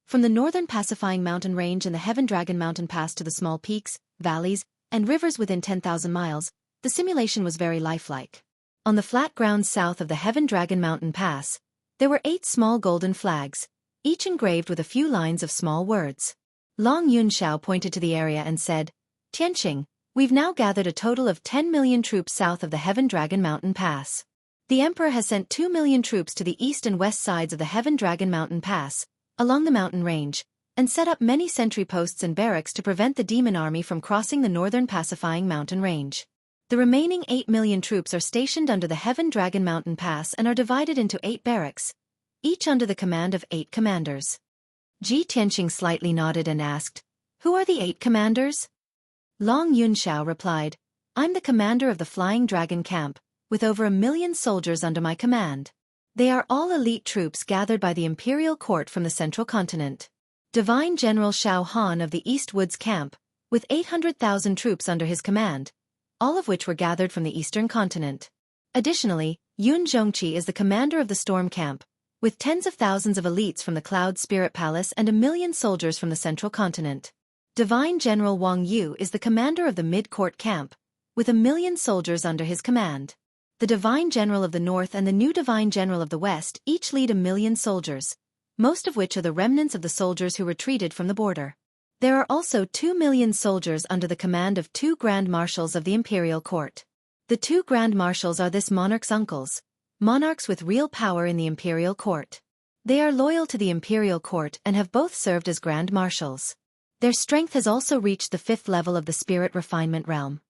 From the northern pacifying mountain range and the Heaven Dragon Mountain Pass to the small peaks, valleys, and rivers within 10,000 miles, the simulation was very lifelike. On the flat ground south of the Heaven Dragon Mountain Pass, there were 8 small golden flags, each engraved with a few lines of small words. Long Yunxiao pointed to the area and said, Tianxing, we've now gathered a total of 10 million troops south of the Heaven Dragon Mountain Pass. The Emperor has sent 2 million troops to the east and west sides of the Heaven Dragon Mountain Pass, along the mountain range, and set up many sentry posts and barracks to prevent the demon army from crossing the northern pacifying mountain range. The remaining 8 million troops are stationed under the Heaven Dragon Mountain Pass and are divided into 8 barracks, each under the command of 8 commanders. Ji Tianxing slightly nodded and asked, Who are the 8 commanders? Long Yunxiao replied, I'm the commander of the Flying Dragon Camp, with over 1 million soldiers under my command. They are all elite troops gathered by the imperial court from the central continent. Divine General Shao Han of the East Woods Camp, with 800,000 troops under his command, all of which were gathered from the eastern continent. Additionally, Yun Zhongqi is the commander of the Storm Camp, with tens of thousands of elites from the Cloud Spirit Palace and 1 million soldiers from the central continent. Divine General Wang Yu is the commander of the Mid-Court Camp, with 1 million soldiers under his command. The Divine General of the North and the new Divine General of the West each lead 1 million soldiers, most of which are the remnants of the soldiers who retreated from the border. There are also 2 million soldiers under the command of 2 Grand Marshals of the Imperial Court. The 2 Grand Marshals are this monarch's uncles, monarchs with real power in the Imperial Court. They are loyal to the Imperial Court and have both served as Grand Marshals. Their strength has also reached the 5th level of the Spirit Refinement Realm.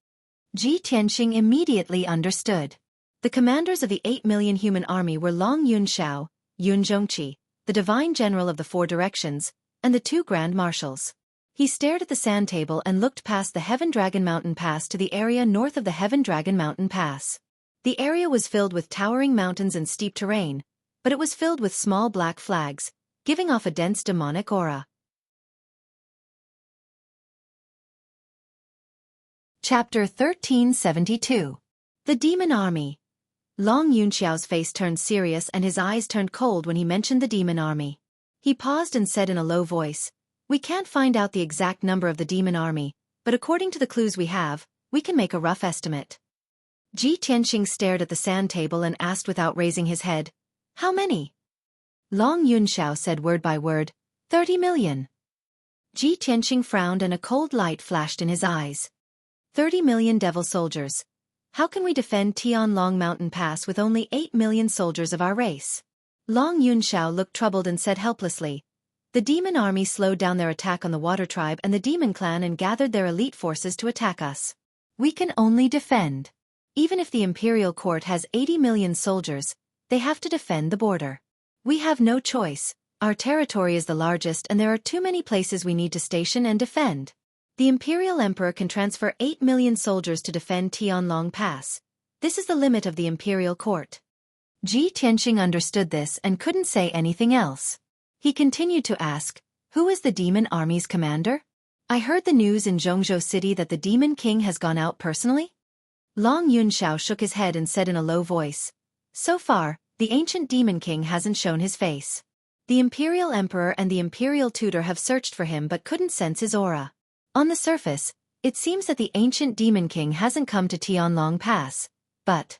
Ji Tianxing immediately understood. The commanders of the 8 million human army were Long Yunxiao, Yun Zhongqi, the Divine General of the 4 Directions, and the 2 Grand Marshals. He stared at the sand table and looked past the Heaven Dragon Mountain Pass to the area north of the Heaven Dragon Mountain Pass. The area was filled with towering mountains and steep terrain, but it was filled with small black flags, giving off a dense demonic aura. Chapter 1372. The Demon Army. Long Yunxiao's face turned serious and his eyes turned cold when he mentioned the demon army. He paused and said in a low voice, We can't find out the exact number of the demon army, but according to the clues we have, we can make a rough estimate. Ji Tianxing stared at the sand table and asked without raising his head, How many? Long Yunxiao said word by word, 30 million. Ji Tianxing frowned and a cold light flashed in his eyes. 30 million devil soldiers. How can we defend Tianlong Mountain Pass with only 8 million soldiers of our race? Long Yunxiao looked troubled and said helplessly, The demon army slowed down their attack on the Water Tribe and the demon clan and gathered their elite forces to attack us. We can only defend. Even if the imperial court has 80 million soldiers, they have to defend the border. We have no choice. Our territory is the largest and there are too many places we need to station and defend. The Imperial Emperor can transfer 8 million soldiers to defend Tianlong Pass. This is the limit of the Imperial Court. Ji Tianxing understood this and couldn't say anything else. He continued to ask, Who is the demon army's commander? I heard the news in Zhongzhou City that the Demon King has gone out personally? Long Yunxiao shook his head and said in a low voice, So far, the ancient Demon King hasn't shown his face. The Imperial Emperor and the Imperial Tutor have searched for him but couldn't sense his aura. On the surface, it seems that the ancient Demon King hasn't come to Tianlong Pass. But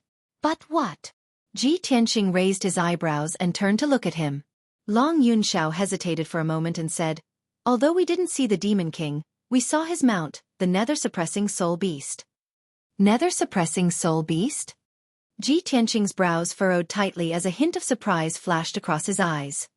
what? Ji Tianxing raised his eyebrows and turned to look at him. Long Yunxiao hesitated for a moment and said, Although we didn't see the Demon King, we saw his mount, the nether-suppressing soul beast. Nether-suppressing soul beast? Ji Tianxing's brows furrowed tightly as a hint of surprise flashed across his eyes.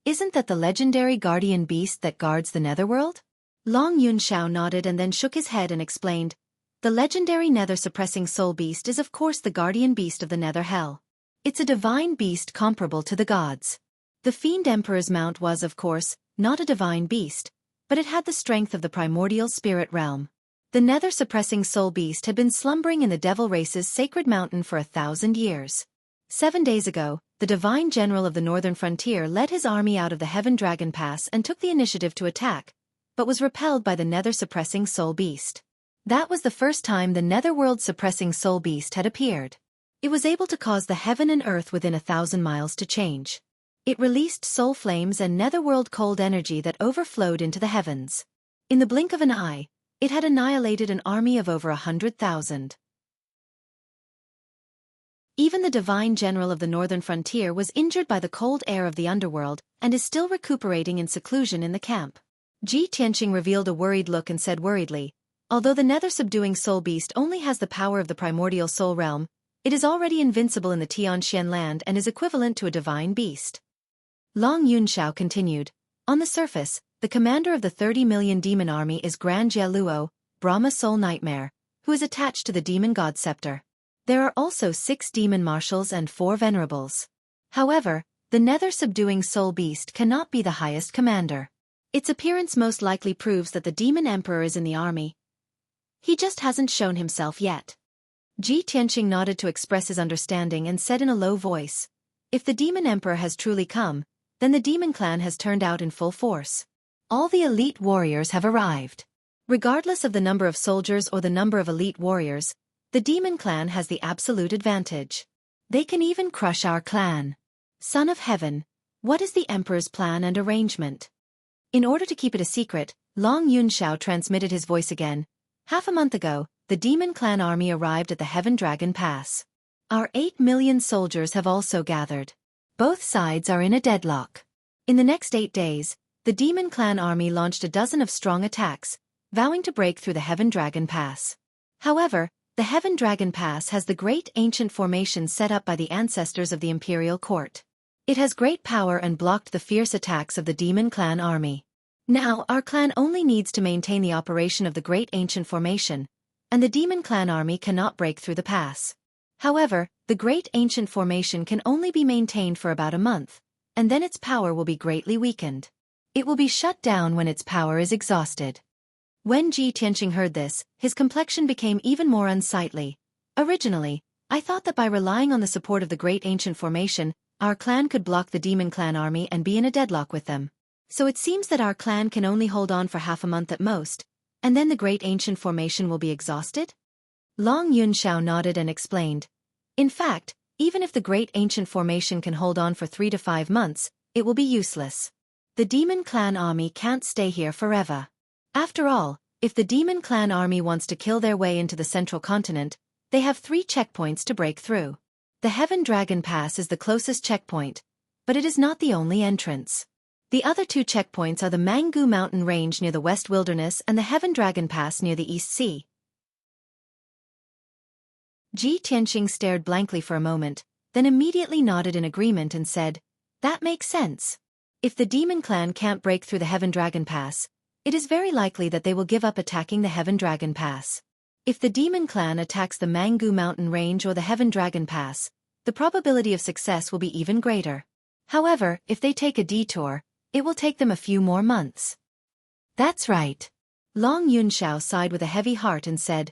Isn't that the legendary guardian beast that guards the netherworld? Long Yunxiao nodded and then shook his head and explained, the legendary nether-suppressing soul beast is of course the guardian beast of the nether hell. It's a divine beast comparable to the gods. The Fiend Emperor's mount was, of course, not a divine beast, but it had the strength of the primordial spirit realm. The nether-suppressing soul beast had been slumbering in the devil race's sacred mountain for 1,000 years. 7 days ago, the divine general of the northern frontier led his army out of the Heaven Dragon Pass and took the initiative to attack, but was repelled by the nether-suppressing soul beast. That was the first time the netherworld-suppressing soul beast had appeared. It was able to cause the heaven and earth within 1,000 miles to change. It released soul flames and netherworld cold energy that overflowed into the heavens. In the blink of an eye, it had annihilated an army of over 100,000. Even the divine general of the northern frontier was injured by the cold air of the underworld and is still recuperating in seclusion in the camp. Ji Tianqing revealed a worried look and said worriedly, although the nether-subduing soul beast only has the power of the primordial soul realm, it is already invincible in the Tianxian land and is equivalent to a divine beast. Long Yunxiao continued, on the surface, the commander of the 30 million demon army is Grand Jie Luo, Brahma Soul Nightmare, who is attached to the demon god scepter. There are also 6 demon marshals and 4 venerables. However, the nether-subduing soul beast cannot be the highest commander. Its appearance most likely proves that the demon emperor is in the army. He just hasn't shown himself yet. Ji Tianqing nodded to express his understanding and said in a low voice, if the demon emperor has truly come, then the demon clan has turned out in full force. All the elite warriors have arrived. Regardless of the number of soldiers or the number of elite warriors, the demon clan has the absolute advantage. They can even crush our clan. Son of Heaven, what is the emperor's plan and arrangement? In order to keep it a secret, Long Yunxiao transmitted his voice again. Half a month ago, the demon clan army arrived at the Heaven Dragon Pass. Our 8 million soldiers have also gathered. Both sides are in a deadlock. In the next 8 days, the demon clan army launched a dozen of strong attacks, vowing to break through the Heaven Dragon Pass. However, the Heaven Dragon Pass has the great ancient formation set up by the ancestors of the imperial court. It has great power and blocked the fierce attacks of the demon clan army. Now our clan only needs to maintain the operation of the great ancient formation, and the demon clan army cannot break through the pass. However, the great ancient formation can only be maintained for about a month, and then its power will be greatly weakened. It will be shut down when its power is exhausted. When Ji Tianqing heard this, his complexion became even more unsightly. Originally, I thought that by relying on the support of the great ancient formation, our clan could block the demon clan army and be in a deadlock with them. So it seems that our clan can only hold on for half a month at most, and then the great ancient formation will be exhausted? Long Yunxiao nodded and explained. In fact, even if the great ancient formation can hold on for 3 to 5 months, it will be useless. The demon clan army can't stay here forever. After all, if the demon clan army wants to kill their way into the central continent, they have 3 checkpoints to break through. The Heaven Dragon Pass is the closest checkpoint, but it is not the only entrance. The other 2 checkpoints are the Mangu Mountain Range near the West Wilderness and the Heaven Dragon Pass near the East Sea. Ji Tianqing stared blankly for a moment, then immediately nodded in agreement and said, that makes sense. If the demon clan can't break through the Heaven Dragon Pass, it is very likely that they will give up attacking the Heaven Dragon Pass. If the demon clan attacks the Mangu Mountain Range or the Heaven Dragon Pass, the probability of success will be even greater. However, if they take a detour, it will take them a few more months. That's right. Long Yunxiao sighed with a heavy heart and said,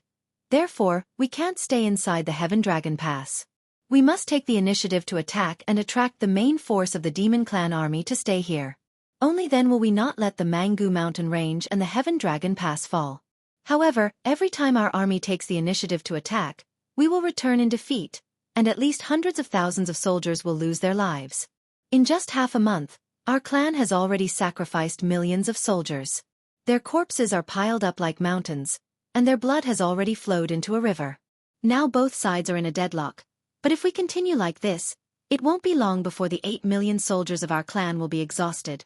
therefore, we can't stay inside the Heaven Dragon Pass. We must take the initiative to attack and attract the main force of the demon clan army to stay here. Only then will we not let the Mangu Mountain Range and the Heaven Dragon Pass fall. However, every time our army takes the initiative to attack, we will return in defeat, and at least hundreds of thousands of soldiers will lose their lives. In just half a month, our clan has already sacrificed millions of soldiers. Their corpses are piled up like mountains, and their blood has already flowed into a river. Now both sides are in a deadlock, but if we continue like this, it won't be long before the 8 million soldiers of our clan will be exhausted.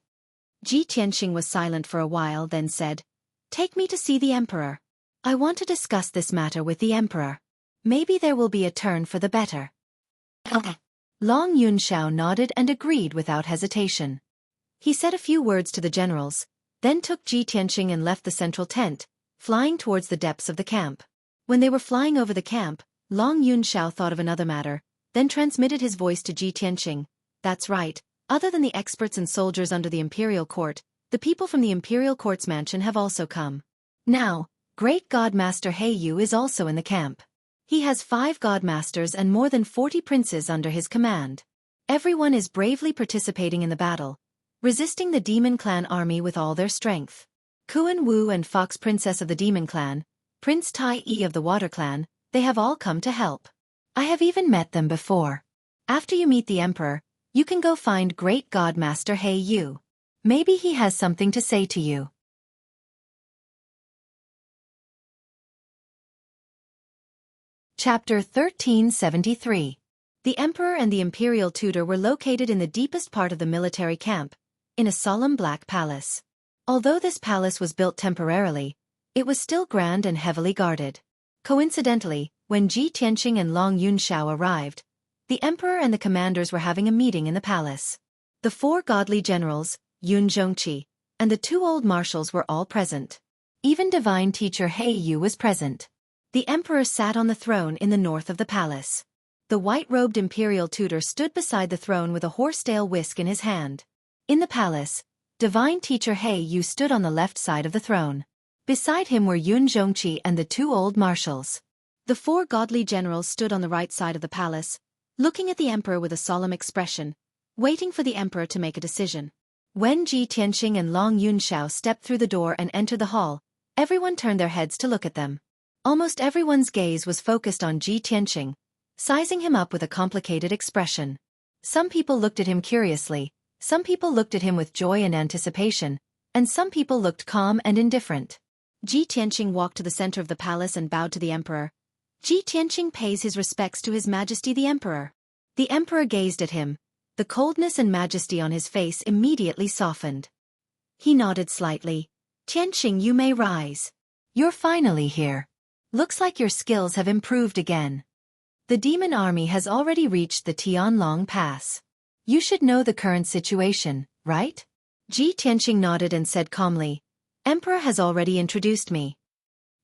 Ji Tianqing was silent for a while, then said, take me to see the emperor. I want to discuss this matter with the emperor. Maybe there will be a turn for the better. Long Yunxiao nodded and agreed without hesitation. He said a few words to the generals, then took Ji Tianqing and left the central tent, flying towards the depths of the camp. When they were flying over the camp, Long Yunxiao thought of another matter, then transmitted his voice to Ji Tianqing. That's right, other than the experts and soldiers under the imperial court, the people from the imperial court's mansion have also come. Now, Great God Master He Yu is also in the camp. He has 5 God Masters and more than 40 princes under his command. Everyone is bravely participating in the battle, resisting the Demon Clan army with all their strength. Kuan Wu and Fox Princess of the Demon Clan, Prince Tai Yi of the Water Clan, they have all come to help. I have even met them before. After you meet the Emperor, you can go find Great God Master He Yu. Maybe he has something to say to you. Chapter 1373. The Emperor and the Imperial Tutor were located in the deepest part of the military camp, in a solemn black palace. Although this palace was built temporarily, it was still grand and heavily guarded. Coincidentally, when Ji Tianqing and Long Yunxiao arrived, the Emperor and the commanders were having a meeting in the palace. The 4 godly generals, Xueqi, and the 2 old marshals were all present. Even divine teacher He Yu was present. The Emperor sat on the throne in the north of the palace. The white-robed imperial tutor stood beside the throne with a horsetail whisk in his hand. In the palace, divine teacher He Yu stood on the left side of the throne. Beside him were Xueqi and the 2 old marshals. The 4 godly generals stood on the right side of the palace, looking at the Emperor with a solemn expression, waiting for the Emperor to make a decision. When Ji Tianqing and Long Yunxiao stepped through the door and entered the hall, everyone turned their heads to look at them. Almost everyone's gaze was focused on Ji Tianqing, sizing him up with a complicated expression. Some people looked at him curiously, some people looked at him with joy and anticipation, and some people looked calm and indifferent. Ji Tianqing walked to the center of the palace and bowed to the Emperor. Ji Tianqing pays his respects to His Majesty the Emperor. The Emperor gazed at him. The coldness and majesty on his face immediately softened. He nodded slightly. Tianqing, you may rise. You're finally here. Looks like your skills have improved again. The demon army has already reached the Tianlong Pass. You should know the current situation, right? Ji Tianqing nodded and said calmly, Emperor has already introduced me.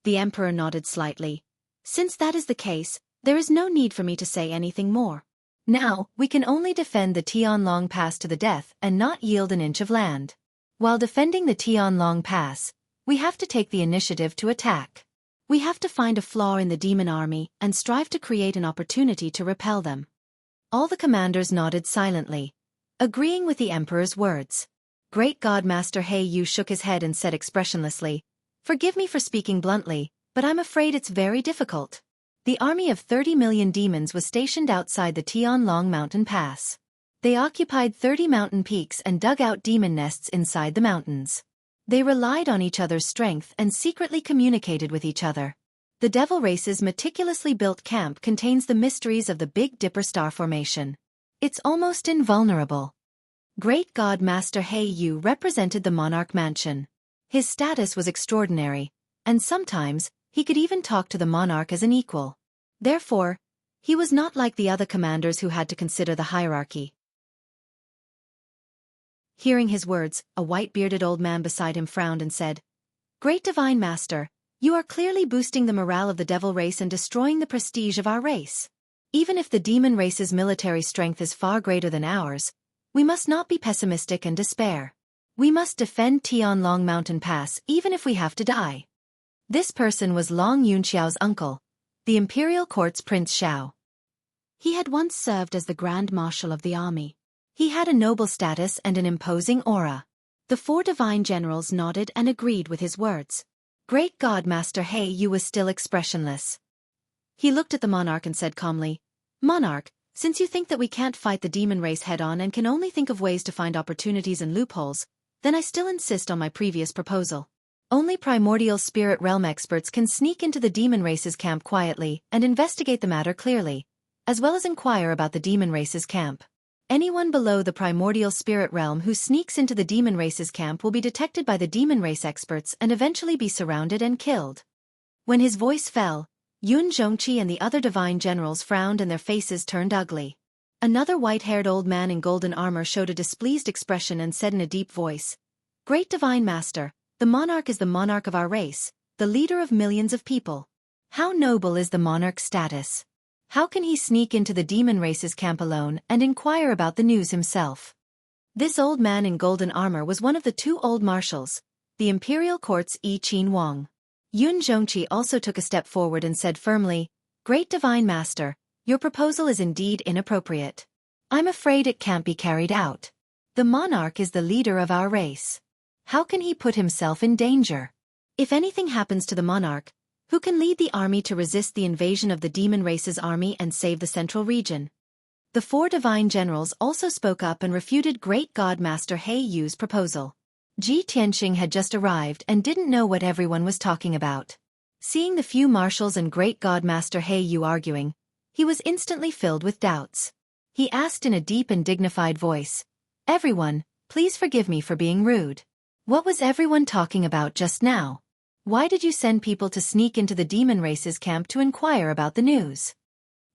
The Emperor nodded slightly. Since that is the case, there is no need for me to say anything more. Now, we can only defend the Tianlong Pass to the death and not yield an inch of land. While defending the Tianlong Pass, we have to take the initiative to attack. We have to find a flaw in the demon army and strive to create an opportunity to repel them. All the commanders nodded silently, agreeing with the Emperor's words. Great God Master He Yu shook his head and said expressionlessly, Forgive me for speaking bluntly, but I'm afraid it's very difficult. The army of 30 million demons was stationed outside the Tianlong Mountain Pass. They occupied 30 mountain peaks and dug out demon nests inside the mountains. They relied on each other's strength and secretly communicated with each other. The Devil Race's meticulously built camp contains the mysteries of the Big Dipper star formation. It's almost invulnerable. Great God Master He Yu represented the monarch mansion. His status was extraordinary, and sometimes, he could even talk to the monarch as an equal. Therefore, he was not like the other commanders who had to consider the hierarchy. Hearing his words, a white-bearded old man beside him frowned and said, Great Divine Master, you are clearly boosting the morale of the Devil Race and destroying the prestige of our race. Even if the Demon Race's military strength is far greater than ours, we must not be pessimistic and despair. We must defend Tianlong Mountain Pass even if we have to die. This person was Long Yunxiao's uncle, the imperial court's Prince Xiao. He had once served as the Grand Marshal of the army. He had a noble status and an imposing aura. The 4 divine generals nodded and agreed with his words. Great God Master He Yu was still expressionless. He looked at the monarch and said calmly, Monarch, since you think that we can't fight the demon race head-on and can only think of ways to find opportunities and loopholes, then I still insist on my previous proposal. Only primordial spirit realm experts can sneak into the demon race's camp quietly and investigate the matter clearly, as well as inquire about the demon race's camp. Anyone below the primordial spirit realm who sneaks into the demon race's camp will be detected by the demon race experts and eventually be surrounded and killed. When his voice fell, Xueqi and the other divine generals frowned and their faces turned ugly. Another white-haired old man in golden armor showed a displeased expression and said in a deep voice, "Great divine master, the monarch is the monarch of our race, the leader of millions of people. How noble is the monarch's status? How can he sneak into the demon race's camp alone and inquire about the news himself?" This old man in golden armor was one of the two old marshals, the imperial court's Qin Wang. Xueqi also took a step forward and said firmly, "Great divine master, your proposal is indeed inappropriate. I'm afraid it can't be carried out. The monarch is the leader of our race. How can he put himself in danger? If anything happens to the monarch, who can lead the army to resist the invasion of the demon race's army and save the central region?" The four divine generals also spoke up and refuted Great God Master He Yu's proposal. Ji Tianqing had just arrived and didn't know what everyone was talking about. Seeing the few marshals and Great God Master He Yu arguing, he was instantly filled with doubts. He asked in a deep and dignified voice, "Everyone, please forgive me for being rude. What was everyone talking about just now? Why did you send people to sneak into the demon race's camp to inquire about the news?"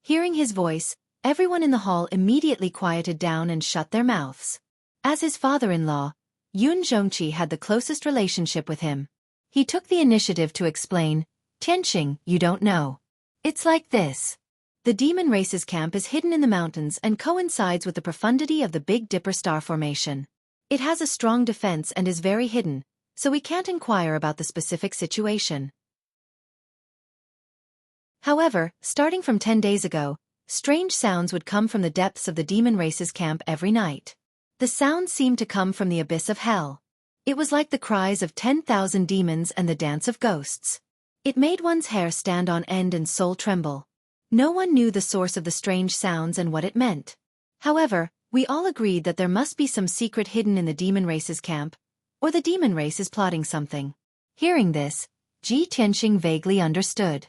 Hearing his voice, everyone in the hall immediately quieted down and shut their mouths. As his father-in-law, Xueqi had the closest relationship with him. He took the initiative to explain, "Tianqing, you don't know. It's like this. The demon race's camp is hidden in the mountains and coincides with the profundity of the Big Dipper star formation. It has a strong defense and is very hidden, so we can't inquire about the specific situation. However, starting from 10 days ago, strange sounds would come from the depths of the demon race's camp every night. The sounds seemed to come from the abyss of hell. It was like the cries of 10,000 demons and the dance of ghosts. It made one's hair stand on end and soul tremble. No one knew the source of the strange sounds and what it meant. However, we all agreed that there must be some secret hidden in the demon race's camp, or the demon race is plotting something." Hearing this, Ji Tianqing vaguely understood.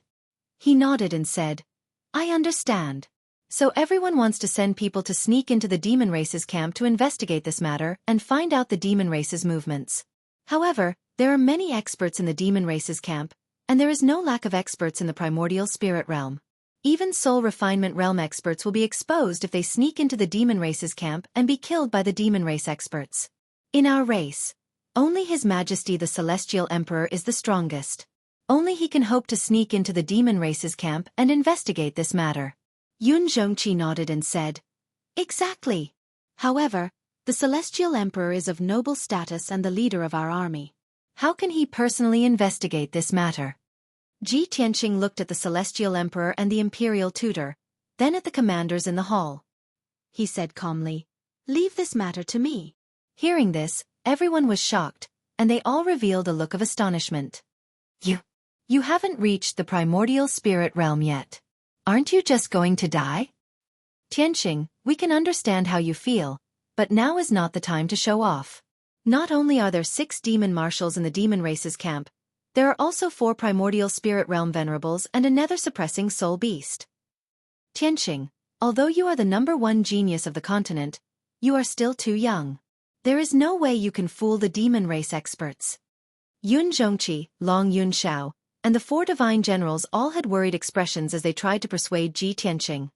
He nodded and said, "I understand. So everyone wants to send people to sneak into the demon race's camp to investigate this matter and find out the demon race's movements. However, there are many experts in the demon race's camp, and there is no lack of experts in the primordial spirit realm. Even soul refinement realm experts will be exposed if they sneak into the demon race's camp and be killed by the demon race experts. In our race, only His Majesty the Celestial Emperor is the strongest. Only he can hope to sneak into the demon race's camp and investigate this matter." Xueqi nodded and said, "Exactly. However, the Celestial Emperor is of noble status and the leader of our army. How can he personally investigate this matter?" Ji Tianqing looked at the Celestial Emperor and the Imperial Tutor, then at the commanders in the hall. He said calmly, "Leave this matter to me." Hearing this, everyone was shocked, and they all revealed a look of astonishment. You haven't reached the primordial spirit realm yet. Aren't you just going to die?" "Tianqing, we can understand how you feel, but now is not the time to show off. Not only are there 6 demon marshals in the demon race's camp, there are also 4 primordial spirit realm venerables and a nether-suppressing soul beast. Tianqing, although you are the #1 genius of the continent, you are still too young. There is no way you can fool the demon race experts." Xueqi, Long Yunshao, and the 4 divine generals all had worried expressions as they tried to persuade Ji Tianqing.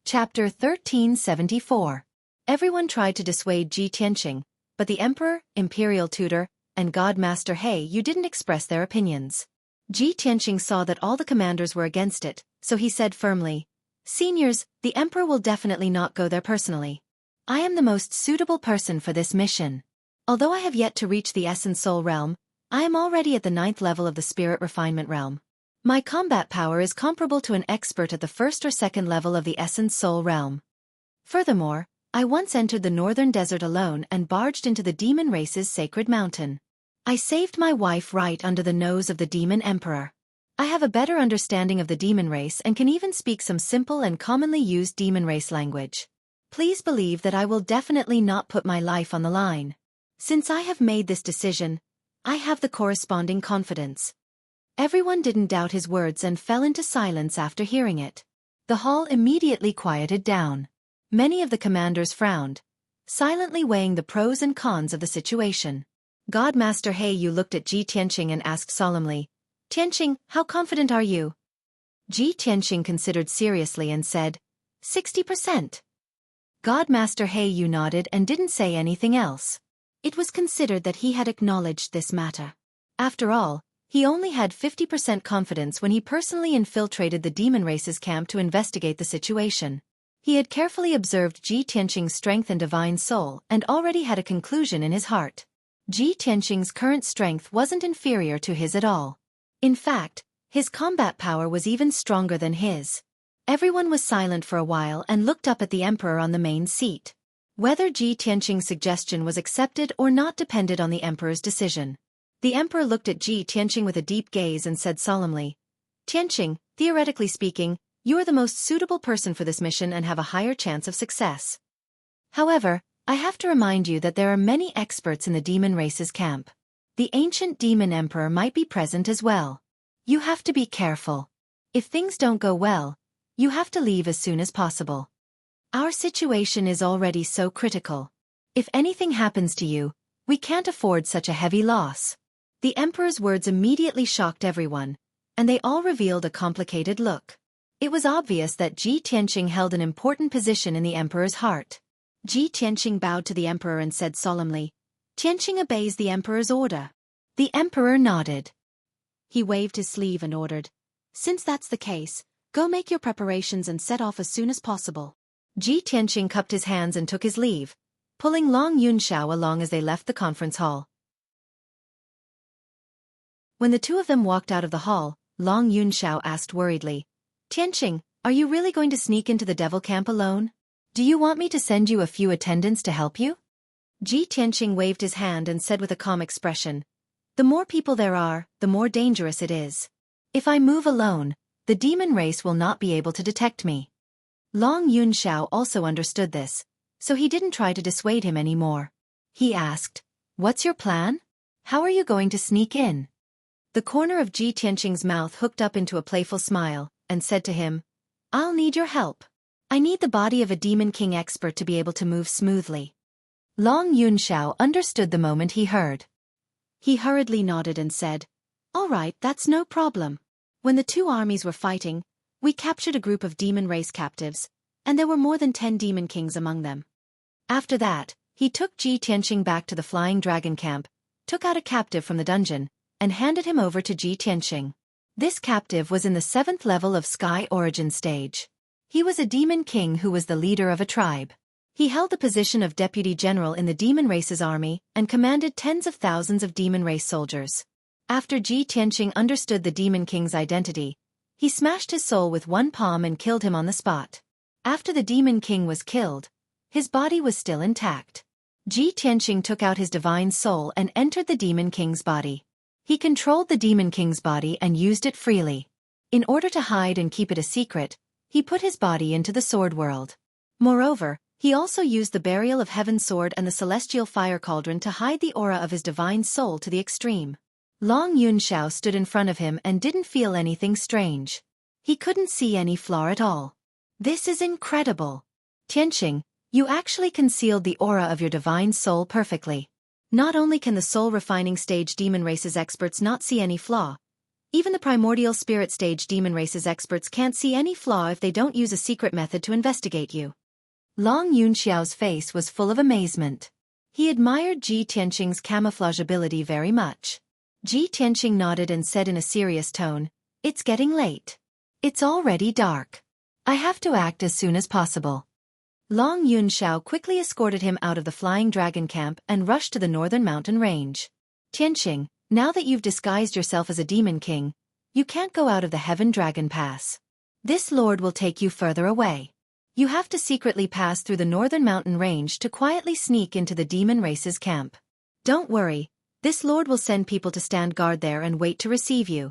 Chapter 1374. Everyone tried to dissuade Ji Tianqing, but the Emperor, Imperial Tutor, and God Master He Yu didn't express their opinions. Ji Tianqing saw that all the commanders were against it, so he said firmly, "Seniors, the Emperor will definitely not go there personally. I am the most suitable person for this mission. Although I have yet to reach the Essence Soul realm, I am already at the 9th level of the Spirit Refinement realm. My combat power is comparable to an expert at the 1st or 2nd level of the Essence Soul realm. Furthermore, I once entered the northern desert alone and barged into the demon race's sacred mountain. I saved my wife right under the nose of the demon emperor. I have a better understanding of the demon race and can even speak some simple and commonly used demon race language. Please believe that I will definitely not put my life on the line. Since I have made this decision, I have the corresponding confidence." Everyone didn't doubt his words and fell into silence after hearing it. The hall immediately quieted down. Many of the commanders frowned, silently weighing the pros and cons of the situation. God Master He Yu looked at Ji Tianqing and asked solemnly, Tianqing, how confident are you? Ji Tianqing considered seriously and said, 60%. Godmaster He Yu nodded and didn't say anything else. It was considered that he had acknowledged this matter. After all, he only had 50% confidence when he personally infiltrated the demon race's camp to investigate the situation. He had carefully observed Ji Tianqing's strength and divine soul and already had a conclusion in his heart. Ji Tianqing's current strength wasn't inferior to his at all. In fact, his combat power was even stronger than his. Everyone was silent for a while and looked up at the emperor on the main seat. Whether Ji Tianqing's suggestion was accepted or not depended on the emperor's decision. The emperor looked at Ji Tianqing with a deep gaze and said solemnly, Tianqing, theoretically speaking, you are the most suitable person for this mission and have a higher chance of success. However, I have to remind you that there are many experts in the demon race's camp. The ancient demon emperor might be present as well. You have to be careful. If things don't go well, you have to leave as soon as possible. Our situation is already so critical. If anything happens to you, we can't afford such a heavy loss. The emperor's words immediately shocked everyone, and they all revealed a complicated look. It was obvious that Ji Tianqing held an important position in the emperor's heart. Ji Tianqing bowed to the emperor and said solemnly, Tianqing obeys the emperor's order. The emperor nodded. He waved his sleeve and ordered, Since that's the case, go make your preparations and set off as soon as possible. Ji Tianqing cupped his hands and took his leave, pulling Long Yunxiao along as they left the conference hall. When the two of them walked out of the hall, Long Yunxiao asked worriedly, Tianqing, are you really going to sneak into the devil camp alone? Do you want me to send you a few attendants to help you? Ji Tianqing waved his hand and said with a calm expression, The more people there are, the more dangerous it is. If I move alone, the demon race will not be able to detect me. Long Yunxiao also understood this, so he didn't try to dissuade him anymore. He asked, What's your plan? How are you going to sneak in? The corner of Ji Tianqing's mouth hooked up into a playful smile, and said to him, I'll need your help. I need the body of a demon king expert to be able to move smoothly. Long Yunxiao understood the moment he heard. He hurriedly nodded and said, All right, that's no problem. When the two armies were fighting, we captured a group of demon race captives, and there were more than 10 demon kings among them. After that, he took Ji Tianqing back to the Flying Dragon camp, took out a captive from the dungeon, and handed him over to Ji Tianqing. This captive was in the 7th level of Sky Origin stage. He was a demon king who was the leader of a tribe. He held the position of deputy general in the demon race's army and commanded tens of thousands of demon race soldiers. After Ji Tianqing understood the demon king's identity, he smashed his soul with one palm and killed him on the spot. After the demon king was killed, his body was still intact. Ji Tianqing took out his divine soul and entered the demon king's body. He controlled the demon king's body and used it freely. In order to hide and keep it a secret, he put his body into the sword world. Moreover, he also used the burial of heaven sword and the celestial fire cauldron to hide the aura of his divine soul to the extreme. Long Yunxiao stood in front of him and didn't feel anything strange. He couldn't see any flaw at all. This is incredible. Tianqing, you actually concealed the aura of your divine soul perfectly. Not only can the soul-refining stage demon race's experts not see any flaw, even the primordial spirit stage demon race's experts can't see any flaw if they don't use a secret method to investigate you. Long Yunxiao's face was full of amazement. He admired Ji Tianqing's camouflage ability very much. Ji Tianqing nodded and said in a serious tone, It's getting late. It's already dark. I have to act as soon as possible. Long Yunxiao quickly escorted him out of the Flying Dragon camp and rushed to the northern mountain range. Tianqing, now that you've disguised yourself as a demon king, you can't go out of the Heaven Dragon Pass. This lord will take you further away. You have to secretly pass through the northern mountain range to quietly sneak into the demon race's camp. Don't worry, this lord will send people to stand guard there and wait to receive you.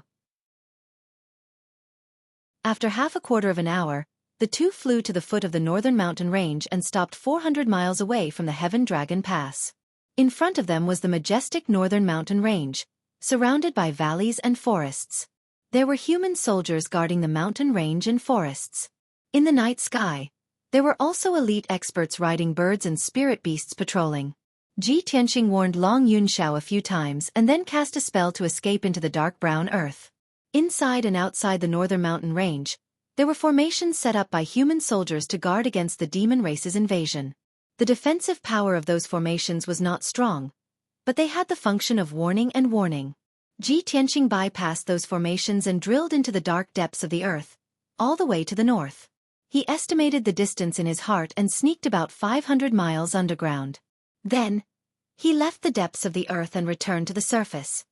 After half a quarter of an hour, the two flew to the foot of the northern mountain range and stopped 400 miles away from the Heaven Dragon Pass. In front of them was the majestic northern mountain range, surrounded by valleys and forests. There were human soldiers guarding the mountain range and forests. In the night sky, there were also elite experts riding birds and spirit beasts patrolling. Ji Tianqing warned Long Yunxiao a few times and then cast a spell to escape into the dark brown earth. Inside and outside the northern mountain range, there were formations set up by human soldiers to guard against the demon race's invasion. The defensive power of those formations was not strong, but they had the function of warning and warning. Ji Tianqing bypassed those formations and drilled into the dark depths of the earth, all the way to the north. He estimated the distance in his heart and sneaked about 500 miles underground. Then, he left the depths of the earth and returned to the surface.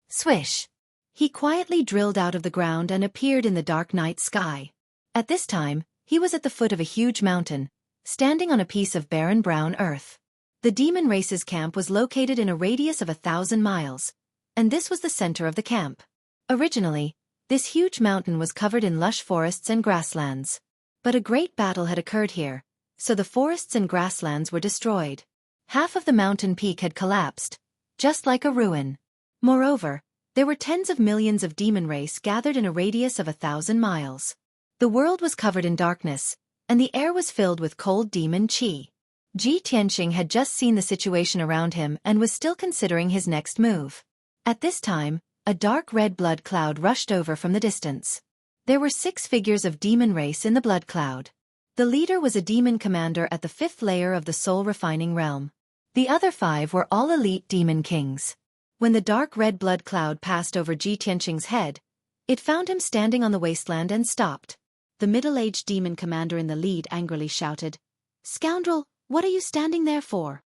Swish! He quietly drilled out of the ground and appeared in the dark night sky. At this time, he was at the foot of a huge mountain, standing on a piece of barren brown earth. The demon race's camp was located in a radius of 1,000 miles, and this was the center of the camp. Originally, this huge mountain was covered in lush forests and grasslands. But a great battle had occurred here, so the forests and grasslands were destroyed. Half of the mountain peak had collapsed, just like a ruin. Moreover, there were tens of millions of demon race gathered in a radius of 1,000 miles. The world was covered in darkness, and the air was filled with cold demon qi. Ji Tianqing had just seen the situation around him and was still considering his next move. At this time, a dark red blood cloud rushed over from the distance. There were 6 figures of demon race in the blood cloud. The leader was a demon commander at the 5th layer of the soul refining realm. The other 5 were all elite demon kings. When the dark red blood cloud passed over Ji Tianqing's head, it found him standing on the wasteland and stopped. The middle-aged demon commander in the lead angrily shouted, "Scoundrel, what are you standing there for?"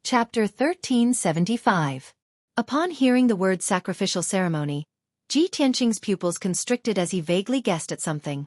Chapter 1375. Upon hearing the word sacrificial ceremony, Ji Tianqing's pupils constricted as he vaguely guessed at something.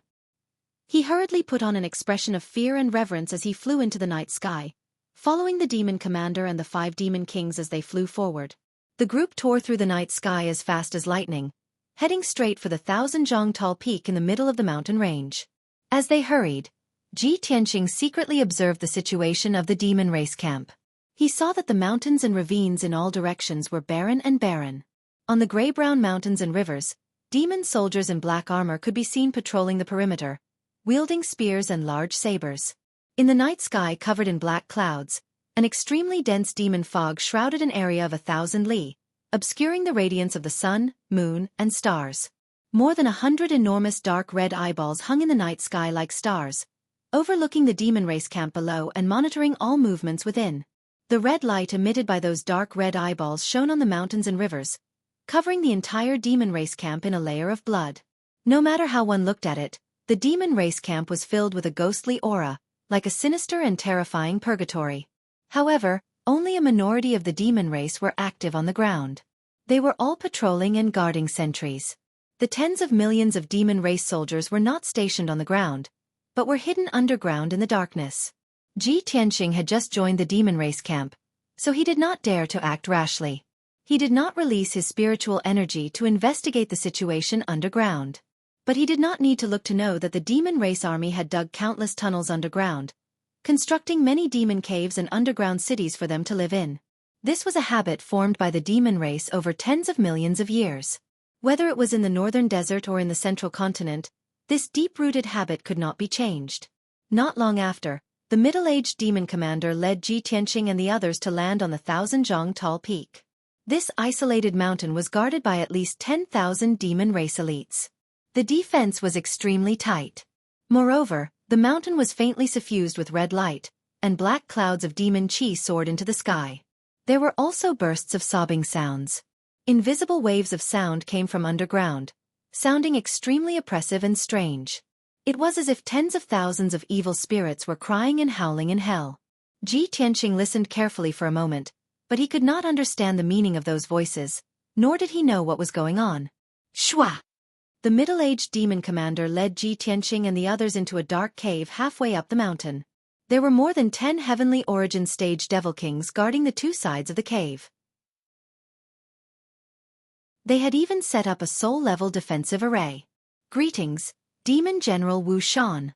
He hurriedly put on an expression of fear and reverence as he flew into the night sky, following the demon commander and the 5 demon kings as they flew forward. The group tore through the night sky as fast as lightning, heading straight for the 1,000-jong-tall peak in the middle of the mountain range. As they hurried, Ji Tianqing secretly observed the situation of the demon race camp. He saw that the mountains and ravines in all directions were barren and barren. On the gray-brown mountains and rivers, demon soldiers in black armor could be seen patrolling the perimeter, wielding spears and large sabers. In the night sky covered in black clouds, an extremely dense demon fog shrouded an area of 1,000 li, obscuring the radiance of the sun, moon, and stars. More than 100 enormous dark red eyeballs hung in the night sky like stars, overlooking the demon race camp below and monitoring all movements within. The red light emitted by those dark red eyeballs shone on the mountains and rivers, covering the entire demon race camp in a layer of blood. No matter how one looked at it, the demon race camp was filled with a ghostly aura, like a sinister and terrifying purgatory. However, only a minority of the demon race were active on the ground. They were all patrolling and guarding sentries. The tens of millions of demon race soldiers were not stationed on the ground, but were hidden underground in the darkness. Ji Tianqing had just joined the demon race camp, so he did not dare to act rashly. He did not release his spiritual energy to investigate the situation underground. But he did not need to look to know that the demon race army had dug countless tunnels underground, constructing many demon caves and underground cities for them to live in. This was a habit formed by the demon race over tens of millions of years. Whether it was in the northern desert or in the central continent, this deep-rooted habit could not be changed. Not long after, the middle-aged demon commander led Ji Tianqing and the others to land on the 1,000-jong-tall peak. This isolated mountain was guarded by at least 10,000 demon race elites. The defense was extremely tight. Moreover, the mountain was faintly suffused with red light, and black clouds of demon qi soared into the sky. There were also bursts of sobbing sounds. Invisible waves of sound came from underground, sounding extremely oppressive and strange. It was as if tens of thousands of evil spirits were crying and howling in hell. Ji Tianqing listened carefully for a moment, but he could not understand the meaning of those voices, nor did he know what was going on. Shua! The middle-aged demon commander led Ji Tianqing and the others into a dark cave halfway up the mountain. There were more than 10 heavenly origin stage devil kings guarding the 2 sides of the cave. They had even set up a soul-level defensive array. Greetings, Demon General Wu Shan.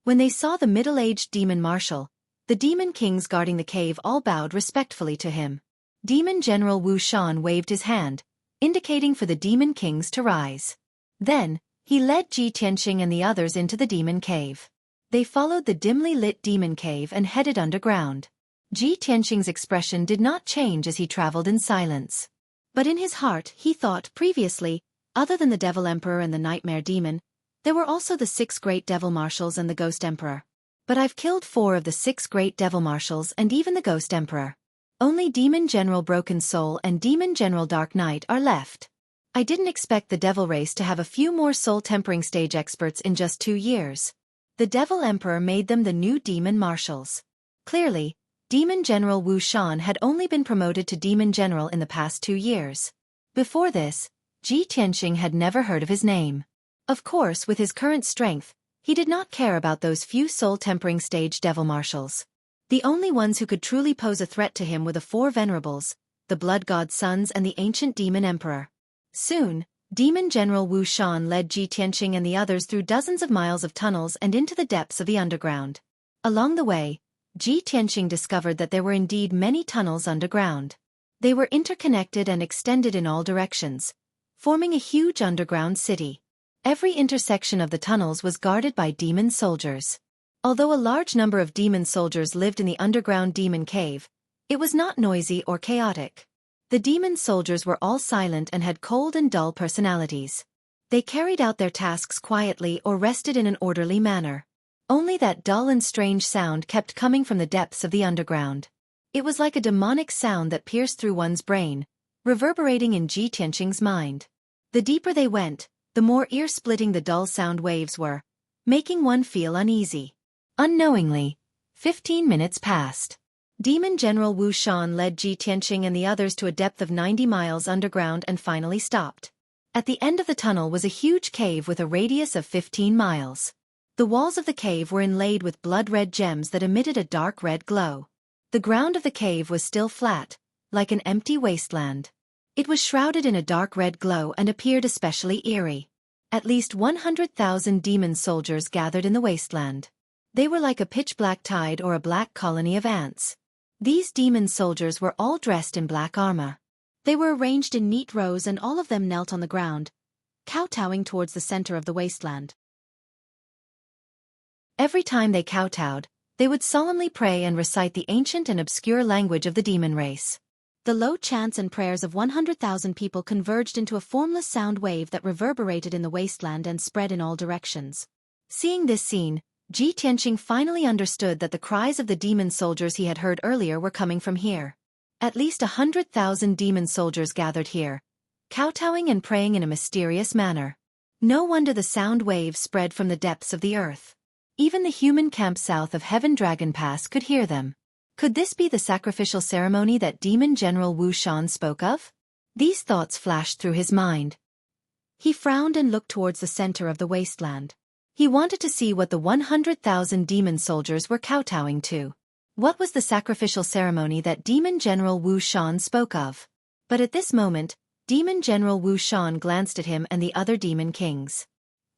When they saw the middle-aged demon marshal, the demon kings guarding the cave all bowed respectfully to him. Demon General Wu Shan waved his hand, indicating for the demon kings to rise. Then, he led Ji Tianqing and the others into the demon cave. They followed the dimly lit demon cave and headed underground. Ji Tianqing's expression did not change as he traveled in silence. But in his heart he thought previously, other than the Devil Emperor and the Nightmare Demon, there were also the 6 great Devil Marshals and the Ghost Emperor. But I've killed 4 of the 6 great Devil Marshals and even the Ghost Emperor. Only Demon General Broken Soul and Demon General Dark Knight are left. I didn't expect the Devil race to have a few more soul-tempering stage experts in just 2 years. The Devil Emperor made them the new Demon Marshals. Clearly, Demon General Wu Shan had only been promoted to Demon General in the past 2 years. Before this, Ji Tianqing had never heard of his name. Of course, with his current strength, he did not care about those few soul-tempering stage Devil Marshals. The only ones who could truly pose a threat to him were the 4 Venerables, the Blood God's sons and the ancient Demon Emperor. Soon, Demon General Wu Shan led Ji Tianqing and the others through dozens of miles of tunnels and into the depths of the underground. Along the way, Ji Tianqing discovered that there were indeed many tunnels underground. They were interconnected and extended in all directions, forming a huge underground city. Every intersection of the tunnels was guarded by demon soldiers. Although a large number of demon soldiers lived in the underground demon cave, it was not noisy or chaotic. The demon soldiers were all silent and had cold and dull personalities. They carried out their tasks quietly or rested in an orderly manner. Only that dull and strange sound kept coming from the depths of the underground. It was like a demonic sound that pierced through one's brain, reverberating in Ji Tianqing's mind. The deeper they went, the more ear-splitting the dull sound waves were, making one feel uneasy. Unknowingly, 15 minutes passed. Demon General Wu Shan led Ji Tianqing and the others to a depth of 90 miles underground and finally stopped. At the end of the tunnel was a huge cave with a radius of 15 miles. The walls of the cave were inlaid with blood-red gems that emitted a dark red glow. The ground of the cave was still flat, like an empty wasteland. It was shrouded in a dark red glow and appeared especially eerie. At least 100,000 demon soldiers gathered in the wasteland. They were like a pitch-black tide or a black colony of ants. These demon soldiers were all dressed in black armor. They were arranged in neat rows and all of them knelt on the ground, kowtowing towards the center of the wasteland. Every time they kowtowed, they would solemnly pray and recite the ancient and obscure language of the demon race. The low chants and prayers of 100,000 people converged into a formless sound wave that reverberated in the wasteland and spread in all directions. Seeing this scene, Ji Tianqing finally understood that the cries of the demon soldiers he had heard earlier were coming from here. At least 100,000 demon soldiers gathered here, kowtowing and praying in a mysterious manner. No wonder the sound waves spread from the depths of the earth. Even the human camp south of Heaven Dragon Pass could hear them. Could this be the sacrificial ceremony that Demon General Wu Shan spoke of? These thoughts flashed through his mind. He frowned and looked towards the center of the wasteland. He wanted to see what the 100,000 demon soldiers were kowtowing to. What was the sacrificial ceremony that Demon General Wu Shan spoke of? But at this moment, Demon General Wu Shan glanced at him and the other demon kings.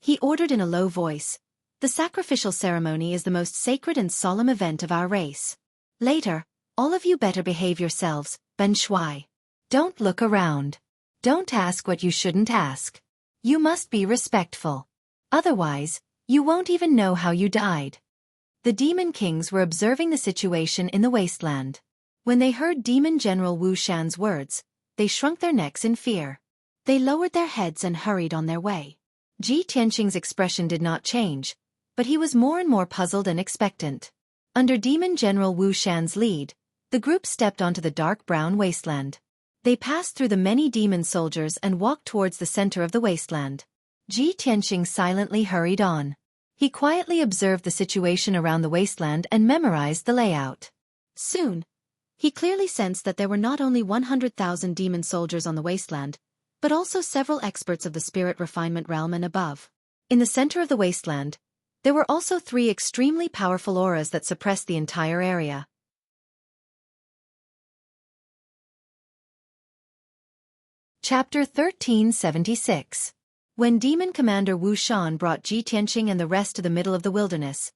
He ordered in a low voice, "The sacrificial ceremony is the most sacred and solemn event of our race. Later, all of you better behave yourselves, Ben Shui. Don't look around. Don't ask what you shouldn't ask. You must be respectful. Otherwise, you won't even know how you died." The demon kings were observing the situation in the wasteland. When they heard Demon General Wu Shan's words, they shrunk their necks in fear. They lowered their heads and hurried on their way. Ji Tianqing's expression did not change, but he was more and more puzzled and expectant. Under Demon General Wu Shan's lead, the group stepped onto the dark brown wasteland. They passed through the many demon soldiers and walked towards the center of the wasteland. Ji Tianqing silently hurried on. He quietly observed the situation around the wasteland and memorized the layout. Soon, he clearly sensed that there were not only 100,000 demon soldiers on the wasteland, but also several experts of the spirit refinement realm and above. In the center of the wasteland, there were also 3 extremely powerful auras that suppressed the entire area. Chapter 1376. When Demon Commander Wu Shan brought Ji Tianqing and the rest to the middle of the wilderness,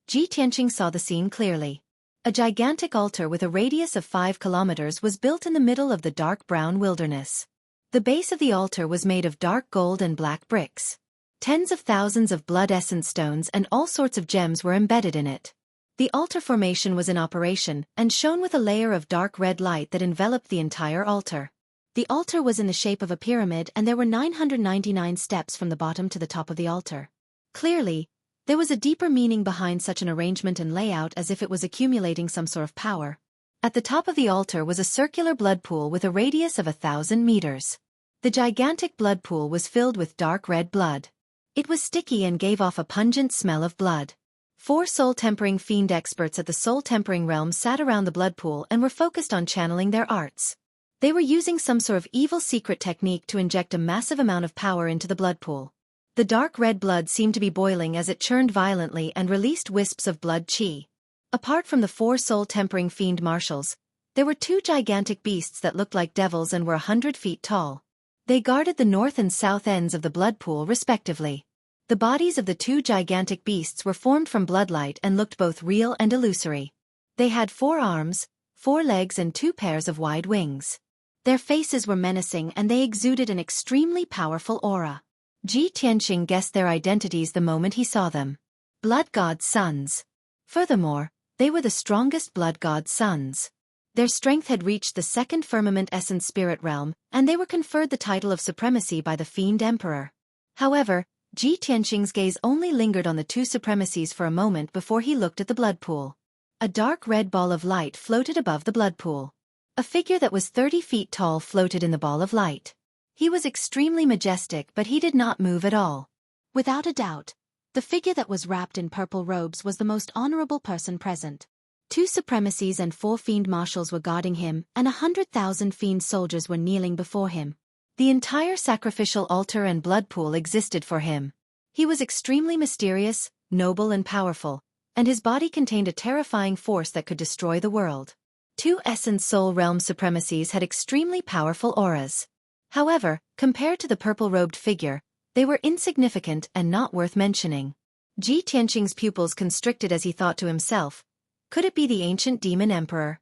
Ji Tianqing saw the scene clearly. A gigantic altar with a radius of 5 kilometers was built in the middle of the dark brown wilderness. The base of the altar was made of dark gold and black bricks. Tens of thousands of blood essence stones and all sorts of gems were embedded in it. The altar formation was in operation and shone with a layer of dark red light that enveloped the entire altar. The altar was in the shape of a pyramid and there were 999 steps from the bottom to the top of the altar. Clearly, there was a deeper meaning behind such an arrangement and layout, as if it was accumulating some sort of power. At the top of the altar was a circular blood pool with a radius of 1,000 meters. The gigantic blood pool was filled with dark red blood. It was sticky and gave off a pungent smell of blood. 4 soul-tempering fiend experts at the soul-tempering realm sat around the blood pool and were focused on channeling their arts. They were using some sort of evil secret technique to inject a massive amount of power into the blood pool. The dark red blood seemed to be boiling as it churned violently and released wisps of blood chi. Apart from the 4 soul-tempering fiend marshals, there were 2 gigantic beasts that looked like devils and were 100 feet tall. They guarded the north and south ends of the blood pool respectively. The bodies of the 2 gigantic beasts were formed from bloodlight and looked both real and illusory. They had 4 arms, 4 legs and 2 pairs of wide wings. Their faces were menacing and they exuded an extremely powerful aura. Ji Tianqing guessed their identities the moment he saw them. Blood God's sons. Furthermore, they were the strongest Blood God's sons. Their strength had reached the 2nd firmament essence spirit realm, and they were conferred the title of supremacy by the Fiend Emperor. However, Ji Tianqing's gaze only lingered on the 2 supremacies for a moment before he looked at the blood pool. A dark red ball of light floated above the blood pool. A figure that was 30 feet tall floated in the ball of light. He was extremely majestic, but he did not move at all. Without a doubt, the figure that was wrapped in purple robes was the most honorable person present. 2 supremacies and 4 fiend marshals were guarding him, and 100,000 fiend soldiers were kneeling before him. The entire sacrificial altar and blood pool existed for him. He was extremely mysterious, noble and powerful, and his body contained a terrifying force that could destroy the world. 2 essence soul realm supremacies had extremely powerful auras. However, compared to the purple-robed figure, they were insignificant and not worth mentioning. Ji Tianqing's pupils constricted as he thought to himself, could it be the ancient demon emperor?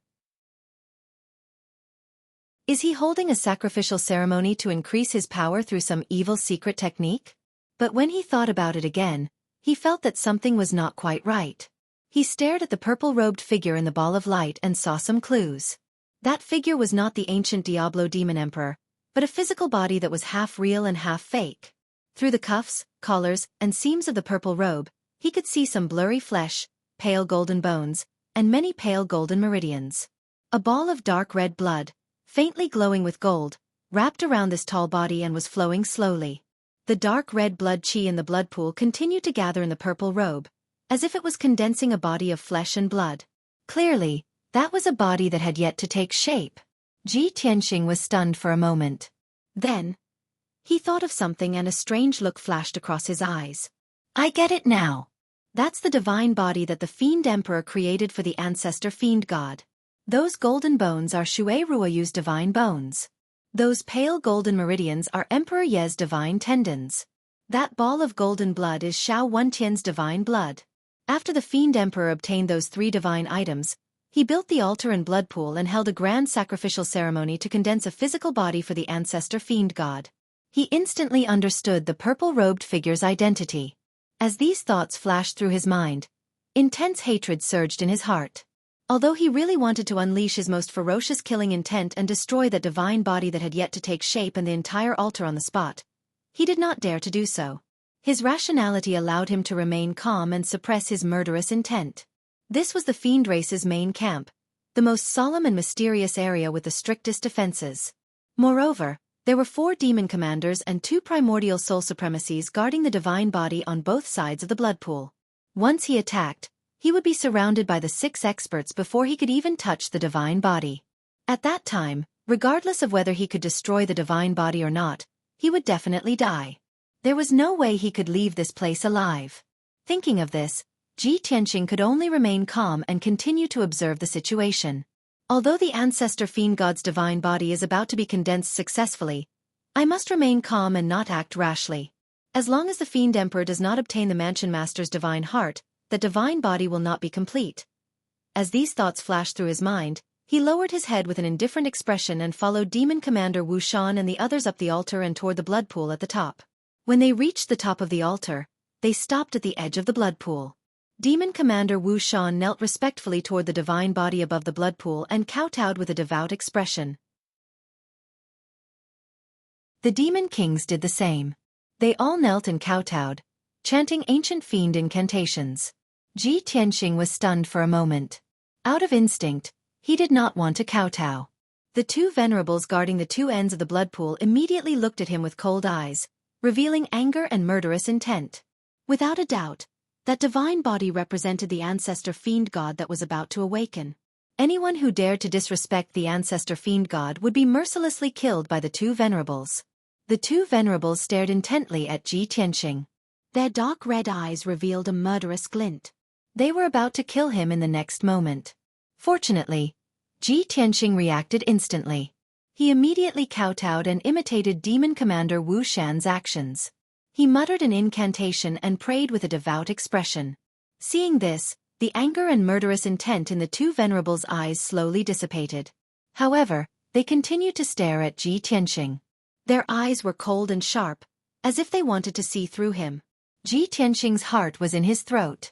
Is he holding a sacrificial ceremony to increase his power through some evil secret technique? But when he thought about it again, he felt that something was not quite right. He stared at the purple-robed figure in the ball of light and saw some clues. That figure was not the ancient Diablo demon emperor, but a physical body that was half real and half fake. Through the cuffs, collars, and seams of the purple robe, he could see some blurry flesh, pale golden bones, and many pale golden meridians. A ball of dark red blood, faintly glowing with gold, wrapped around this tall body and was flowing slowly. The dark red blood chi in the blood pool continued to gather in the purple robe, as if it was condensing a body of flesh and blood. Clearly, that was a body that had yet to take shape. Ji Tianqing was stunned for a moment. Then, he thought of something and a strange look flashed across his eyes. I get it now. That's the divine body that the Fiend Emperor created for the ancestor Fiend God. Those golden bones are Xueqi Ruoyu's divine bones. Those pale golden meridians are Emperor Ye's divine tendons. That ball of golden blood is Xiao Wentian's divine blood. After the Fiend Emperor obtained those 3 divine items, he built the altar and blood pool and held a grand sacrificial ceremony to condense a physical body for the ancestor Fiend God. He instantly understood the purple-robed figure's identity. As these thoughts flashed through his mind, intense hatred surged in his heart. Although he really wanted to unleash his most ferocious killing intent and destroy that divine body that had yet to take shape and the entire altar on the spot, he did not dare to do so. His rationality allowed him to remain calm and suppress his murderous intent. This was the fiend race's main camp, the most solemn and mysterious area with the strictest defenses. Moreover, there were 4 demon commanders and 2 primordial soul supremacies guarding the divine body on both sides of the blood pool. Once he attacked, he would be surrounded by the 6 experts before he could even touch the divine body. At that time, regardless of whether he could destroy the divine body or not, he would definitely die. There was no way he could leave this place alive. Thinking of this, Ji Tianqing could only remain calm and continue to observe the situation. Although the ancestor Fiend God's divine body is about to be condensed successfully, I must remain calm and not act rashly. As long as the Fiend Emperor does not obtain the Mansion Master's divine heart, the divine body will not be complete. As these thoughts flashed through his mind, he lowered his head with an indifferent expression and followed Demon Commander Wu Shan and the others up the altar and toward the blood pool at the top. When they reached the top of the altar, they stopped at the edge of the blood pool. Demon Commander Wu Shan knelt respectfully toward the divine body above the blood pool and kowtowed with a devout expression. The demon kings did the same. They all knelt and kowtowed, chanting ancient fiend incantations. Ji Tianxing was stunned for a moment. Out of instinct, he did not want to kowtow. The two venerables guarding the two ends of the blood pool immediately looked at him with cold eyes, revealing anger and murderous intent. Without a doubt, that divine body represented the ancestor fiend god that was about to awaken. Anyone who dared to disrespect the ancestor fiend god would be mercilessly killed by the two venerables. The two venerables stared intently at Ji Tianxing. Their dark red eyes revealed a murderous glint. They were about to kill him in the next moment. Fortunately, Ji Tianxing reacted instantly. He immediately kowtowed and imitated Demon Commander Wu Shan's actions. He muttered an incantation and prayed with a devout expression. Seeing this, the anger and murderous intent in the two venerables' eyes slowly dissipated. However, they continued to stare at Ji Tianxing. Their eyes were cold and sharp, as if they wanted to see through him. Ji Tianxing's heart was in his throat.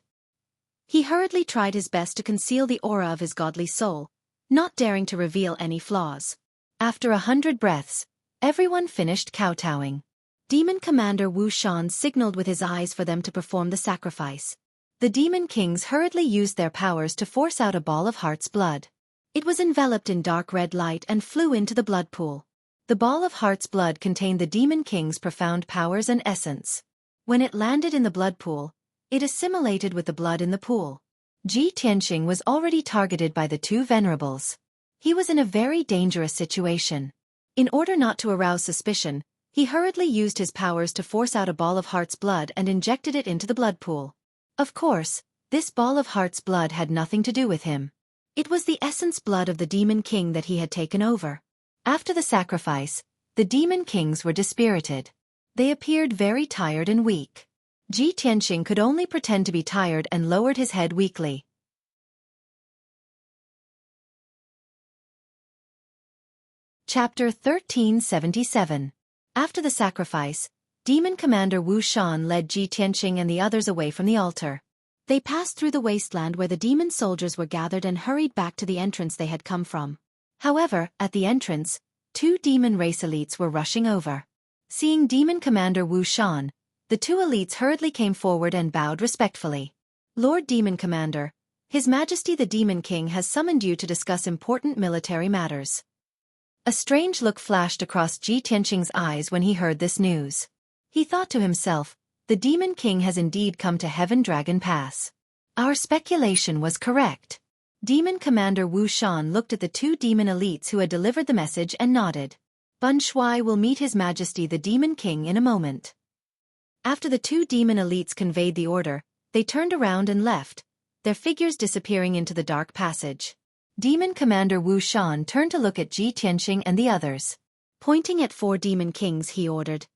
He hurriedly tried his best to conceal the aura of his godly soul, not daring to reveal any flaws. After 100 breaths, everyone finished kowtowing. Demon Commander Wu Shan signaled with his eyes for them to perform the sacrifice. The demon kings hurriedly used their powers to force out a ball of heart's blood. It was enveloped in dark red light and flew into the blood pool. The ball of heart's blood contained the demon king's profound powers and essence. When it landed in the blood pool, it assimilated with the blood in the pool. Ji Tianxing was already targeted by the two venerables. He was in a very dangerous situation. In order not to arouse suspicion, he hurriedly used his powers to force out a ball of heart's blood and injected it into the blood pool. Of course, this ball of heart's blood had nothing to do with him. It was the essence blood of the demon king that he had taken over. After the sacrifice, the demon kings were dispirited. They appeared very tired and weak. Ji Tianxing could only pretend to be tired and lowered his head weakly. Chapter 1377. After the sacrifice, Demon Commander Wu Shan led Ji Tianxing and the others away from the altar. They passed through the wasteland where the demon soldiers were gathered and hurried back to the entrance they had come from. However, at the entrance, two demon race elites were rushing over. Seeing Demon Commander Wu Shan, the two elites hurriedly came forward and bowed respectfully. Lord Demon Commander, His Majesty the Demon King has summoned you to discuss important military matters. A strange look flashed across Ji Tianxing's eyes when he heard this news. He thought to himself, the Demon King has indeed come to Heaven Dragon Pass. Our speculation was correct. Demon Commander Wu Shan looked at the two demon elites who had delivered the message and nodded. Bun Shuai will meet His Majesty the Demon King in a moment. After the two demon elites conveyed the order, they turned around and left, their figures disappearing into the dark passage. Demon Commander Wu Shan turned to look at Ji Tianxing and the others. Pointing at 4 demon kings, he ordered,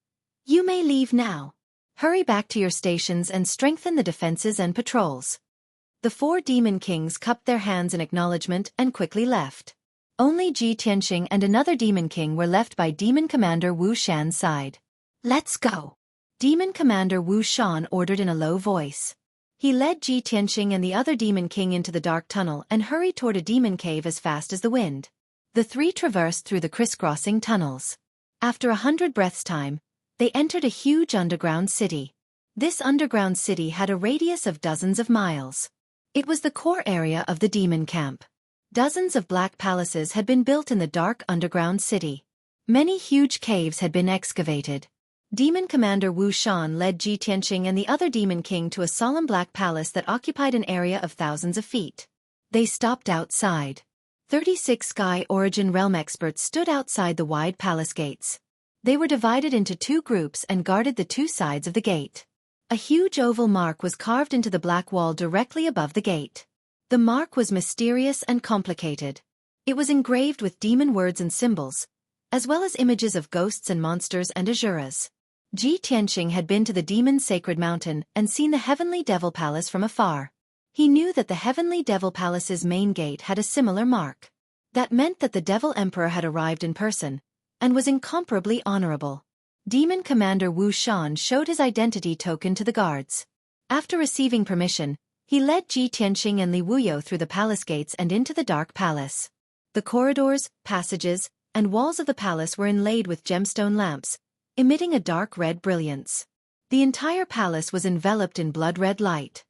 "You may leave now. Hurry back to your stations and strengthen the defenses and patrols." The 4 demon kings cupped their hands in acknowledgement and quickly left. Only Ji Tianxing and another demon king were left by Demon Commander Wu Shan's side. "Let's go," Demon Commander Wu Shan ordered in a low voice. He led Ji Tianxing and the other demon king into the dark tunnel and hurried toward a demon cave as fast as the wind. The 3 traversed through the crisscrossing tunnels. After 100 breaths' time, they entered a huge underground city. This underground city had a radius of dozens of miles. It was the core area of the demon camp. Dozens of black palaces had been built in the dark underground city. Many huge caves had been excavated. Demon Commander Wu Shan led Ji Tianxing and the other demon king to a solemn black palace that occupied an area of thousands of feet. They stopped outside. 36 Sky Origin Realm experts stood outside the wide palace gates. They were divided into 2 groups and guarded the 2 sides of the gate. A huge oval mark was carved into the black wall directly above the gate. The mark was mysterious and complicated. It was engraved with demon words and symbols, as well as images of ghosts and monsters and asuras. Ji Tianxing had been to the Demon's Sacred Mountain and seen the Heavenly Devil Palace from afar. He knew that the Heavenly Devil Palace's main gate had a similar mark. That meant that the Devil Emperor had arrived in person, and was incomparably honorable. Demon Commander Wu Shan showed his identity token to the guards. After receiving permission, He led Ji Tianqing and Li Wuyo through the palace gates and into the dark palace. The corridors, passages, and walls of the palace were inlaid with gemstone lamps, emitting a dark red brilliance. The entire palace was enveloped in blood-red light.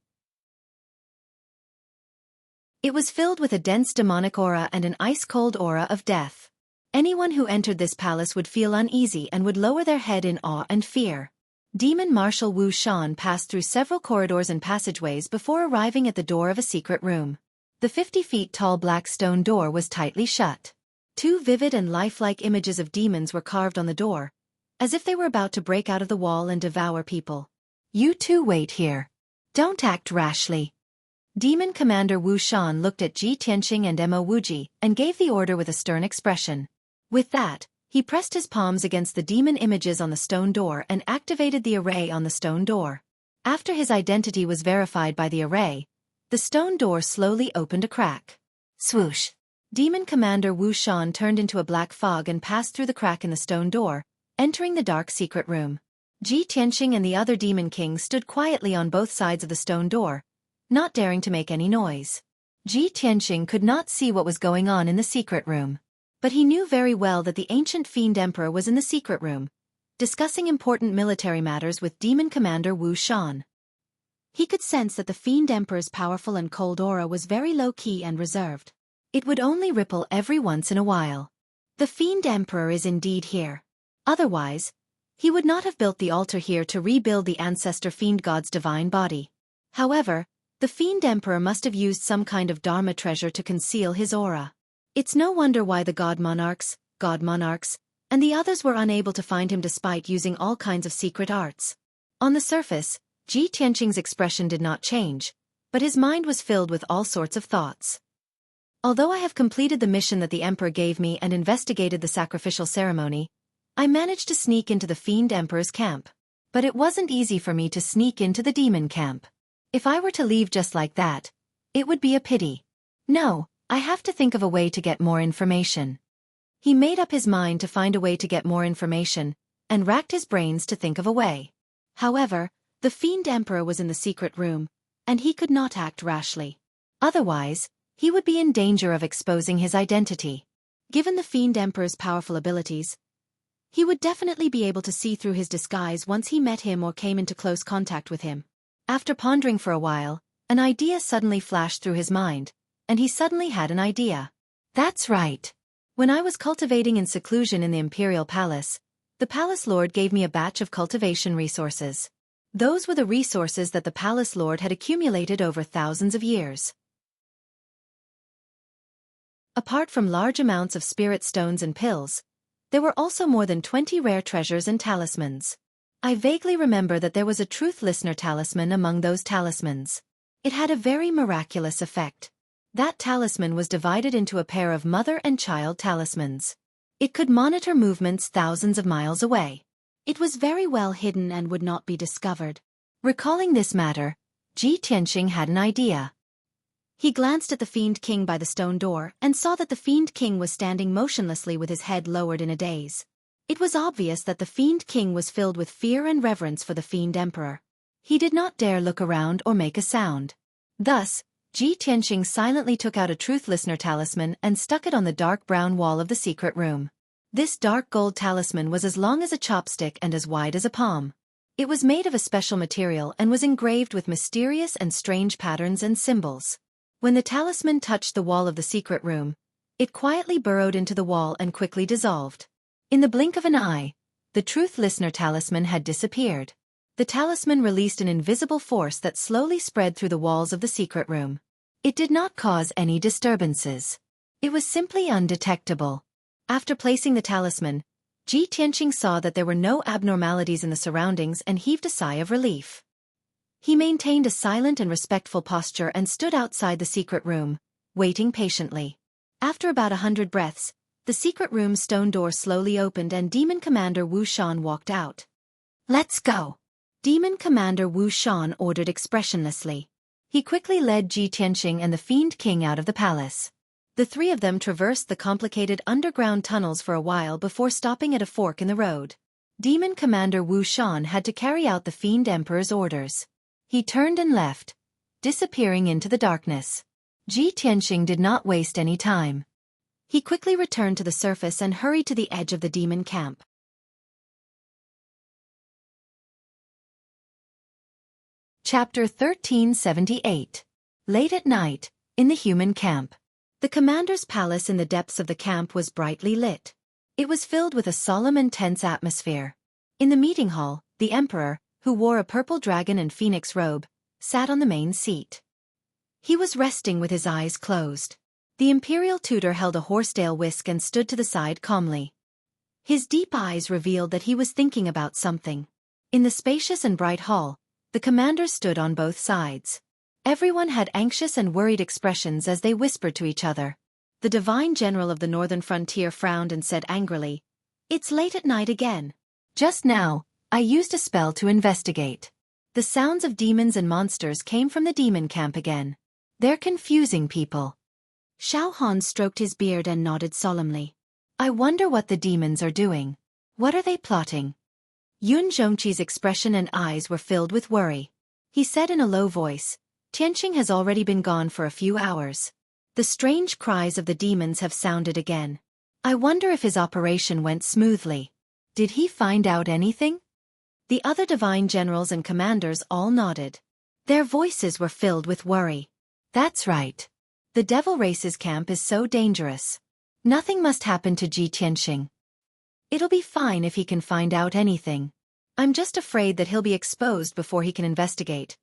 It was filled with a dense demonic aura and an ice-cold aura of death. Anyone who entered this palace would feel uneasy and would lower their head in awe and fear. Demon Marshal Wu Shan passed through several corridors and passageways before arriving at the door of a secret room. The 50-feet-tall black stone door was tightly shut. 2 vivid and lifelike images of demons were carved on the door, as if they were about to break out of the wall and devour people. "You two wait here. Don't act rashly." Demon Commander Wu Shan looked at Ji Tianqing and Mo Wuji and gave the order with a stern expression. With that, he pressed his palms against the demon images on the stone door and activated the array on the stone door. After his identity was verified by the array, the stone door slowly opened a crack. Swoosh! Demon Commander Wu Shan turned into a black fog and passed through the crack in the stone door, entering the dark secret room. Ji Tianqing and the other demon king stood quietly on both sides of the stone door, not daring to make any noise. Ji Tianqing could not see what was going on in the secret room. But he knew very well that the ancient Fiend Emperor was in the secret room, discussing important military matters with Demon Commander Wu Shan. He could sense that the Fiend Emperor's powerful and cold aura was very low-key and reserved. It would only ripple every once in a while. The Fiend Emperor is indeed here. Otherwise, he would not have built the altar here to rebuild the ancestor Fiend God's divine body. However, the Fiend Emperor must have used some kind of Dharma treasure to conceal his aura. It's no wonder why the God Monarchs, and the others were unable to find him despite using all kinds of secret arts. On the surface, Ji Tianqing's expression did not change, but his mind was filled with all sorts of thoughts. Although I have completed the mission that the Emperor gave me and investigated the sacrificial ceremony, I managed to sneak into the Fiend Emperor's camp. But it wasn't easy for me to sneak into the demon camp. If I were to leave just like that, it would be a pity. No, I have to think of a way to get more information. He made up his mind to find a way to get more information, and racked his brains to think of a way. However, the Fiend Emperor was in the secret room, and he could not act rashly. Otherwise, he would be in danger of exposing his identity. Given the Fiend Emperor's powerful abilities, he would definitely be able to see through his disguise once he met him or came into close contact with him. After pondering for a while, an idea suddenly flashed through his mind, and he suddenly had an idea. That's right. When I was cultivating in seclusion in the Imperial Palace, the Palace Lord gave me a batch of cultivation resources. Those were the resources that the Palace Lord had accumulated over thousands of years. Apart from large amounts of spirit stones and pills, there were also more than 20 rare treasures and talismans. I vaguely remember that there was a Truth Listener talisman among those talismans. It had a very miraculous effect. That talisman was divided into a pair of mother and child talismans. It could monitor movements thousands of miles away. It was very well hidden and would not be discovered. Recalling this matter, Ji Tianqing had an idea. He glanced at the Fiend King by the stone door and saw that the Fiend King was standing motionlessly with his head lowered in a daze. It was obvious that the Fiend King was filled with fear and reverence for the Fiend Emperor. He did not dare look around or make a sound. Thus, Ji Tianqing silently took out a Truth Listener talisman and stuck it on the dark brown wall of the secret room. This dark gold talisman was as long as a chopstick and as wide as a palm. It was made of a special material and was engraved with mysterious and strange patterns and symbols. When the talisman touched the wall of the secret room, it quietly burrowed into the wall and quickly dissolved. In the blink of an eye, the Truth Listener talisman had disappeared. The talisman released an invisible force that slowly spread through the walls of the secret room. It did not cause any disturbances. It was simply undetectable. After placing the talisman, Ji Tianqing saw that there were no abnormalities in the surroundings and heaved a sigh of relief. He maintained a silent and respectful posture and stood outside the secret room, waiting patiently. After about 100 breaths, the secret room's stone door slowly opened and Demon Commander Wu Shan walked out. "Let's go," Demon Commander Wu Shan ordered expressionlessly. He quickly led Ji Tianqing and the Fiend King out of the palace. The three of them traversed the complicated underground tunnels for a while before stopping at a fork in the road. Demon Commander Wu Shan had to carry out the Fiend Emperor's orders. He turned and left, disappearing into the darkness. Ji Tianxing did not waste any time. He quickly returned to the surface and hurried to the edge of the demon camp. Chapter 1378. Late at night, in the human camp. The commander's palace in the depths of the camp was brightly lit. It was filled with a solemn and tense atmosphere. In the meeting hall, the emperor, who wore a purple dragon and phoenix robe, sat on the main seat. He was resting with his eyes closed. The imperial tutor held a horsetail whisk and stood to the side calmly. His deep eyes revealed that he was thinking about something. In the spacious and bright hall, the commanders stood on both sides. Everyone had anxious and worried expressions as they whispered to each other. The divine general of the northern frontier frowned and said angrily, "It's late at night again. Just now, I used a spell to investigate. The sounds of demons and monsters came from the demon camp again. They're confusing people." Xiao Han stroked his beard and nodded solemnly. "I wonder what the demons are doing. What are they plotting?" Yun Zhongqi's expression and eyes were filled with worry. He said in a low voice, "Tianxing has already been gone for a few hours. The strange cries of the demons have sounded again. I wonder if his operation went smoothly. Did he find out anything?" The other divine generals and commanders all nodded. Their voices were filled with worry. "That's right. The Devil Race's camp is so dangerous. Nothing must happen to Ji Tianxing. It'll be fine if he can find out anything. I'm just afraid that he'll be exposed before he can investigate.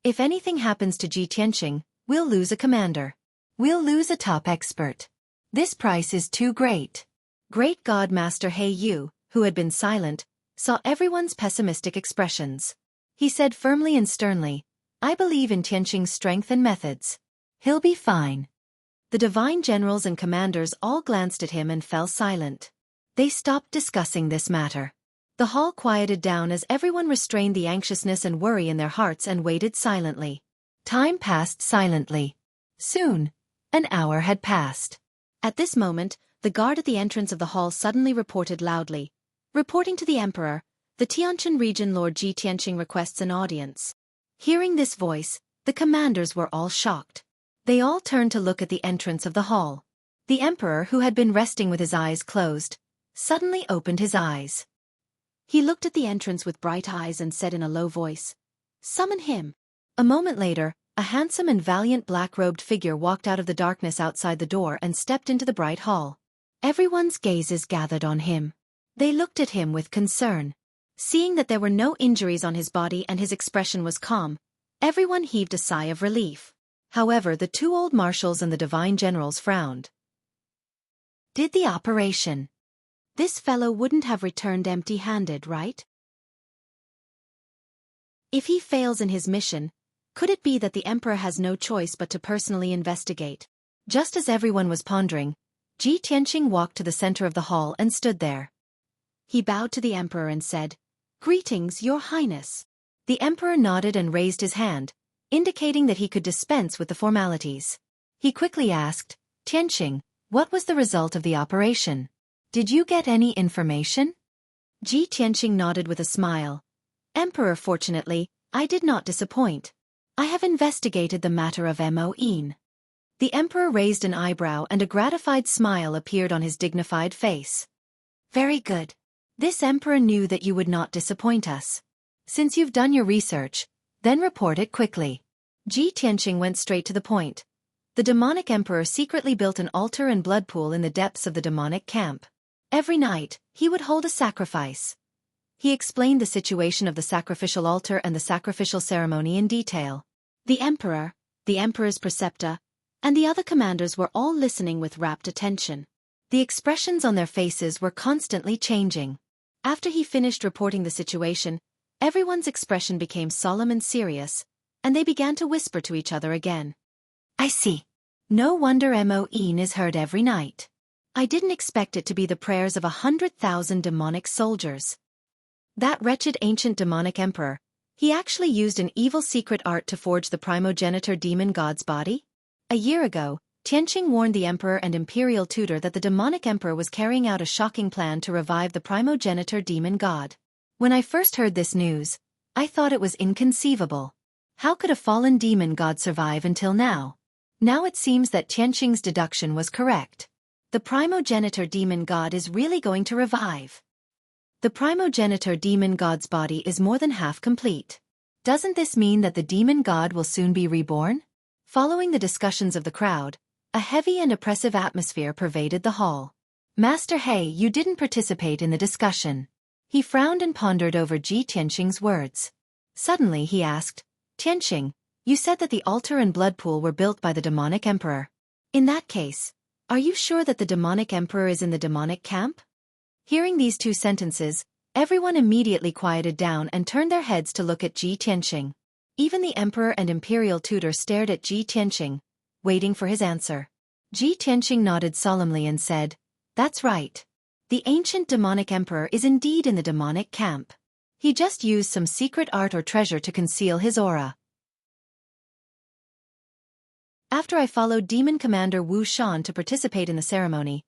If anything happens to Ji Tianxing, we'll lose a commander. We'll lose a top expert. This price is too great." Great God Master He Yu, who had been silent, saw everyone's pessimistic expressions. He said firmly and sternly, "I believe in Tianxing's strength and methods. He'll be fine." The divine generals and commanders all glanced at him and fell silent. They stopped discussing this matter. The hall quieted down as everyone restrained the anxiousness and worry in their hearts and waited silently. Time passed silently. Soon, an hour had passed. At this moment, the guard at the entrance of the hall suddenly reported loudly, "Reporting to the emperor, the Tianjin region Lord Ji Tianxing requests an audience." Hearing this voice, the commanders were all shocked. They all turned to look at the entrance of the hall. The emperor, who had been resting with his eyes closed, suddenly opened his eyes. He looked at the entrance with bright eyes and said in a low voice, "Summon him." A moment later, a handsome and valiant black-robed figure walked out of the darkness outside the door and stepped into the bright hall. Everyone's gazes gathered on him. They looked at him with concern. Seeing that there were no injuries on his body and his expression was calm, everyone heaved a sigh of relief. However, the two old marshals and the divine generals frowned. "Did the operation? This fellow wouldn't have returned empty-handed, right? If he fails in his mission, could it be that the emperor has no choice but to personally investigate?" Just as everyone was pondering, Ji Tianxing walked to the center of the hall and stood there. He bowed to the emperor and said, "Greetings, Your Highness." The emperor nodded and raised his hand, indicating that he could dispense with the formalities. He quickly asked, "Tianxing, what was the result of the operation? Did you get any information?" Ji Tianxing nodded with a smile. "Emperor, fortunately, I did not disappoint. I have investigated the matter of Moin." The emperor raised an eyebrow and a gratified smile appeared on his dignified face. "Very good. This emperor knew that you would not disappoint us. Since you've done your research, then report it quickly." Ji Tianxing went straight to the point. The demonic emperor secretly built an altar and blood pool in the depths of the demonic camp. Every night, he would hold a sacrifice. He explained the situation of the sacrificial altar and the sacrificial ceremony in detail. The emperor, the emperor's preceptor, and the other commanders were all listening with rapt attention. The expressions on their faces were constantly changing. After he finished reporting the situation, everyone's expression became solemn and serious, and they began to whisper to each other again. "I see. No wonder Moin is heard every night. I didn't expect it to be the prayers of 100,000 demonic soldiers. That wretched ancient demonic emperor, he actually used an evil secret art to forge the primogenitor demon god's body?" A year ago, Tianxing warned the emperor and imperial tutor that the demonic emperor was carrying out a shocking plan to revive the primogenitor demon god. When I first heard this news, I thought it was inconceivable. How could a fallen demon god survive until now? Now it seems that Tianqing's deduction was correct. The primogenitor demon god is really going to revive. The primogenitor demon god's body is more than half complete. Doesn't this mean that the demon god will soon be reborn? Following the discussions of the crowd, a heavy and oppressive atmosphere pervaded the hall. Master He, you didn't participate in the discussion. He frowned and pondered over Ji Tianqing's words. Suddenly he asked, Tianqing, you said that the altar and blood pool were built by the demonic emperor. In that case, are you sure that the demonic emperor is in the demonic camp? Hearing these two sentences, everyone immediately quieted down and turned their heads to look at Ji Tianqing. Even the emperor and imperial tutor stared at Ji Tianqing, waiting for his answer. Ji Tianqing nodded solemnly and said, That's right. The ancient demonic emperor is indeed in the demonic camp. He just used some secret art or treasure to conceal his aura. After I followed Demon Commander Wu Shan to participate in the ceremony,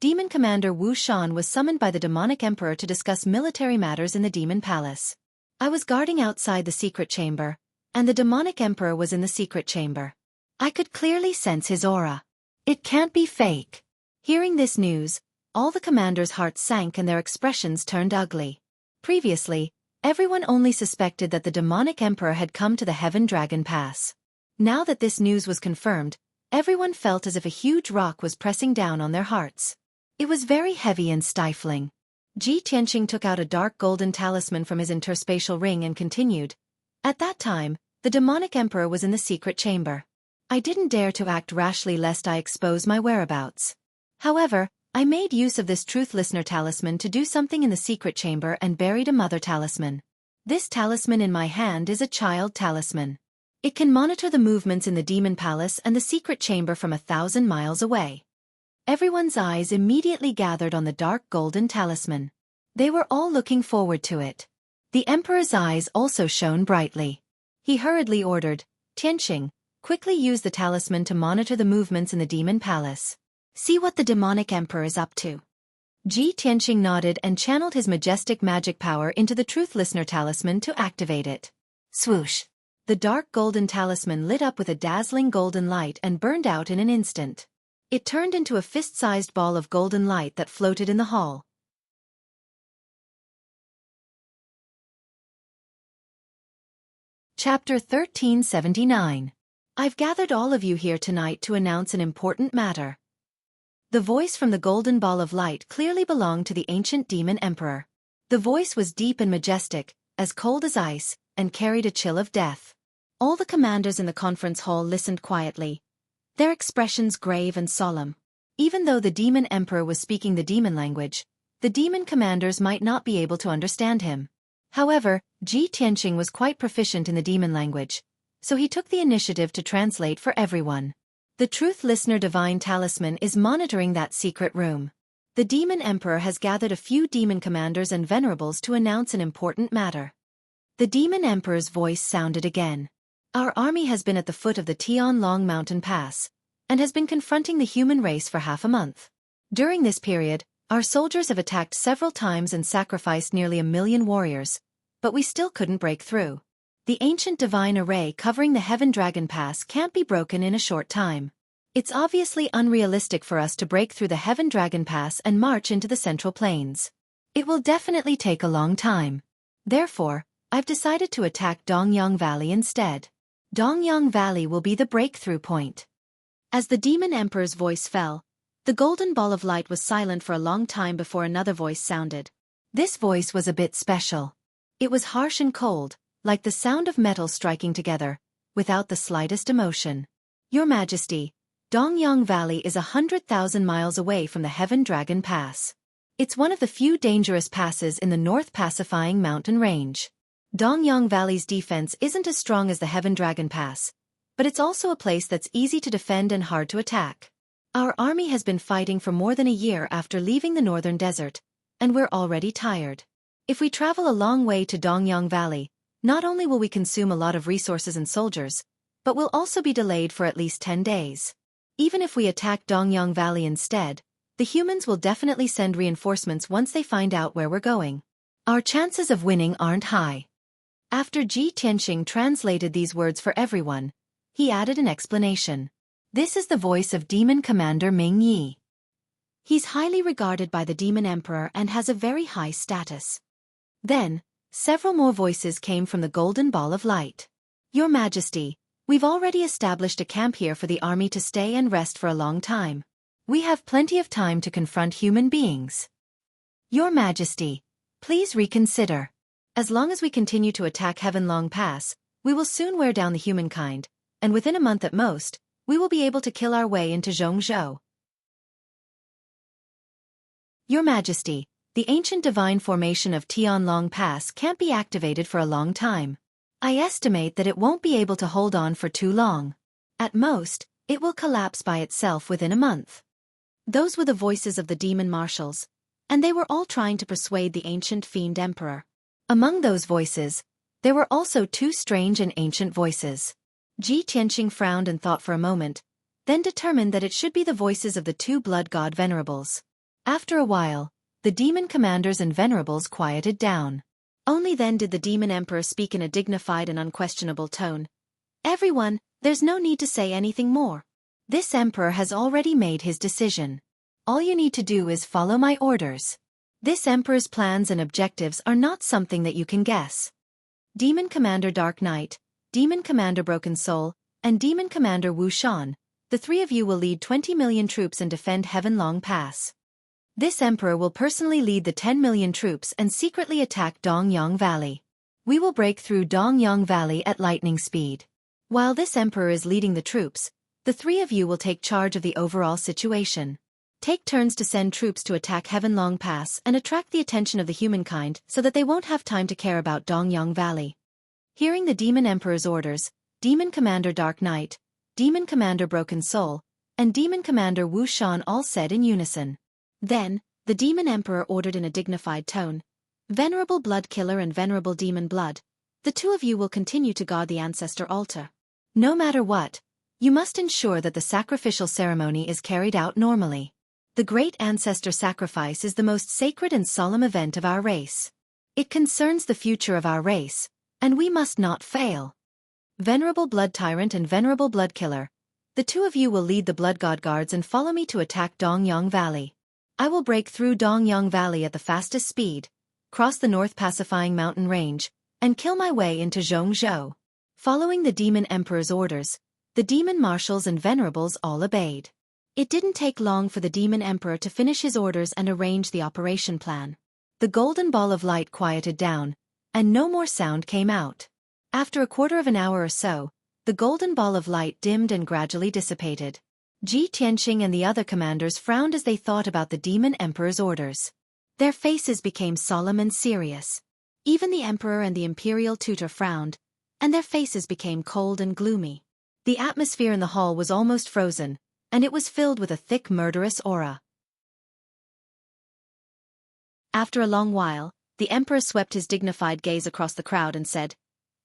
Demon Commander Wu Shan was summoned by the demonic emperor to discuss military matters in the demon palace. I was guarding outside the secret chamber, and the demonic emperor was in the secret chamber. I could clearly sense his aura. It can't be fake. Hearing this news, all the commanders' hearts sank and their expressions turned ugly. Previously, everyone only suspected that the demonic emperor had come to the Heaven Dragon Pass. Now that this news was confirmed, everyone felt as if a huge rock was pressing down on their hearts. It was very heavy and stifling. Ji Tianqing took out a dark golden talisman from his interspatial ring and continued. At that time, the demonic emperor was in the secret chamber. I didn't dare to act rashly lest I expose my whereabouts. However, I made use of this truth listener talisman to do something in the secret chamber and buried a mother talisman. This talisman in my hand is a child talisman. It can monitor the movements in the demon palace and the secret chamber from 1,000 miles away. Everyone's eyes immediately gathered on the dark golden talisman. They were all looking forward to it. The emperor's eyes also shone brightly. He hurriedly ordered, Tianqing, quickly use the talisman to monitor the movements in the demon palace. See what the demonic emperor is up to. Ji Tianqing nodded and channeled his majestic magic power into the truth listener talisman to activate it. Swoosh! The dark golden talisman lit up with a dazzling golden light and burned out in an instant. It turned into a fist-sized ball of golden light that floated in the hall. Chapter 1379. I've gathered all of you here tonight to announce an important matter. The voice from the golden ball of light clearly belonged to the ancient demon emperor. The voice was deep and majestic, as cold as ice, and carried a chill of death. All the commanders in the conference hall listened quietly, their expressions grave and solemn. Even though the demon emperor was speaking the demon language, the demon commanders might not be able to understand him. However, Ji Tianqing was quite proficient in the demon language, so he took the initiative to translate for everyone. The Truth Listener Divine Talisman is monitoring that secret room. The demon emperor has gathered a few demon commanders and venerables to announce an important matter. The demon emperor's voice sounded again. Our army has been at the foot of the Tianlong Mountain Pass, and has been confronting the human race for half a month. During this period, our soldiers have attacked several times and sacrificed nearly 1 million warriors, but we still couldn't break through. The ancient divine array covering the Heaven Dragon Pass can't be broken in a short time. It's obviously unrealistic for us to break through the Heaven Dragon Pass and march into the Central Plains. It will definitely take a long time. Therefore, I've decided to attack Dongyang Valley instead. Dongyang Valley will be the breakthrough point. As the demon emperor's voice fell, the golden ball of light was silent for a long time before another voice sounded. This voice was a bit special. It was harsh and cold, like the sound of metal striking together, without the slightest emotion. Your Majesty, Dongyang Valley is 100,000 miles away from the Heaven Dragon Pass. It's one of the few dangerous passes in the North Pacifying Mountain Range. Dongyang Valley's defense isn't as strong as the Heaven Dragon Pass, but it's also a place that's easy to defend and hard to attack. Our army has been fighting for more than a year after leaving the northern desert, and we're already tired. If we travel a long way to Dongyang Valley, not only will we consume a lot of resources and soldiers, but we'll also be delayed for at least 10 days. Even if we attack Dongyang Valley instead, the humans will definitely send reinforcements once they find out where we're going. Our chances of winning aren't high. After Ji Tianqing translated these words for everyone, he added an explanation. This is the voice of Demon Commander Ming Yi. He's highly regarded by the Demon Emperor and has a very high status. Then, several more voices came from the Golden Ball of Light. Your Majesty, we've already established a camp here for the army to stay and rest for a long time. We have plenty of time to confront human beings. Your Majesty, please reconsider. As long as we continue to attack Heavenlong Pass, we will soon wear down the humankind, and within a month at most, we will be able to kill our way into Zhongzhou. Your Majesty, the ancient divine formation of Tianlong Pass can't be activated for a long time. I estimate that it won't be able to hold on for too long. At most, it will collapse by itself within a month. Those were the voices of the demon marshals, and they were all trying to persuade the ancient fiend emperor. Among those voices, there were also two strange and ancient voices. Ji Tianqing frowned and thought for a moment, then determined that it should be the voices of the two blood god venerables. After a while, the demon commanders and venerables quieted down. Only then did the demon emperor speak in a dignified and unquestionable tone. Everyone, there's no need to say anything more. This emperor has already made his decision. All you need to do is follow my orders. This emperor's plans and objectives are not something that you can guess. Demon Commander Dark Knight, Demon Commander Broken Soul, and Demon Commander Wu Shan, the three of you will lead 20 million troops and defend Heavenlong Pass. This emperor will personally lead the 10 million troops and secretly attack Dongyang Valley. We will break through Dongyang Valley at lightning speed. While this emperor is leading the troops, the three of you will take charge of the overall situation. Take turns to send troops to attack Heavenlong Pass and attract the attention of the humankind so that they won't have time to care about Dongyang Valley. Hearing the Demon Emperor's orders, Demon Commander Dark Knight, Demon Commander Broken Soul, and Demon Commander Wu Shan all said in unison. Then, the Demon Emperor ordered in a dignified tone, Venerable Blood Killer and Venerable Demon Blood, the two of you will continue to guard the ancestor altar. No matter what, you must ensure that the sacrificial ceremony is carried out normally. The great ancestor sacrifice is the most sacred and solemn event of our race. It concerns the future of our race, and we must not fail. Venerable Blood Tyrant and Venerable Blood Killer, the two of you will lead the Blood God Guards and follow me to attack Dongyang Valley. I will break through Dongyang Valley at the fastest speed, cross the North Pacifying Mountain Range, and kill my way into Zhongzhou. Following the Demon Emperor's orders, the Demon Marshals and Venerables all obeyed. It didn't take long for the Demon Emperor to finish his orders and arrange the operation plan. The Golden Ball of Light quieted down, and no more sound came out. After a quarter of an hour or so, the Golden Ball of Light dimmed and gradually dissipated. Ji Tianqing and the other commanders frowned as they thought about the Demon Emperor's orders. Their faces became solemn and serious. Even the Emperor and the Imperial Tutor frowned, and their faces became cold and gloomy. The atmosphere in the hall was almost frozen, and it was filled with a thick murderous aura. After a long while, the Emperor swept his dignified gaze across the crowd and said,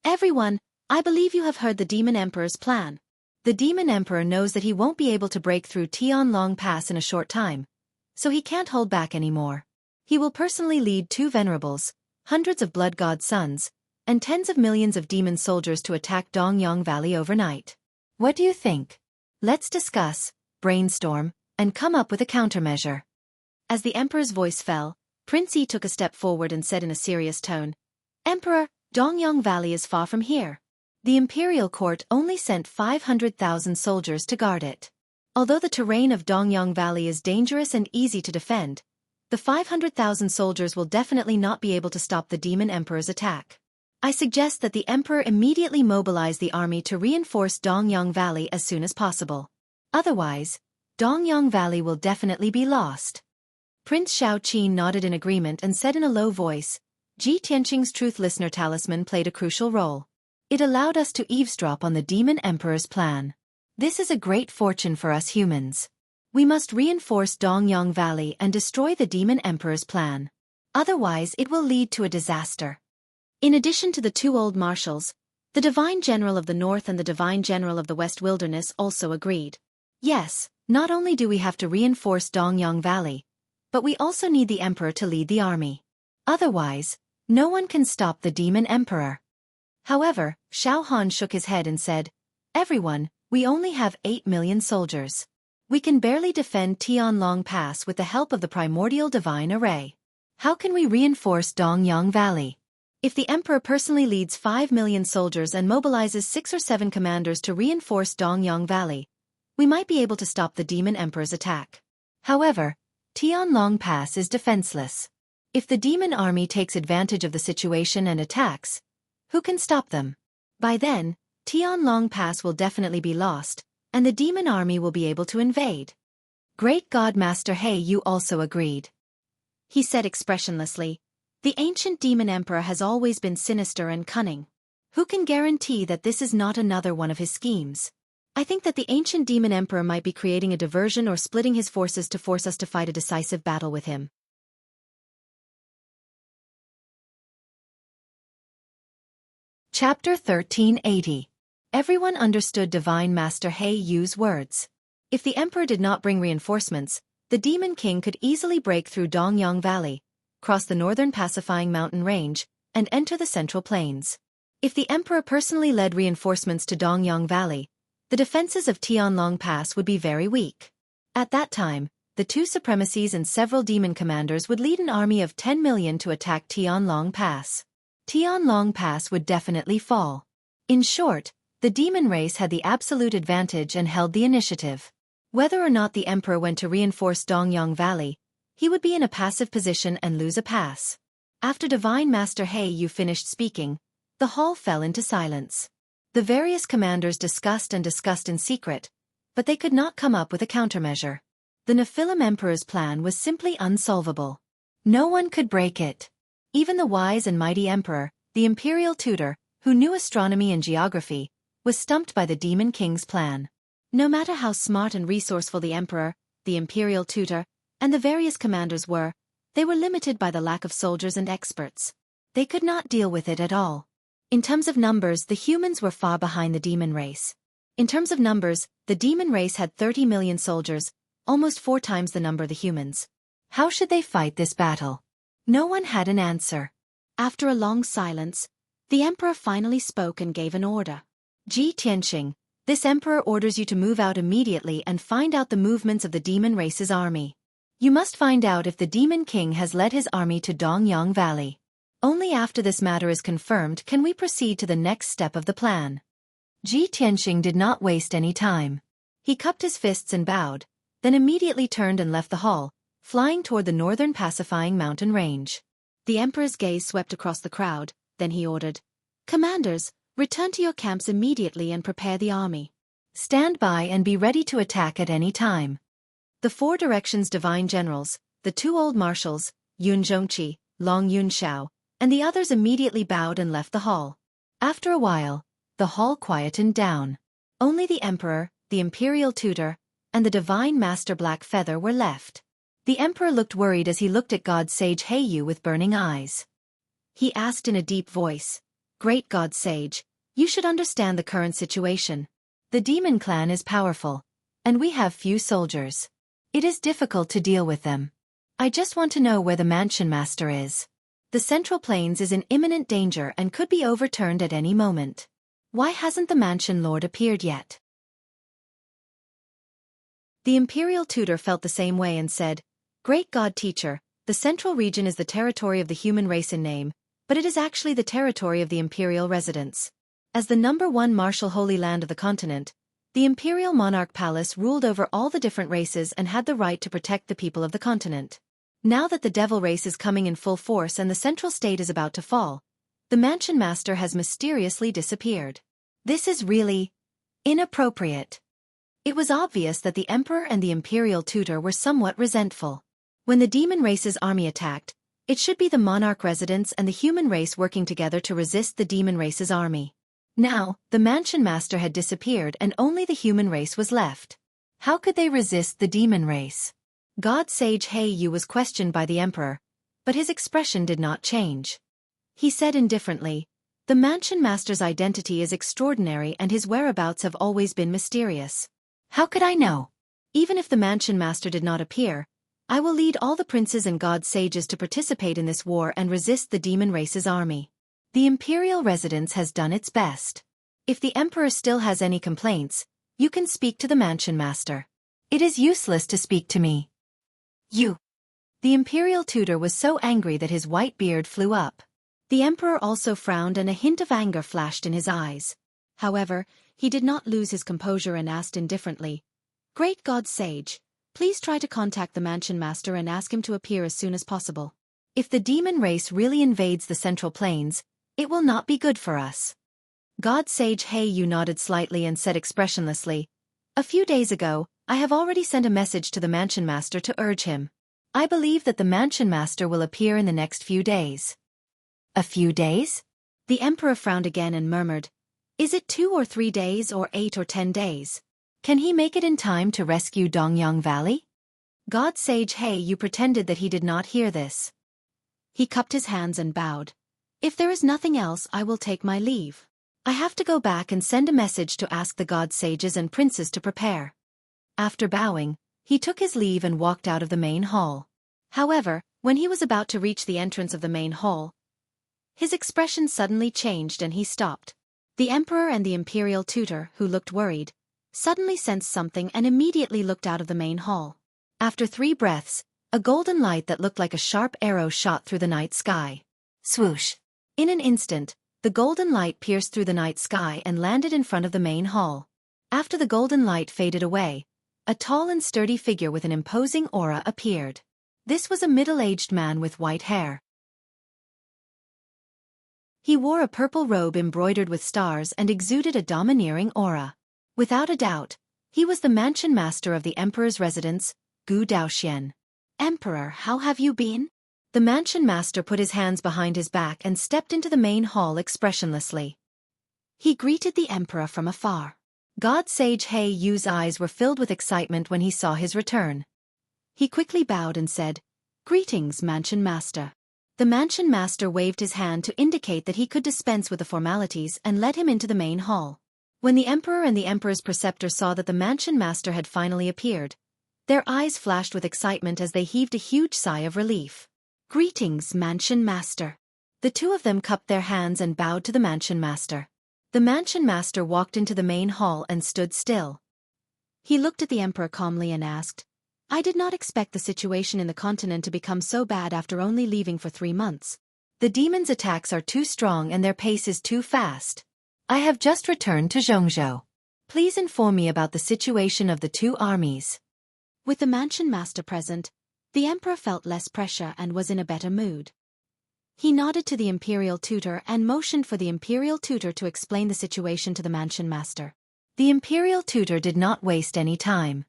Everyone, I believe you have heard the Demon Emperor's plan. The Demon Emperor knows that he won't be able to break through Tianlong Pass in a short time, so he can't hold back anymore. He will personally lead 2 venerables, hundreds of blood god sons, and tens of millions of demon soldiers to attack Dongyang Valley overnight. What do you think? Let's discuss, brainstorm, and come up with a countermeasure. As the Emperor's voice fell, Prince Yi took a step forward and said in a serious tone, Emperor, Dongyang Valley is far from here. The imperial court only sent 500,000 soldiers to guard it. Although the terrain of Dongyang Valley is dangerous and easy to defend, the 500,000 soldiers will definitely not be able to stop the Demon Emperor's attack. I suggest that the Emperor immediately mobilize the army to reinforce Dongyang Valley as soon as possible. Otherwise, Dongyang Valley will definitely be lost. Prince Xueqi nodded in agreement and said in a low voice, Ji Tianqing's Truth Listener Talisman played a crucial role. It allowed us to eavesdrop on the Demon Emperor's plan. This is a great fortune for us humans. We must reinforce Dongyang Valley and destroy the Demon Emperor's plan. Otherwise it will lead to a disaster. In addition to the 2 old marshals, the Divine General of the North and the Divine General of the West Wilderness also agreed. Yes, not only do we have to reinforce Dongyang Valley, but we also need the Emperor to lead the army. Otherwise, no one can stop the Demon Emperor. However, Xiao Han shook his head and said, "Everyone, we only have 8 million soldiers. We can barely defend Tianlong Pass with the help of the primordial divine array. How can we reinforce Dongyang Valley? If the emperor personally leads 5 million soldiers and mobilizes 6 or 7 commanders to reinforce Dongyang Valley, we might be able to stop the demon emperor's attack. However, Tianlong Pass is defenseless. If the demon army takes advantage of the situation and attacks, who can stop them? By then, Tianlong Pass will definitely be lost, and the demon army will be able to invade." Great God Master He Yu also agreed. He said expressionlessly, "The ancient demon emperor has always been sinister and cunning. Who can guarantee that this is not another one of his schemes? I think that the ancient demon emperor might be creating a diversion or splitting his forces to force us to fight a decisive battle with him." Chapter 1380. Everyone understood Divine Master He Yu's words. If the emperor did not bring reinforcements, the demon king could easily break through Dongyang Valley, cross the northern pacifying mountain range, and enter the central plains. If the emperor personally led reinforcements to Dongyang Valley, the defenses of Tianlong Pass would be very weak. At that time, the 2 supremacies and several demon commanders would lead an army of 10 million to attack Tianlong Pass. Tianlong Pass would definitely fall. In short, the demon race had the absolute advantage and held the initiative. Whether or not the emperor went to reinforce Dongyang Valley, he would be in a passive position and lose a pass. After Divine Master He Yu finished speaking, the hall fell into silence. The various commanders discussed in secret, but they could not come up with a countermeasure. The Nephilim Emperor's plan was simply unsolvable. No one could break it. Even the wise and mighty emperor, the imperial tutor, who knew astronomy and geography, was stumped by the demon king's plan. No matter how smart and resourceful the emperor, the imperial tutor, and the various commanders were, they were limited by the lack of soldiers and experts. They could not deal with it at all. In terms of numbers, the humans were far behind the demon race. In terms of numbers, the demon race had 30 million soldiers, almost 4 times the number of the humans. How should they fight this battle? No one had an answer. After a long silence, the emperor finally spoke and gave an order. "Ji Tianqing, this emperor orders you to move out immediately and find out the movements of the demon race's army. You must find out if the demon king has led his army to Dongyang Valley. Only after this matter is confirmed can we proceed to the next step of the plan." Ji Tianqing did not waste any time. He cupped his fists and bowed, then immediately turned and left the hall, flying toward the northern pacifying mountain range. The emperor's gaze swept across the crowd, then he ordered, "Commanders, return to your camps immediately and prepare the army. Stand by and be ready to attack at any time." The 4 directions divine generals, the 2 old marshals, Yun Zhongqi, Long Yun Shao, and the others immediately bowed and left the hall. After a while, the hall quietened down. Only the emperor, the imperial tutor, and the divine master Black Feather were left. The emperor looked worried as he looked at God Sage He Yu with burning eyes. He asked in a deep voice, "Great God Sage, you should understand the current situation. The demon clan is powerful, and we have few soldiers. It is difficult to deal with them. I just want to know where the mansion master is. The Central Plains is in imminent danger and could be overturned at any moment. Why hasn't the mansion lord appeared yet?" The imperial tutor felt the same way and said, "Great God Teacher, the central region is the territory of the human race in name, but it is actually the territory of the imperial residents. As the #1 martial holy land of the continent, the imperial monarch palace ruled over all the different races and had the right to protect the people of the continent. Now that the devil race is coming in full force and the central state is about to fall, the mansion master has mysteriously disappeared. This is really inappropriate." It was obvious that the emperor and the imperial tutor were somewhat resentful. When the demon race's army attacked, it should be the monarch residents and the human race working together to resist the demon race's army. Now, the mansion master had disappeared and only the human race was left. How could they resist the demon race? God Sage He Yu was questioned by the emperor, but his expression did not change. He said indifferently, "The mansion master's identity is extraordinary and his whereabouts have always been mysterious. How could I know? Even if the mansion master did not appear, I will lead all the princes and god sages to participate in this war and resist the demon race's army." The imperial residence has done its best. If the emperor still has any complaints, you can speak to the mansion master. It is useless to speak to me. You. The imperial tutor was so angry that his white beard flew up. The emperor also frowned and a hint of anger flashed in his eyes. However, he did not lose his composure and asked indifferently, "Great God Sage, please try to contact the mansion master and ask him to appear as soon as possible. If the demon race really invades the Central Plains, it will not be good for us." God Sage Yu nodded slightly and said expressionlessly, "A few days ago, I have already sent a message to the mansion master to urge him. I believe that the mansion master will appear in the next few days." A few days? The emperor frowned again and murmured, "Is it 2 or 3 days or 8 or 10 days? Can he make it in time to rescue Dongyang Valley?" God Sage Yu pretended that he did not hear this. He cupped his hands and bowed. "If there is nothing else, I will take my leave. I have to go back and send a message to ask the god sages and princes to prepare." After bowing, he took his leave and walked out of the main hall. However, when he was about to reach the entrance of the main hall, his expression suddenly changed and he stopped. The emperor and the imperial tutor, who looked worried, suddenly sensed something and immediately looked out of the main hall. After 3 breaths, a golden light that looked like a sharp arrow shot through the night sky. Swoosh! In an instant, the golden light pierced through the night sky and landed in front of the main hall. After the golden light faded away, a tall and sturdy figure with an imposing aura appeared. This was a middle-aged man with white hair. He wore a purple robe embroidered with stars and exuded a domineering aura. Without a doubt, he was the mansion master of the emperor's residence, Gu Daoxian. "Emperor, how have you been?" The mansion master put his hands behind his back and stepped into the main hall expressionlessly. He greeted the emperor from afar. God Sage Yu's eyes were filled with excitement when he saw his return. He quickly bowed and said, "Greetings, mansion master." The mansion master waved his hand to indicate that he could dispense with the formalities and led him into the main hall. When the emperor and the emperor's preceptor saw that the mansion master had finally appeared, their eyes flashed with excitement as they heaved a huge sigh of relief. "Greetings, mansion master." The 2 of them cupped their hands and bowed to the mansion master. The mansion master walked into the main hall and stood still. He looked at the emperor calmly and asked, "I did not expect the situation in the continent to become so bad after only leaving for 3 months. The demons' attacks are too strong and their pace is too fast. I have just returned to Zhongzhou. Please inform me about the situation of the 2 armies." With the mansion master present, the emperor felt less pressure and was in a better mood. He nodded to the imperial tutor and motioned for the imperial tutor to explain the situation to the mansion master. The imperial tutor did not waste any time.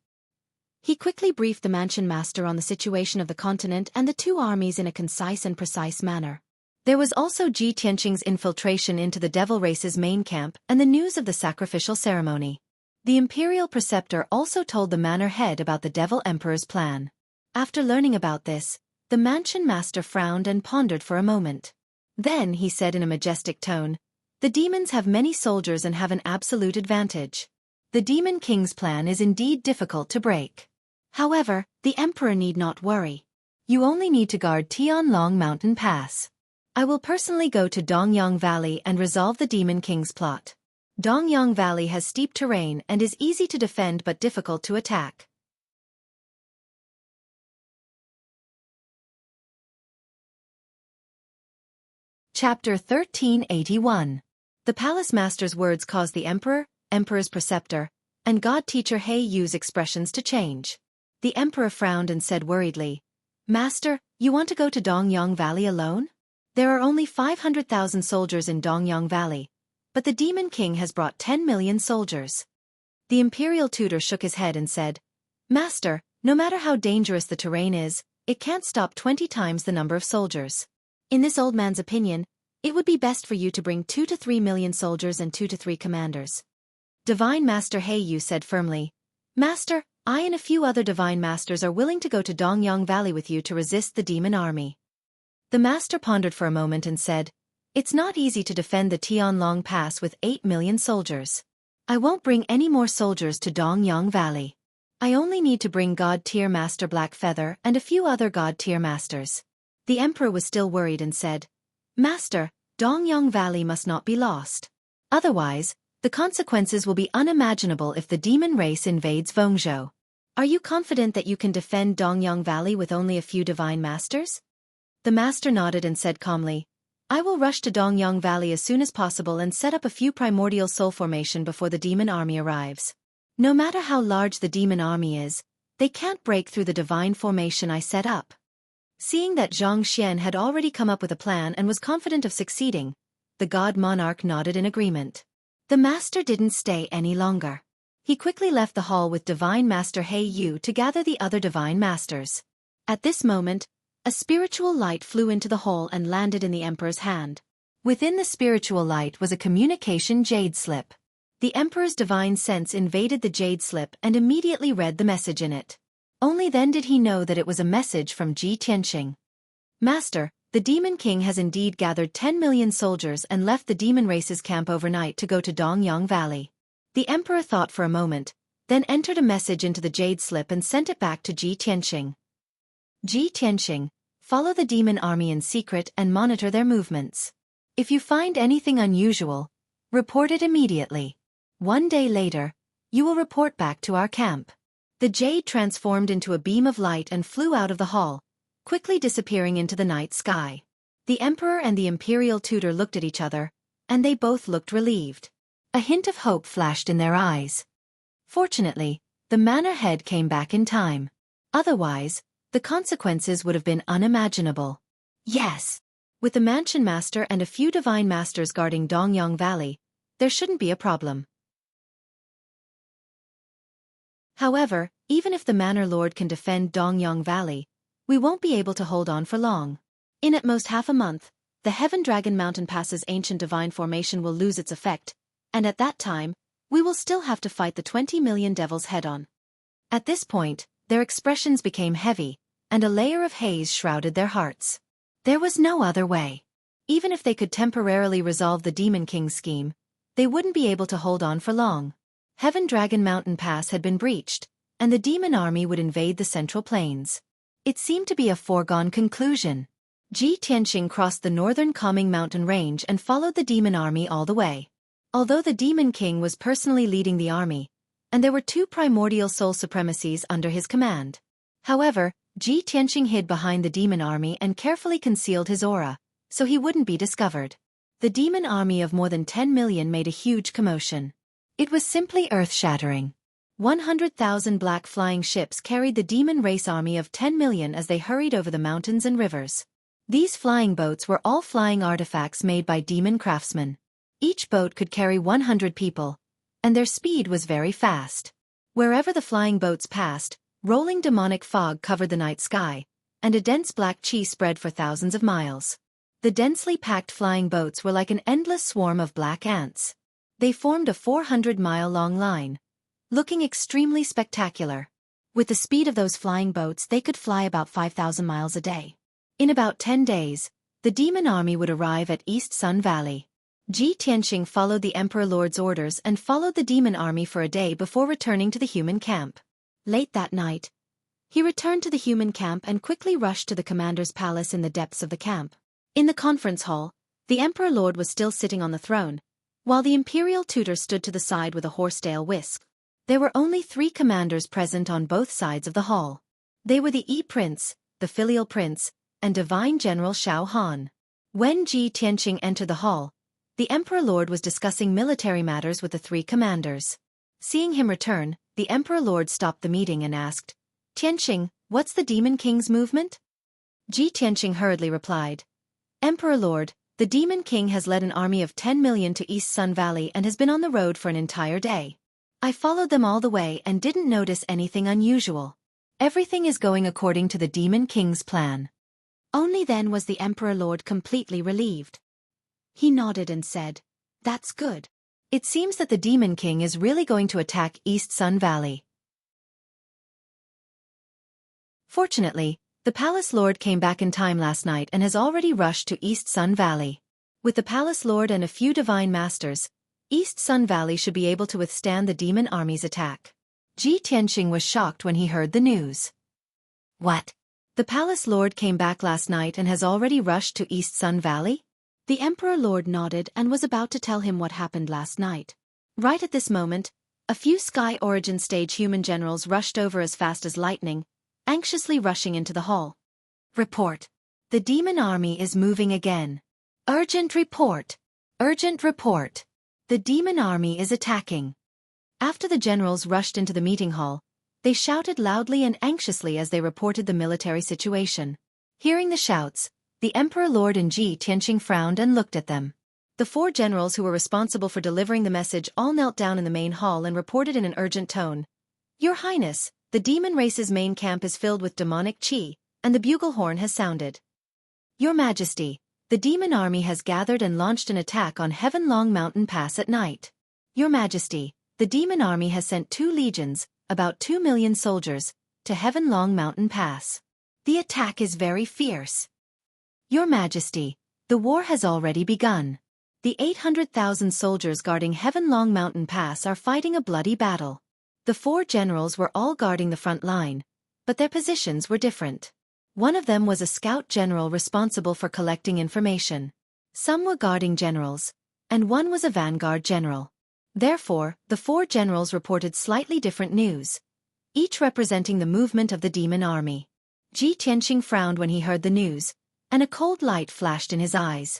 He quickly briefed the mansion master on the situation of the continent and the 2 armies in a concise and precise manner. There was also Ji Tianqing's infiltration into the devil race's main camp and the news of the sacrificial ceremony. The imperial preceptor also told the manor head about the devil emperor's plan. After learning about this, the mansion master frowned and pondered for a moment. Then he said in a majestic tone, "The demons have many soldiers and have an absolute advantage. The demon king's plan is indeed difficult to break. However, the emperor need not worry. You only need to guard Tianlong Mountain Pass. I will personally go to Dongyang Valley and resolve the demon king's plot. Dongyang Valley has steep terrain and is easy to defend but difficult to attack." Chapter 1381. The palace master's words caused the emperor, emperor's preceptor, and god teacher Yu's expressions to change. The emperor frowned and said worriedly, "Master, you want to go to Dongyang Valley alone? There are only 500,000 soldiers in Dongyang Valley, but the demon king has brought 10 million soldiers." The imperial tutor shook his head and said, "Master, no matter how dangerous the terrain is, it can't stop 20 times the number of soldiers. In this old man's opinion, it would be best for you to bring 2 to 3 million soldiers and 2 to 3 commanders." Divine Master Yu said firmly, "Master, I and a few other divine masters are willing to go to Dongyang Valley with you to resist the demon army." The master pondered for a moment and said, "It's not easy to defend the Tianlong Pass with 8 million soldiers. I won't bring any more soldiers to Dongyang Valley. I only need to bring God-tier Master Blackfeather and a few other God-tier masters." The emperor was still worried and said, "Master, Dongyang Valley must not be lost. Otherwise, the consequences will be unimaginable if the demon race invades Vongzhou. Are you confident that you can defend Dongyang Valley with only a few divine masters? The master nodded and said calmly, I will rush to Dongyang Valley as soon as possible and set up a few primordial soul formation before the demon army arrives. No matter how large the demon army is, they can't break through the divine formation I set up. Seeing that Zhang Xian had already come up with a plan and was confident of succeeding, the god monarch nodded in agreement. The master didn't stay any longer. He quickly left the hall with Divine Master He Yu to gather the other divine masters. At this moment, a spiritual light flew into the hall and landed in the emperor's hand. Within the spiritual light was a communication jade slip. The emperor's divine sense invaded the jade slip and immediately read the message in it. Only then did he know that it was a message from Ji Tianqing. Master, the Demon King has indeed gathered 10 million soldiers and left the demon race's camp overnight to go to Dongyang Valley. The emperor thought for a moment, then entered a message into the jade slip and sent it back to Ji Tianqing. Ji Tianqing, follow the demon army in secret and monitor their movements. If you find anything unusual, report it immediately. 1 day later, you will report back to our camp. The jade transformed into a beam of light and flew out of the hall, quickly disappearing into the night sky. The emperor and the imperial tutor looked at each other, and they both looked relieved. A hint of hope flashed in their eyes. Fortunately, the manor head came back in time. Otherwise, the consequences would have been unimaginable. Yes! With the mansion master and a few divine masters guarding Dongyang Valley, there shouldn't be a problem. However, even if the manor lord can defend Dongyang Valley, we won't be able to hold on for long. In at most half a month, the Heaven Dragon Mountain Pass's ancient divine formation will lose its effect, and at that time, we will still have to fight the 20 million devils head-on. At this point, their expressions became heavy, and a layer of haze shrouded their hearts. There was no other way. Even if they could temporarily resolve the Demon King's scheme, they wouldn't be able to hold on for long. Heaven Dragon Mountain Pass had been breached, and the demon army would invade the Central Plains. It seemed to be a foregone conclusion. Ji Tianqing crossed the northern Calming Mountain range and followed the demon army all the way. Although the Demon King was personally leading the army, and there were 2 primordial soul supremacies under his command. However, Ji Tianqing hid behind the demon army and carefully concealed his aura, so he wouldn't be discovered. The demon army of more than 10 million made a huge commotion. It was simply earth-shattering. 100,000 black flying ships carried the demon race army of 10 million as they hurried over the mountains and rivers. These flying boats were all flying artifacts made by demon craftsmen. Each boat could carry 100 people, and their speed was very fast. Wherever the flying boats passed, rolling demonic fog covered the night sky, and a dense black chi spread for thousands of miles. The densely packed flying boats were like an endless swarm of black ants. They formed a 400-mile-long line, looking extremely spectacular. With the speed of those flying boats, they could fly about 5,000 miles a day. In about 10 days, the demon army would arrive at East Sun Valley. Ji Tianqing followed the Emperor Lord's orders and followed the demon army for a day before returning to the human camp. Late that night, he returned to the human camp and quickly rushed to the commander's palace in the depths of the camp. In the conference hall, the Emperor Lord was still sitting on the throne, while the imperial tutor stood to the side with a horsetail whisk. There were only 3 commanders present on both sides of the hall. They were the Prince, the Filial Prince, and Divine General Shao Han. When Ji Tianqing entered the hall, the Emperor Lord was discussing military matters with the 3 commanders. Seeing him return, the Emperor Lord stopped the meeting and asked, Tianqing, what's the Demon King's movement? Ji Tianqing hurriedly replied, Emperor Lord, the Demon King has led an army of 10 million to East Sun Valley and has been on the road for an entire day. I followed them all the way and didn't notice anything unusual. Everything is going according to the Demon King's plan. Only then was the Emperor Lord completely relieved. He nodded and said, That's good. It seems that the Demon King is really going to attack East Sun Valley. Fortunately, the Palace Lord came back in time last night and has already rushed to East Sun Valley. With the Palace Lord and a few divine masters, East Sun Valley should be able to withstand the demon army's attack. Ji Tianqing was shocked when he heard the news. What? The Palace Lord came back last night and has already rushed to East Sun Valley? The Emperor Lord nodded and was about to tell him what happened last night. Right at this moment, a few Sky Origin stage human generals rushed over as fast as lightning, anxiously rushing into the hall. Report. The demon army is moving again. Urgent report. Urgent report. The demon army is attacking. After the generals rushed into the meeting hall, they shouted loudly and anxiously as they reported the military situation. Hearing the shouts, the Emperor Lord and Ji Tianqing frowned and looked at them. The 4 generals who were responsible for delivering the message all knelt down in the main hall and reported in an urgent tone. Your Highness, the demon race's main camp is filled with demonic qi, and the bugle horn has sounded. Your Majesty, the demon army has gathered and launched an attack on Heavenlong Mountain Pass at night. Your Majesty, the demon army has sent 2 legions, about 2 million soldiers, to Heavenlong Mountain Pass. The attack is very fierce. Your Majesty, the war has already begun. The 800,000 soldiers guarding Heavenlong Mountain Pass are fighting a bloody battle. The 4 generals were all guarding the front line, but their positions were different. One of them was a scout general responsible for collecting information. Some were guarding generals, and one was a vanguard general. Therefore, the 4 generals reported slightly different news, each representing the movement of the demon army. Ji Tianqing frowned when he heard the news, and a cold light flashed in his eyes.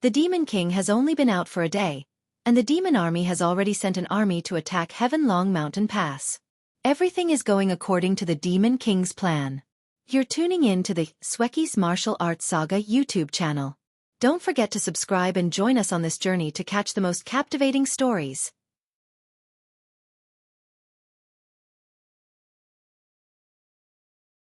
The Demon King has only been out for a day, and the demon army has already sent an army to attack Heavenlong Mountain Pass. Everything is going according to the Demon King's plan. You're tuning in to the Xueqi's Martial Arts Saga YouTube channel. Don't forget to subscribe and join us on this journey to catch the most captivating stories.